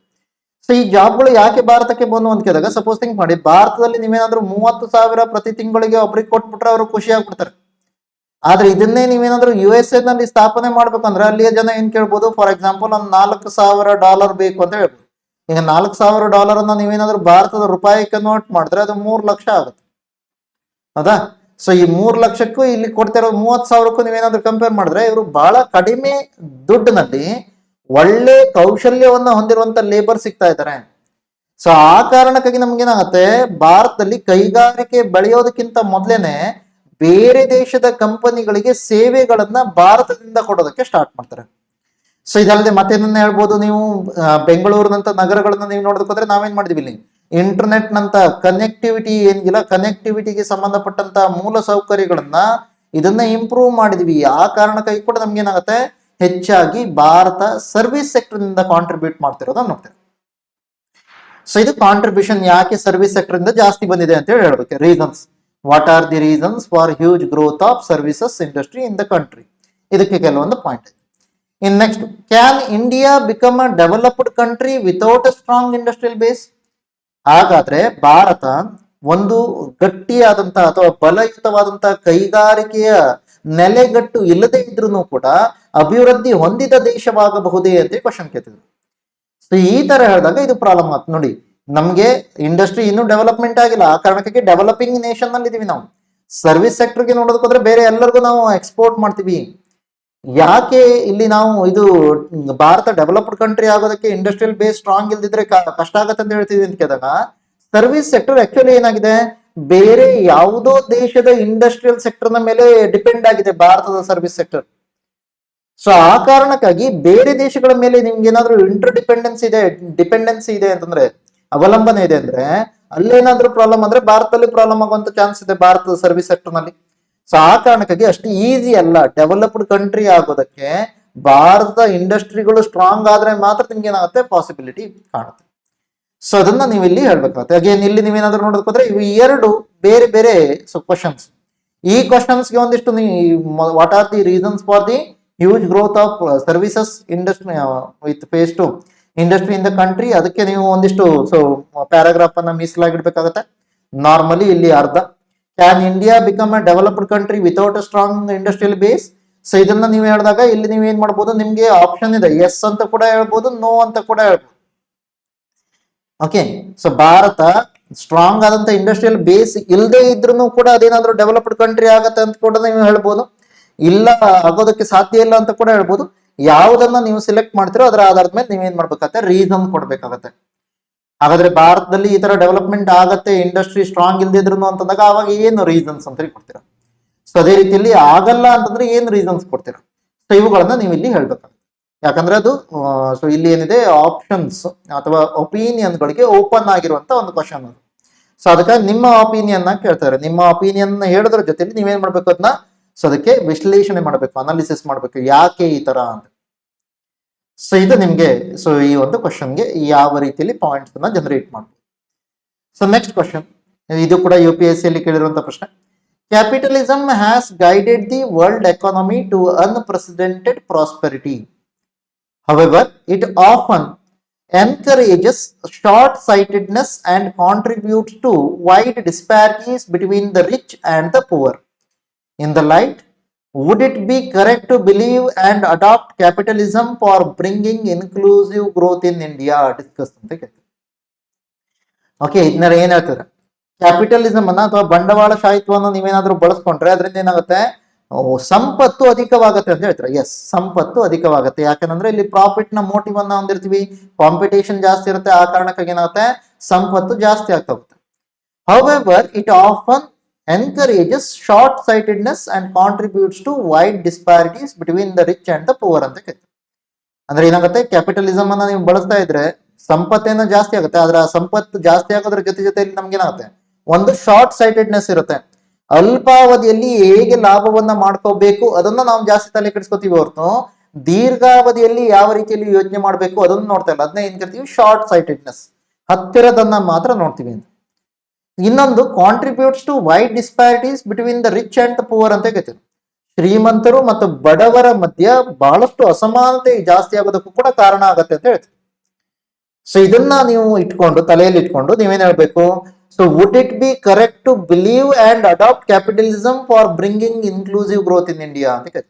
Speaker 1: ಸೊ ಈ ಜಾಬ್ಗಳು ಯಾಕೆ ಭಾರತಕ್ಕೆ ಬಂದು ಅಂತ ಕೇಳಿದಾಗ ಸಪೋಸ್ ಥಿಂಕ್ ಮಾಡಿ, ಭಾರತದಲ್ಲಿ ನೀವೇನಾದ್ರೂ 30,000 ಪ್ರತಿ ತಿಂಗಳಿಗೆ ಒಬ್ರಿಗೆ ಕೊಟ್ಬಿಟ್ರೆ ಅವರು ಖುಷಿ ಆಗ್ಬಿಡ್ತಾರೆ. ಆದ್ರೆ ಇದನ್ನೇ ನೀವೇನಾದ್ರೂ USA ನಲ್ಲಿ ಸ್ಥಾಪನೆ ಮಾಡ್ಬೇಕಂದ್ರೆ ಅಲ್ಲಿಯ ಜನ ಏನ್ ಕೇಳ್ಬೋದು, ಫಾರ್ ಎಕ್ಸಾಂಪಲ್ ಒಂದು $4,000 ಬೇಕು ಅಂತ ಹೇಳ್ಬೋದು. ಈಗ $4,000 ಅನ್ನ ನೀವೇನಾದ್ರೂ ಭಾರತದ ರೂಪಾಯಿ ಕನ್ವರ್ಟ್ ಮಾಡಿದ್ರೆ ಅದು 3 ಲಕ್ಷ ಆಗುತ್ತೆ, ಹೌದಾ? ಸೊ ಈ 3 ಲಕ್ಷಕ್ಕೂ ಇಲ್ಲಿ ಕೊಡ್ತಿರೋ 30,000ಕ್ಕೂ ನೀವೇನಾದ್ರೂ ಕಂಪೇರ್ ಮಾಡಿದ್ರೆ ಇವರು ಬಹಳ ಕಡಿಮೆ ದುಡ್ಡಿನಲ್ಲಿ ಒಳ್ಳೆ ಕೌಶಲ್ಯವನ್ನ ಹೊಂದಿರುವಂತ ಲೇಬರ್ ಸಿಗ್ತಾ ಇದ್ದಾರೆ. ಸೊ ಆ ಕಾರಣಕ್ಕಾಗಿ ನಮ್ಗೇನಾಗತ್ತೆ, ಭಾರತದಲ್ಲಿ ಕೈಗಾರಿಕೆ ಬೆಳೆಯೋದಕ್ಕಿಂತ ಮೊದಲೇನೆ ಬೇರೆ ದೇಶದ ಕಂಪನಿಗಳಿಗೆ ಸೇವೆಗಳನ್ನ ಭಾರತದಿಂದ ಕೊಡೋದಕ್ಕೆ ಸ್ಟಾರ್ಟ್ ಮಾಡ್ತಾರೆ. ಸೊ ಇದಲ್ಲದೆ ಮತ್ತೇನನ್ನ ಹೇಳ್ಬೋದು ನೀವು, ಬೆಂಗಳೂರಿನಂತ ನಗರಗಳನ್ನ ನೀವು ನೋಡೋದಕ್ಕೋದ್ರೆ ನಾವೇನ್ ಮಾಡಿದ್ವಿ, ಇಲ್ಲಿ ಇಂಟರ್ನೆಟ್ ನಂತ ಕನೆಕ್ಟಿವಿಟಿ ಏನಿಲ್ಲ, ಕನೆಕ್ಟಿವಿಟಿಗೆ ಸಂಬಂಧಪಟ್ಟಂತ ಮೂಲ ಸೌಕರ್ಯಗಳನ್ನ ಇದನ್ನ ಇಂಪ್ರೂವ್ ಮಾಡಿದ್ವಿ. ಆ ಕಾರಣಕ್ಕಾಗಿ ಕೂಡ ನಮ್ಗೇನಾಗತ್ತೆ, ಹೆಚ್ಚಾಗಿ ಭಾರತ ಸರ್ವಿಸ್ ಸೆಕ್ಟರ್ ನಿಂದ ಕಾಂಟ್ರಿಬ್ಯೂಟ್ ಮಾಡ್ತಿರೋದನ್ನ ನೋಡ್ತೇವೆ. ಸೊ ಇದು ಕಾಂಟ್ರಿಬ್ಯೂಷನ್ ಯಾಕೆ ಸರ್ವಿಸ್ ಸೆಕ್ಟರ್ ಇಂದ ಜಾಸ್ತಿ ಬಂದಿದೆ ಅಂತ ಹೇಳಿ ಹೇಳ್ಬೇಕು. Reasons, what are the reasons for huge growth of services industry in the country, ಇದಕ್ಕೆ ಕೆಲವೊಂದು point. In next, can India become a developed country without a strong industrial base? ಹಾಗಾದ್ರೆ ಭಾರತ ಒಂದು ಗಟ್ಟಿಯಾದಂತ ಅಥವಾ ಬಲಯುತವಾದಂತ ಕೈಗಾರಿಕೆಯ ನೆಲೆಗಟ್ಟು ಇಲ್ಲದೆ ಇದ್ರೂ ಕೂಡ ಅಭಿವೃದ್ಧಿ ಹೊಂದಿದ ದೇಶವಾಗಬಹುದೇ ಅಂತ ಕ್ವಶನ್ ಕೇಳ್ತಿದ್ರು. ಸೊ ಈ ತರ ಹೇಳಿದಾಗ ಇದು ಪ್ರಾಬ್ಲಮ್ ಆಯ್ತು ನೋಡಿ. ನಮ್ಗೆ ಇಂಡಸ್ಟ್ರಿ ಇನ್ನೂ ಡೆವಲಪ್ಮೆಂಟ್ ಆಗಿಲ್ಲ, ಆ ಕಾರಣಕ್ಕಾಗಿ ಡೆವಲಪಿಂಗ್ ನೇಷನ್ ನಲ್ಲಿ ಇದೀವಿ ನಾವು. ಸರ್ವಿಸ್ ಸೆಕ್ಟರ್ಗೆ ನೋಡೋದಕ್ಕೋದ್ರೆ ಬೇರೆ ಎಲ್ಲರಿಗೂ ನಾವು ಎಕ್ಸ್ಪೋರ್ಟ್ ಮಾಡ್ತೀವಿ. ಯಾಕೆ ಇಲ್ಲಿ ನಾವು ಇದು ಭಾರತ ಡೆವಲಪ್ಡ್ ಕಂಟ್ರಿ ಆಗೋದಕ್ಕೆ ಇಂಡಸ್ಟ್ರಿಯಲ್ ಬೇಸ್ ಸ್ಟ್ರಾಂಗ್ ಇಲ್ದಿದ್ರೆ ಕಷ್ಟ ಆಗತ್ತೆ ಅಂತ ಹೇಳ್ತೀವಿ ಅಂತ ಕೇಳಿದಾಗ, ಸರ್ವಿಸ್ ಸೆಕ್ಟರ್ ಆಕ್ಚುಲಿ ಏನಾಗಿದೆ, ಬೇರೆ ಯಾವುದೋ ದೇಶದ ಇಂಡಸ್ಟ್ರಿಯಲ್ ಸೆಕ್ಟರ್ ನ ಮೇಲೆ ಡಿಪೆಂಡ್ ಆಗಿದೆ ಭಾರತದ ಸರ್ವಿಸ್ ಸೆಕ್ಟರ್. ಸೊ ಆ ಕಾರಣಕ್ಕಾಗಿ ಬೇರೆ ದೇಶಗಳ ಮೇಲೆ ನಿಮ್ಗೆ ಏನಾದ್ರೂ ಇಂಟರ್ ಡಿಪೆಂಡೆನ್ಸಿ ಇದೆ ಅಂತಂದ್ರೆ, ಅವಲಂಬನೆ ಇದೆ ಅಂದ್ರೆ, ಅಲ್ಲೇನಾದ್ರೂ ಪ್ರಾಬ್ಲಮ್ ಅಂದ್ರೆ ಭಾರತದಲ್ಲಿ ಪ್ರಾಬ್ಲಮ್ ಆಗುವಂತ ಚಾನ್ಸ್ ಇದೆ ಭಾರತದ ಸರ್ವಿಸ್ ಸೆಕ್ಟರ್ ನಲ್ಲಿ. ಸೊ ಆ ಕಾರಣಕ್ಕಾಗಿ ಅಷ್ಟು ಈಸಿ ಅಲ್ಲ ಡೆವಲಪ್ಡ್ ಕಂಟ್ರಿ ಆಗೋದಕ್ಕೆ. ಭಾರತದ ಇಂಡಸ್ಟ್ರಿಗಳು ಸ್ಟ್ರಾಂಗ್ ಆದ್ರೆ ಮಾತ್ರ ನಿಮ್ಗೆ ಏನಾಗುತ್ತೆ, ಪಾಸಿಬಿಲಿಟಿ ಕಾಣುತ್ತೆ. ಸೊ ಅದನ್ನ ನೀವು ಇಲ್ಲಿ ಹೇಳ್ಬೇಕಾಗುತ್ತೆ. ಅಗೇನ್ ಇಲ್ಲಿ ನೀವೇನಾದ್ರೂ ನೋಡೋದಕ್ಕೋದ್ರೆ ಇವು ಎರಡು ಬೇರೆ ಬೇರೆ ಕ್ವಶನ್ಸ್. ಈ ಕ್ವಶನ್ಸ್ಗೆ ಒಂದಿಷ್ಟು what are the reasons for the huge growth of services industry with face to industry in the country, ಅದಕ್ಕೆ ನೀವು ಒಂದಿಷ್ಟು ಪ್ಯಾರಾಗ್ರಾಫ್ ಅನ್ನ ಮೀಸಲಾಗಿಡ್ಬೇಕಾಗತ್ತೆ. ನಾರ್ಮಲಿ ಇಲ್ಲಿ ಅರ್ಧ, can India become a developed country without a strong industrial base? So ಇದನ್ನ ನೀವು ಹೇಳಿದಾಗ ಇಲ್ಲಿ ನೀವು ಏನ್ ಮಾಡ್ಬೋದು, ನಿಮ್ಗೆ ಆಪ್ಷನ್ ಇದೆ, ಎಸ್ ಅಂತ ಕೂಡ ಹೇಳ್ಬೋದು, ನೋ ಅಂತ ಕೂಡ ಹೇಳ್ಬೋದು. ಓಕೆ, ಸೊ ಭಾರತ ಸ್ಟ್ರಾಂಗ್ ಆದಂತ ಇಂಡಸ್ಟ್ರಿಯಲ್ ಬೇಸ್ ಇಲ್ಲದೆ ಇದ್ರೂ ಕೂಡ ಅದೇನಾದ್ರೂ ಡೆವಲಪ್ಡ್ ಕಂಟ್ರಿ ಆಗತ್ತೆ ಅಂತ ಕೂಡ ನೀವು ಹೇಳ್ಬೋದು, ಇಲ್ಲ ಆಗೋದಕ್ಕೆ ಸಾಧ್ಯ ಇಲ್ಲ ಅಂತ ಕೂಡ ಹೇಳ್ಬೋದು. ಯಾವುದನ್ನ ನೀವು ಸಿಲೆಕ್ಟ್ ಮಾಡ್ತೀರೋ ಅದರ ಆಧಾರದ ಮೇಲೆ ನೀವೇನ್ ಮಾಡ್ಬೇಕಾಗತ್ತೆ, ರೀಸನ್ ಕೊಡ್ಬೇಕಾಗತ್ತೆ. ಹಾಗಾದ್ರೆ ಭಾರತದಲ್ಲಿ ಈ ತರ ಡೆವಲಪ್ಮೆಂಟ್ ಆಗತ್ತೆ ಇಂಡಸ್ಟ್ರಿ ಸ್ಟ್ರಾಂಗ್ ಇಲ್ದಿದ್ರು ಅಂತಂದಾಗ ಅವಾಗ ಏನು ರೀಸನ್ಸ್ ಅಂತ ಕೊಡ್ತೀರಾ. ಸೊ ಅದೇ ರೀತಿಯಲ್ಲಿ ಆಗಲ್ಲ ಅಂತಂದ್ರೆ ಏನು ರೀಸನ್ಸ್ ಕೊಡ್ತೀರಾ. ಸೊ ಇವುಗಳನ್ನ ನೀವು ಇಲ್ಲಿ ಹೇಳ್ಬೇಕಾಗುತ್ತೆ. ಯಾಕಂದ್ರೆ ಅದು ಸೊ ಇಲ್ಲಿ ಏನಿದೆ ಆಪ್ಷನ್ಸ್ ಅಥವಾ ಒಪಿನಿಯನ್ಗಳಿಗೆ ಓಪನ್ ಆಗಿರುವಂತ ಒಂದು ಕ್ವಶನ್ ಅದು. ಸೊ ಅದಕ್ಕಾಗಿ ನಿಮ್ಮ ಒಪಿನಿಯನ್ ಕೇಳ್ತಾರೆ. ನಿಮ್ಮ ಒಪಿನಿಯನ್ ಹೇಳಿದ್ರ ಜೊತೆಲಿ ನೀವೇನ್ ಮಾಡ್ಬೇಕು, ಅದನ್ನ ಸೊ ಅದಕ್ಕೆ ವಿಶ್ಲೇಷಣೆ ಮಾಡಬೇಕು, ಅನಾಲಿಸಿಸ್ ಮಾಡಬೇಕು, ಯಾಕೆ ಈ ತರ ಅಂತ. ಸೊ ಇದು ನಿಮ್ಗೆ ಸೊ ಈ ಒಂದು ಕ್ವಶನ್ಗೆ ಯಾವ ರೀತಿಯಲ್ಲಿ ಪಾಯಿಂಟ್ಸ್ ಅನ್ನ ಜನರೇಟ್ ಮಾಡ್ಬೋದು. ಸೊ ನೆಕ್ಸ್ಟ್ ಕ್ವಶನ್, ಇದು ಕೂಡ UPSC ಅಲ್ಲಿ ಕೇಳಿರುವಂತ ಪ್ರಶ್ನೆ. Capitalism has guided the world economy to unprecedented prosperity. However, it often encourages short-sightedness and contributes to wide disparities between the rich and the poor. In the light, would it be correct to believe and adopt capitalism for bringing inclusive growth in India? Discuss ಅಂತ ಕೇಳ್ತಾರೆ. Okay, ಇದನ್ನ ಏನ್ ಹೇಳ್ತಾರೆ, capitalism ಅನ್ನ ಅಥವಾ ಬಂಡವಾಳಶಾಹಿತ್ವವನ್ನು ನೀವೇನಾದ್ರೂ ಬಳಸ್ಕೊಂಡ್ರೆ ಅದರಿಂದ ಏನಾಗುತ್ತೆ, ಸಂಪತ್ತು ಅಧಿಕವಾಗುತ್ತೆ ಅಂತ ಹೇಳ್ತಾರೆ. ಎಸ್, ಸಂಪತ್ತು ಅಧಿಕವಾಗುತ್ತೆ. ಯಾಕಂದ್ರೆ ಇಲ್ಲಿ ಪ್ರಾಫಿಟ್ ನ ಮೋಟಿವ್ ಅನ್ನ ಹೊಂದಿರ್ತೀವಿ, ಕಾಂಪಿಟೇಷನ್ ಜಾಸ್ತಿ ಇರುತ್ತೆ, ಆ ಕಾರಣಕ್ಕಾಗಿ ಏನಾಗುತ್ತೆ, ಸಂಪತ್ತು ಜಾಸ್ತಿ ಆಗ್ತಾ ಹೋಗುತ್ತೆ. However, it often encourages short-sightedness and contributes to wide disparities between the rich and the poor ಅಂತ ಕೇಳ್ತಾರೆ. ಅಂದ್ರೆ ಏನಾಗುತ್ತೆ, ಕ್ಯಾಪಿಟಲಿಸಮ್ ಅನ್ನ ನೀವು ಬಳಸ್ತಾ ಇದ್ರೆ ಸಂಪತ್ತೇನೋ ಜಾಸ್ತಿ ಆಗುತ್ತೆ, ಆದ್ರೆ ಆ ಸಂಪತ್ತು ಜಾಸ್ತಿ ಆಗೋದ್ರ ಜೊತೆಯಲ್ಲಿ ನಮ್ಗೆ ಏನಾಗುತ್ತೆ, ಒಂದು ಶಾರ್ಟ್ ಸೈಟೆಡ್ನೆಸ್ ಇರುತ್ತೆ. ಅಲ್ಪಾವಧಿಯಲ್ಲಿ ಹೇಗೆ ಲಾಭವನ್ನ ಮಾಡ್ಕೋಬೇಕು ಅದನ್ನ ನಾವು ಜಾಸ್ತಿ ತಲೆ ಕೆಡಿಸ್ಕೋತೀವಿ ಹೊರತು ದೀರ್ಘಾವಧಿಯಲ್ಲಿ ಯಾವ ರೀತಿಯಲ್ಲಿ ಯೋಚನೆ ಮಾಡಬೇಕು ಅದನ್ನ ನೋಡ್ತಾ ಇಲ್ಲ. ಅದನ್ನ ಏನ್ ಕರಿತೀವಿ, ಶಾರ್ಟ್ ಸೈಟೆಡ್ನೆಸ್, ಹತ್ತಿರದನ್ನ ಮಾತ್ರ ನೋಡ್ತೀವಿ ಅಂತ. ಇನ್ನೊಂದು contributes to wide disparities between the rich and the poor ಅಂತ ಹೇಳ್ತೀವಿ. ಶ್ರೀಮಂತರು ಮತ್ತು ಬಡವರ ಮಧ್ಯ ಬಹಳಷ್ಟು ಅಸಮಾನತೆ ಜಾಸ್ತಿ ಆಗೋದಕ್ಕೂ ಕೂಡ ಕಾರಣ ಆಗತ್ತೆ ಅಂತ ಹೇಳ್ತೀವಿ. ಸೊ ಇದನ್ನ ನೀವು ಇಟ್ಕೊಂಡು ತಲೆಯಲ್ಲಿ ಇಟ್ಕೊಂಡು ನೀವೇನ್ ಹೇಳ್ಬೇಕು, so would it be correct to believe and adapt capitalism for bringing inclusive growth in India ಅಂತ ಕೇಳಿ.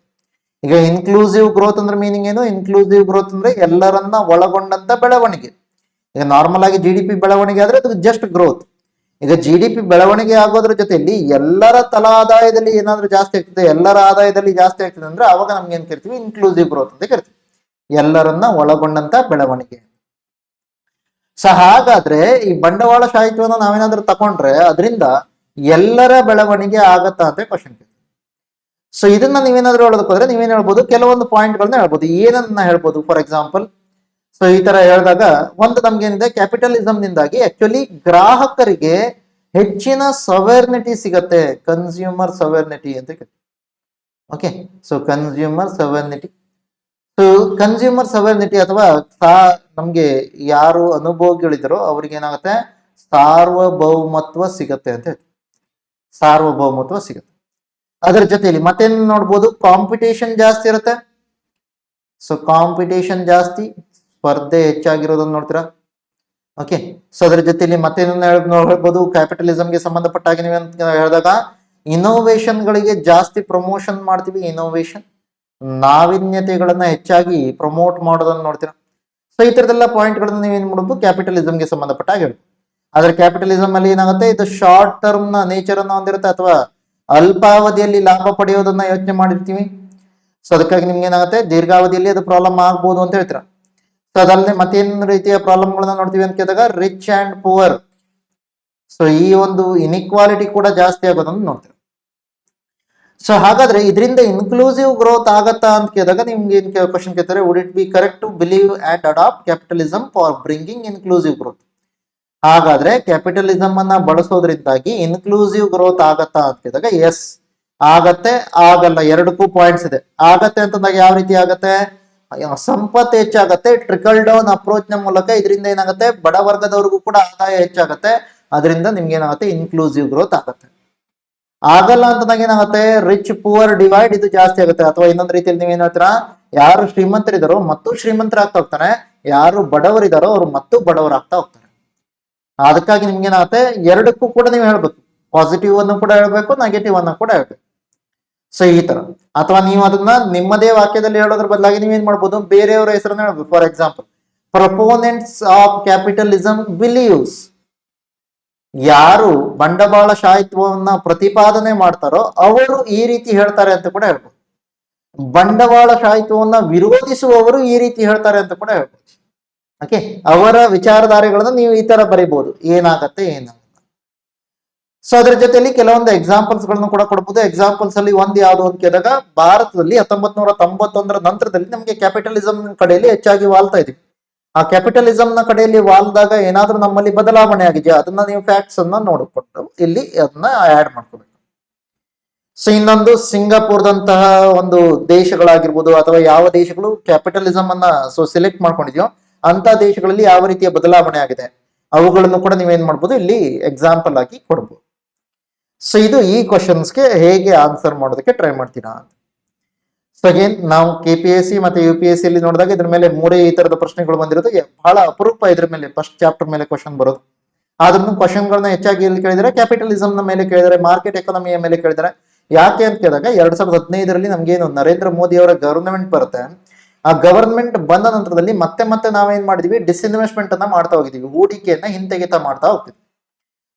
Speaker 1: ಈಗ ಇನ್ಕ್ಲೂಸಿವ್ ಗ್ರೋತ್ ಅಂದ್ರೆ ಮೀನಿಂಗ್ ಏನು? ಇನ್ಕ್ಲೂಸಿವ್ ಗ್ರೋತ್ ಅಂದ್ರೆ ಎಲ್ಲರನ್ನ ಒಳಗೊಂಡಂತ ಬೆಳವಣಿಗೆ. ಈಗ ನಾರ್ಮಲ್ ಆಗಿ GDP ಬೆಳವಣಿಗೆ ಆದ್ರೆ ಅದು ಜಸ್ಟ್ ಗ್ರೋತ್. ಈಗ GDP ಬೆಳವಣಿಗೆ ಆಗೋದ್ರ ಜೊತೆಯಲ್ಲಿ ಎಲ್ಲರ ತಲಾ ಆದಾಯದಲ್ಲಿ ಏನಾದ್ರೂ ಜಾಸ್ತಿ ಆಗ್ತದೆ, ಎಲ್ಲರ ಆದಾಯದಲ್ಲಿ ಜಾಸ್ತಿ ಆಗ್ತದೆ ಅಂದ್ರೆ ಅವಾಗ ನಮ್ಗೆ ಏನ್ ಕರಿತೀವಿ? ಇನ್ಕ್ಲೂಸಿವ್ ಗ್ರೋತ್ ಅಂತ ಕರಿತೀವಿ, ಎಲ್ಲರನ್ನ ಒಳಗೊಂಡಂತ ಬೆಳವಣಿಗೆ. ಸೊ ಹಾಗಾದ್ರೆ ಈ ಬಂಡವಾಳಶಾಹಿತ್ವವನ್ನು ನಾವೇನಾದ್ರೂ ತಕೊಂಡ್ರೆ ಅದರಿಂದ ಎಲ್ಲರ ಬೆಳವಣಿಗೆ ಆಗತ್ತಾ ಅಂತ ಕ್ವಶನ್. ಸೊ ಇದನ್ನ ನೀವೇನಾದ್ರೂ ಹೇಳೋದಕ್ಕೆ ಹೋದ್ರೆ ನೀವೇನ್ ಹೇಳ್ಬೋದು? ಕೆಲವೊಂದು ಪಾಯಿಂಟ್ಗಳನ್ನ ಹೇಳ್ಬೋದು. ಏನನ್ನ ಹೇಳ್ಬೋದು? ಫಾರ್ ಎಕ್ಸಾಂಪಲ್, ಸೊ ಈ ತರ ಹೇಳಿದಾಗ ಒಂದು ನಮ್ಗೇನಿದೆ, ಕ್ಯಾಪಿಟಲಿಸಂನಿಂದಾಗಿ ಆಕ್ಚುಲಿ ಗ್ರಾಹಕರಿಗೆ ಹೆಚ್ಚಿನ ಸವೆರ್ನಿಟಿ ಸಿಗತ್ತೆ, ಕನ್ಸ್ಯೂಮರ್ ಸವೆರ್ನಿಟಿ ಅಂತ. Okay, so consumer sovereignty. So consumer sovereignty ಅಥವಾ ನಮ್ಗೆ ಯಾರು ಅನುಭೋಗಿಗಳಿದ್ದಾರೋ ಅವ್ರಿಗೆ ಏನಾಗುತ್ತೆ? ಸಾರ್ವಭೌಮತ್ವ ಸಿಗತ್ತೆ ಅಂತ ಹೇಳಿ, ಸಾರ್ವಭೌಮತ್ವ ಸಿಗುತ್ತೆ. ಅದರ ಜೊತೆಯಲ್ಲಿ ಮತ್ತೇನ್ ನೋಡ್ಬೋದು? ಕಾಂಪಿಟೇಷನ್ ಜಾಸ್ತಿ ಇರುತ್ತೆ. ಸೊ ಕಾಂಪಿಟೇಷನ್ ಜಾಸ್ತಿ, ಸ್ಪರ್ಧೆ ಹೆಚ್ಚಾಗಿರೋದನ್ನ ನೋಡ್ತೀರಾ. ಓಕೆ, ಸೊ ಅದ್ರ ಜೊತೆಯಲ್ಲಿ ಮತ್ತೇನ ಹೇಳ್ಬೋದು? ಕ್ಯಾಪಿಟಲಿಸಮ್ಗೆ ಸಂಬಂಧಪಟ್ಟ ಹಾಗೆ ನೀವೇನು ಹೇಳಿದಾಗ ಇನೋವೇಷನ್ ಗಳಿಗೆ ಜಾಸ್ತಿ ಪ್ರಮೋಷನ್ ಮಾಡ್ತೀವಿ. ಇನೋವೇಷನ್, ನಾವೀನ್ಯತೆಗಳನ್ನ ಹೆಚ್ಚಾಗಿ ಪ್ರಮೋಟ್ ಮಾಡೋದನ್ನ ನೋಡ್ತೀರಾ. ಸೊ ಈ ತರದೆಲ್ಲ ಪಾಯಿಂಟ್ ಗಳನ್ನ ನೀವೇನ್ ಮಾಡ್ಬೋದು? ಕ್ಯಾಪಿಟಲಿಸಮ್ಗೆ ಸಂಬಂಧಪಟ್ಟ ಹಾಗೆ ಹೇಳಿ. ಆದ್ರೆ ಕ್ಯಾಪಿಟಲಿಸಮ್ ಅಲ್ಲಿ ಏನಾಗುತ್ತೆ? ಇದು ಶಾರ್ಟ್ ಟರ್ಮ್ ನ ನೇಚರ್ ಅನ್ನ ಹೊಂದಿರುತ್ತೆ, ಅಥವಾ ಅಲ್ಪಾವಧಿಯಲ್ಲಿ ಲಾಭ ಪಡೆಯೋದನ್ನ ಯೋಚನೆ ಮಾಡಿರ್ತೀವಿ. ಸೊ ಅದಕ್ಕಾಗಿ ನಿಮ್ಗೆ ಏನಾಗುತ್ತೆ? ದೀರ್ಘಾವಧಿಯಲ್ಲಿ ಅದು ಪ್ರಾಬ್ಲಮ್ ಆಗ್ಬೋದು ಅಂತ ಹೇಳ್ತೀರಾ. ಸೊ ಅದಲ್ಲದೆ ಮತ್ತೇನ್ ರೀತಿಯ ಪ್ರಾಬ್ಲಮ್ಗಳನ್ನ ನೋಡ್ತೀವಿ ಅಂತ ಕೇಳಿದಾಗ ರಿಚ್ ಅಂಡ್ ಪುವರ್. ಸೊ ಈ ಒಂದು ಇನ್ಇಕ್ವಾಲಿಟಿ ಕೂಡ ಜಾಸ್ತಿ ಆಗೋದನ್ನು ನೋಡ್ತೀವಿ. ಸೊ ಹಾಗಾದ್ರೆ ಇದರಿಂದ ಇನ್ಕ್ಲೂಸಿವ್ ಗ್ರೋತ್ ಆಗತ್ತಾ ಅಂತ ಕೇಳಿದಾಗ ನಿಮ್ಗೆ ಏನ್ ಕ್ವಶನ್ ಕೇಳ್ತಾರೆ? Would it be correct to believe and adapt capitalism for bringing inclusive growth? ಹಾಗಾದ್ರೆ ಕ್ಯಾಪಿಟಲಿಸಮ್ ಅನ್ನ ಬಳಸೋದ್ರಿಂದಾಗಿ ಇನ್ಕ್ಲೂಸಿವ್ ಗ್ರೋತ್ ಆಗತ್ತಾ ಅಂತ ಕೇಳಿದಾಗ ಎಸ್ ಆಗತ್ತೆ, ಆಗಲ್ಲ, ಎರಡಕ್ಕೂ ಪಾಯಿಂಟ್ಸ್ ಇದೆ. ಆಗತ್ತೆ ಅಂತಂದಾಗ ಯಾವ ರೀತಿ ಆಗತ್ತೆ? ಸಂಪತ್ತು ಹೆಚ್ಚಾಗತ್ತೆ, ಟ್ರಿಕಲ್ ಡೌನ್ ಅಪ್ರೋಚ್ ನ ಮೂಲಕ ಇದರಿಂದ ಏನಾಗುತ್ತೆ? ಬಡವರ್ಗದವ್ರಿಗೂ ಕೂಡ ಆದಾಯ ಹೆಚ್ಚಾಗತ್ತೆ, ಅದರಿಂದ ನಿಮ್ಗೆ ಏನಾಗುತ್ತೆ? ಇನ್ಕ್ಲೂಸಿವ್ ಗ್ರೋತ್ ಆಗತ್ತೆ. ಆಗಲ್ಲ ಅಂತಂದಾಗ ಏನಾಗುತ್ತೆ? ರಿಚ್ ಪುವರ್ ಡಿವೈಡ್ ಇದು ಜಾಸ್ತಿ ಆಗುತ್ತೆ. ಅಥವಾ ಇನ್ನೊಂದು ರೀತಿಯಲ್ಲಿ ನೀವೇನ್ ಹೇಳ್ತೀರಾ? ಯಾರು ಶ್ರೀಮಂತರಿದಾರೋ ಮತ್ತು ಶ್ರೀಮಂತರಾಗ್ತಾ ಹೋಗ್ತಾನೆ, ಯಾರು ಬಡವರಿದಾರೋ ಅವ್ರು ಮತ್ತು ಬಡವರಾಗ್ತಾ ಹೋಗ್ತಾರೆ. ಅದಕ್ಕಾಗಿ ನಿಮ್ಗೆ ಏನಾಗುತ್ತೆ? ಎರಡಕ್ಕೂ ಕೂಡ ನೀವು ಹೇಳ್ಬೇಕು, ಪಾಸಿಟಿವ್ ಅನ್ನು ಕೂಡ ಹೇಳ್ಬೇಕು, ನೆಗೆಟಿವ್ ಅನ್ನು ಕೂಡ ಹೇಳ್ಬೇಕು. ಸೊ ಈ ತರ. ಅಥವಾ ನೀವು ಅದನ್ನ ನಿಮ್ಮದೇ ವಾಕ್ಯದಲ್ಲಿ ಹೇಳೋದ್ರ ಬದಲಾಗಿ ನೀವೇನ್ ಮಾಡ್ಬೋದು? ಬೇರೆಯವರ ಹೆಸರನ್ನ ಹೇಳ್ಬೇಕು. For example, proponents of capitalism believes. ಯಾರು ಬಂಡವಾಳಶಾಹಿತ್ವವನ್ನ ಪ್ರತಿಪಾದನೆ ಮಾಡ್ತಾರೋ ಅವರು ಈ ರೀತಿ ಹೇಳ್ತಾರೆ ಅಂತ ಕೂಡ ಹೇಳ್ಬೋದು. ಬಂಡವಾಳಶಾಹಿತ್ವವನ್ನ ವಿರೋಧಿಸುವವರು ಈ ರೀತಿ ಹೇಳ್ತಾರೆ ಅಂತ ಕೂಡ ಹೇಳ್ಬೋದು. ಓಕೆ, ಅವರ ವಿಚಾರಧಾರೆಗಳನ್ನ ನೀವು ಈ ತರ ಬರೀಬಹುದು, ಏನಾಗತ್ತೆ ಏನಾಗತ್ತೆ. ಸೊ ಅದ್ರ ಜೊತೆಲಿ ಕೆಲವೊಂದು ಎಕ್ಸಾಂಪಲ್ಸ್ ಗಳನ್ನು ಕೂಡ ಕೊಡಬಹುದು. ಎಕ್ಸಾಂಪಲ್ಸ್ ಅಲ್ಲಿ ಒಂದು ಯಾವುದು ಅಂತ ಕೇಳಿದಾಗ, ಭಾರತದಲ್ಲಿ 1991 ನಂತರದಲ್ಲಿ ನಮಗೆ ಕ್ಯಾಪಿಟಲಿಸಮ್ ಕಡೆಯಲ್ಲಿ ಹೆಚ್ಚಾಗಿ ವಾಲ್ತಾ ಇದೀವಿ. ಆ ಕ್ಯಾಪಿಟಲಿಸಮ್ ನ ಕಡೆಯಲ್ಲಿ ವಾಲ್ದಾಗ ಏನಾದ್ರೂ ನಮ್ಮಲ್ಲಿ ಬದಲಾವಣೆ ಆಗಿದೆಯಾ ಅದನ್ನ ನೀವು ಫ್ಯಾಕ್ಟ್ಸ್ ಅನ್ನ ನೋಡಿಕೊಟ್ಟು ಇಲ್ಲಿ ಅದನ್ನ ಆಡ್ ಮಾಡ್ಕೋಬೇಕು. ಸೊ ಇನ್ನೊಂದು, ಸಿಂಗಾಪುರ್ದಂತಹ ಒಂದು ದೇಶಗಳಾಗಿರ್ಬೋದು, ಅಥವಾ ಯಾವ ದೇಶಗಳು ಕ್ಯಾಪಿಟಲಿಸಮ್ ಅನ್ನ ಸೆಲೆಕ್ಟ್ ಮಾಡ್ಕೊಂಡಿದ್ಯೋ ಅಂತ ದೇಶಗಳಲ್ಲಿ ಯಾವ ರೀತಿಯ ಬದಲಾವಣೆ ಆಗಿದೆ ಅವುಗಳನ್ನು ಕೂಡ ನೀವೇನ್ ಮಾಡ್ಬೋದು? ಇಲ್ಲಿ ಎಕ್ಸಾಂಪಲ್ ಆಗಿ ಕೊಡ್ಬೋದು. ಸೊ ಇದು ಈ ಕ್ವಶನ್ಸ್ಗೆ ಹೇಗೆ ಆನ್ಸರ್ ಮಾಡೋದಕ್ಕೆ ಟ್ರೈ ಮಾಡ್ತೀರಾ ಅಂತ. ಸೊ ಅಗೇನ್ ನಾವು KPSC ಮತ್ತೆ UPSC ಅಲ್ಲಿ ನೋಡಿದಾಗ ಇದ್ರ ಮೇಲೆ 3 ಈ ತರದ ಪ್ರಶ್ನೆಗಳು ಬಂದಿರೋದು ಬಹಳ ಅಪರೂಪ. ಇದ್ರ ಮೇಲೆ ಫಸ್ಟ್ ಚಾಪ್ಟರ್ ಮೇಲೆ ಕ್ವಶನ್ ಬರೋದು. ಆದ್ರೂ ಕ್ವಶನ್ಗಳನ್ನ ಹೆಚ್ಚಾಗಿ ಎಲ್ಲಿ ಕೇಳಿದರೆ? ಕ್ಯಾಪಿಟಲಿಸಮ್ ನ ಮೇಲೆ ಕೇಳಿದರೆ, ಮಾರ್ಕೆಟ್ ಎಕಾನಮಿಯ ಮೇಲೆ ಕೇಳಿದರೆ. ಯಾಕೆ ಅಂತ ಕೇಳಿದಾಗ 2015ರಲ್ಲಿ ನಮ್ಗೇನು ನರೇಂದ್ರ ಮೋದಿ ಅವರ ಗವರ್ನಮೆಂಟ್ ಬರುತ್ತೆ. ಆ ಗವರ್ಮೆಂಟ್ ಬಂದ ನಂತರದಲ್ಲಿ ಮತ್ತೆ ನಾವೇನ್ ಮಾಡಿದೀವಿ? ಡಿಸ್ಇನ್ವೆಸ್ಟ್ಮೆಂಟ್ ಅನ್ನ ಮಾಡ್ತಾ ಹೋಗಿದೀವಿ, ಹೂಡಿಕೆಯನ್ನ ಹಿಂತೆಗೆತ ಮಾಡ್ತಾ ಹೋಗ್ತೀವಿ.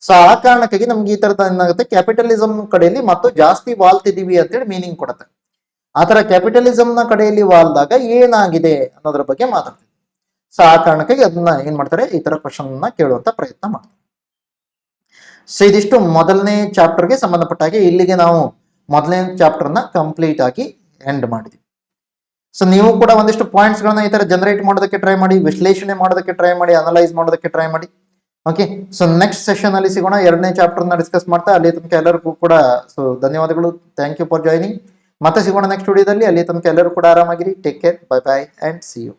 Speaker 1: ಸೊ ಆ ಕಾರಣಕ್ಕಾಗಿ ನಮ್ಗೆ ಈ ತರದ ಏನಾಗುತ್ತೆ? ಕ್ಯಾಪಿಟಲಿಸಮ್ ಕಡೆಯಲ್ಲಿ ಮತ್ತು ಜಾಸ್ತಿ ವಾಲ್ತಿದೀವಿ ಅಂತೇಳಿ ಮೀನಿಂಗ್ ಕೊಡುತ್ತೆ. ಆತರ ಕ್ಯಾಪಿಟಲಿಸಮ್ ನ ಕಡೆಯಲ್ಲಿ ವಾಲ್ದಾಗ ಏನಾಗಿದೆ ಅನ್ನೋದ್ರ ಬಗ್ಗೆ ಮಾತಾಡ್ತೀವಿ. ಸೊ ಆ ಕಾರಣಕ್ಕಾಗಿ ಅದನ್ನ ಏನ್ ಮಾಡ್ತಾರೆ? ಈ ತರ ಕ್ವಶನ್ ಅನ್ನ ಕೇಳುವಂತ ಪ್ರಯತ್ನ ಮಾಡ್ತಾರೆ. ಸೊ ಇದಿಷ್ಟು ಮೊದಲನೇ ಚಾಪ್ಟರ್ಗೆ ಸಂಬಂಧಪಟ್ಟ ಹಾಗೆ. ಇಲ್ಲಿಗೆ ನಾವು ಮೊದಲನೇ ಚಾಪ್ಟರ್ ನ ಕಂಪ್ಲೀಟ್ ಆಗಿ ಎಂಡ್ ಮಾಡಿದ್ವಿ. ಸೊ ನೀವು ಕೂಡ ಒಂದಿಷ್ಟು ಪಾಯಿಂಟ್ಸ್ ಗಳನ್ನ ಈ ತರ ಜನರೇಟ್ ಮಾಡೋದಕ್ಕೆ ಟ್ರೈ ಮಾಡಿ, ವಿಶ್ಲೇಷಣೆ ಮಾಡೋದಕ್ಕೆ ಟ್ರೈ ಮಾಡಿ, ಅನಲೈಸ್ ಮಾಡೋದಕ್ಕೆ ಟ್ರೈ ಮಾಡಿ. ಓಕೆ, ಸೊ ನೆಕ್ಸ್ಟ್ ಸೆಷನ್ ಅಲ್ಲಿ ಸಿಗೋಣ. 2ನೇ ಚಾಪ್ಟರ್ ನ ಡಿಸ್ಕಸ್ ಮಾಡ್ತಾ. ಅಲ್ಲಿ ತನಕ ಎಲ್ಲರಿಗೂ ಕೂಡ ಸೊ ಧನ್ಯವಾದಗಳು. Thank you for joining. ಮತ್ತೆ ಸಿಗೋಣ ನೆಕ್ಸ್ಟ್ ವಿಡಿಯೋದಲ್ಲಿ. ಅಲ್ಲಿ ತನಕ ಎಲ್ಲರೂ ಕೂಡ ಆರಾಮಾಗಿರಿ. Take care, bye bye and see you.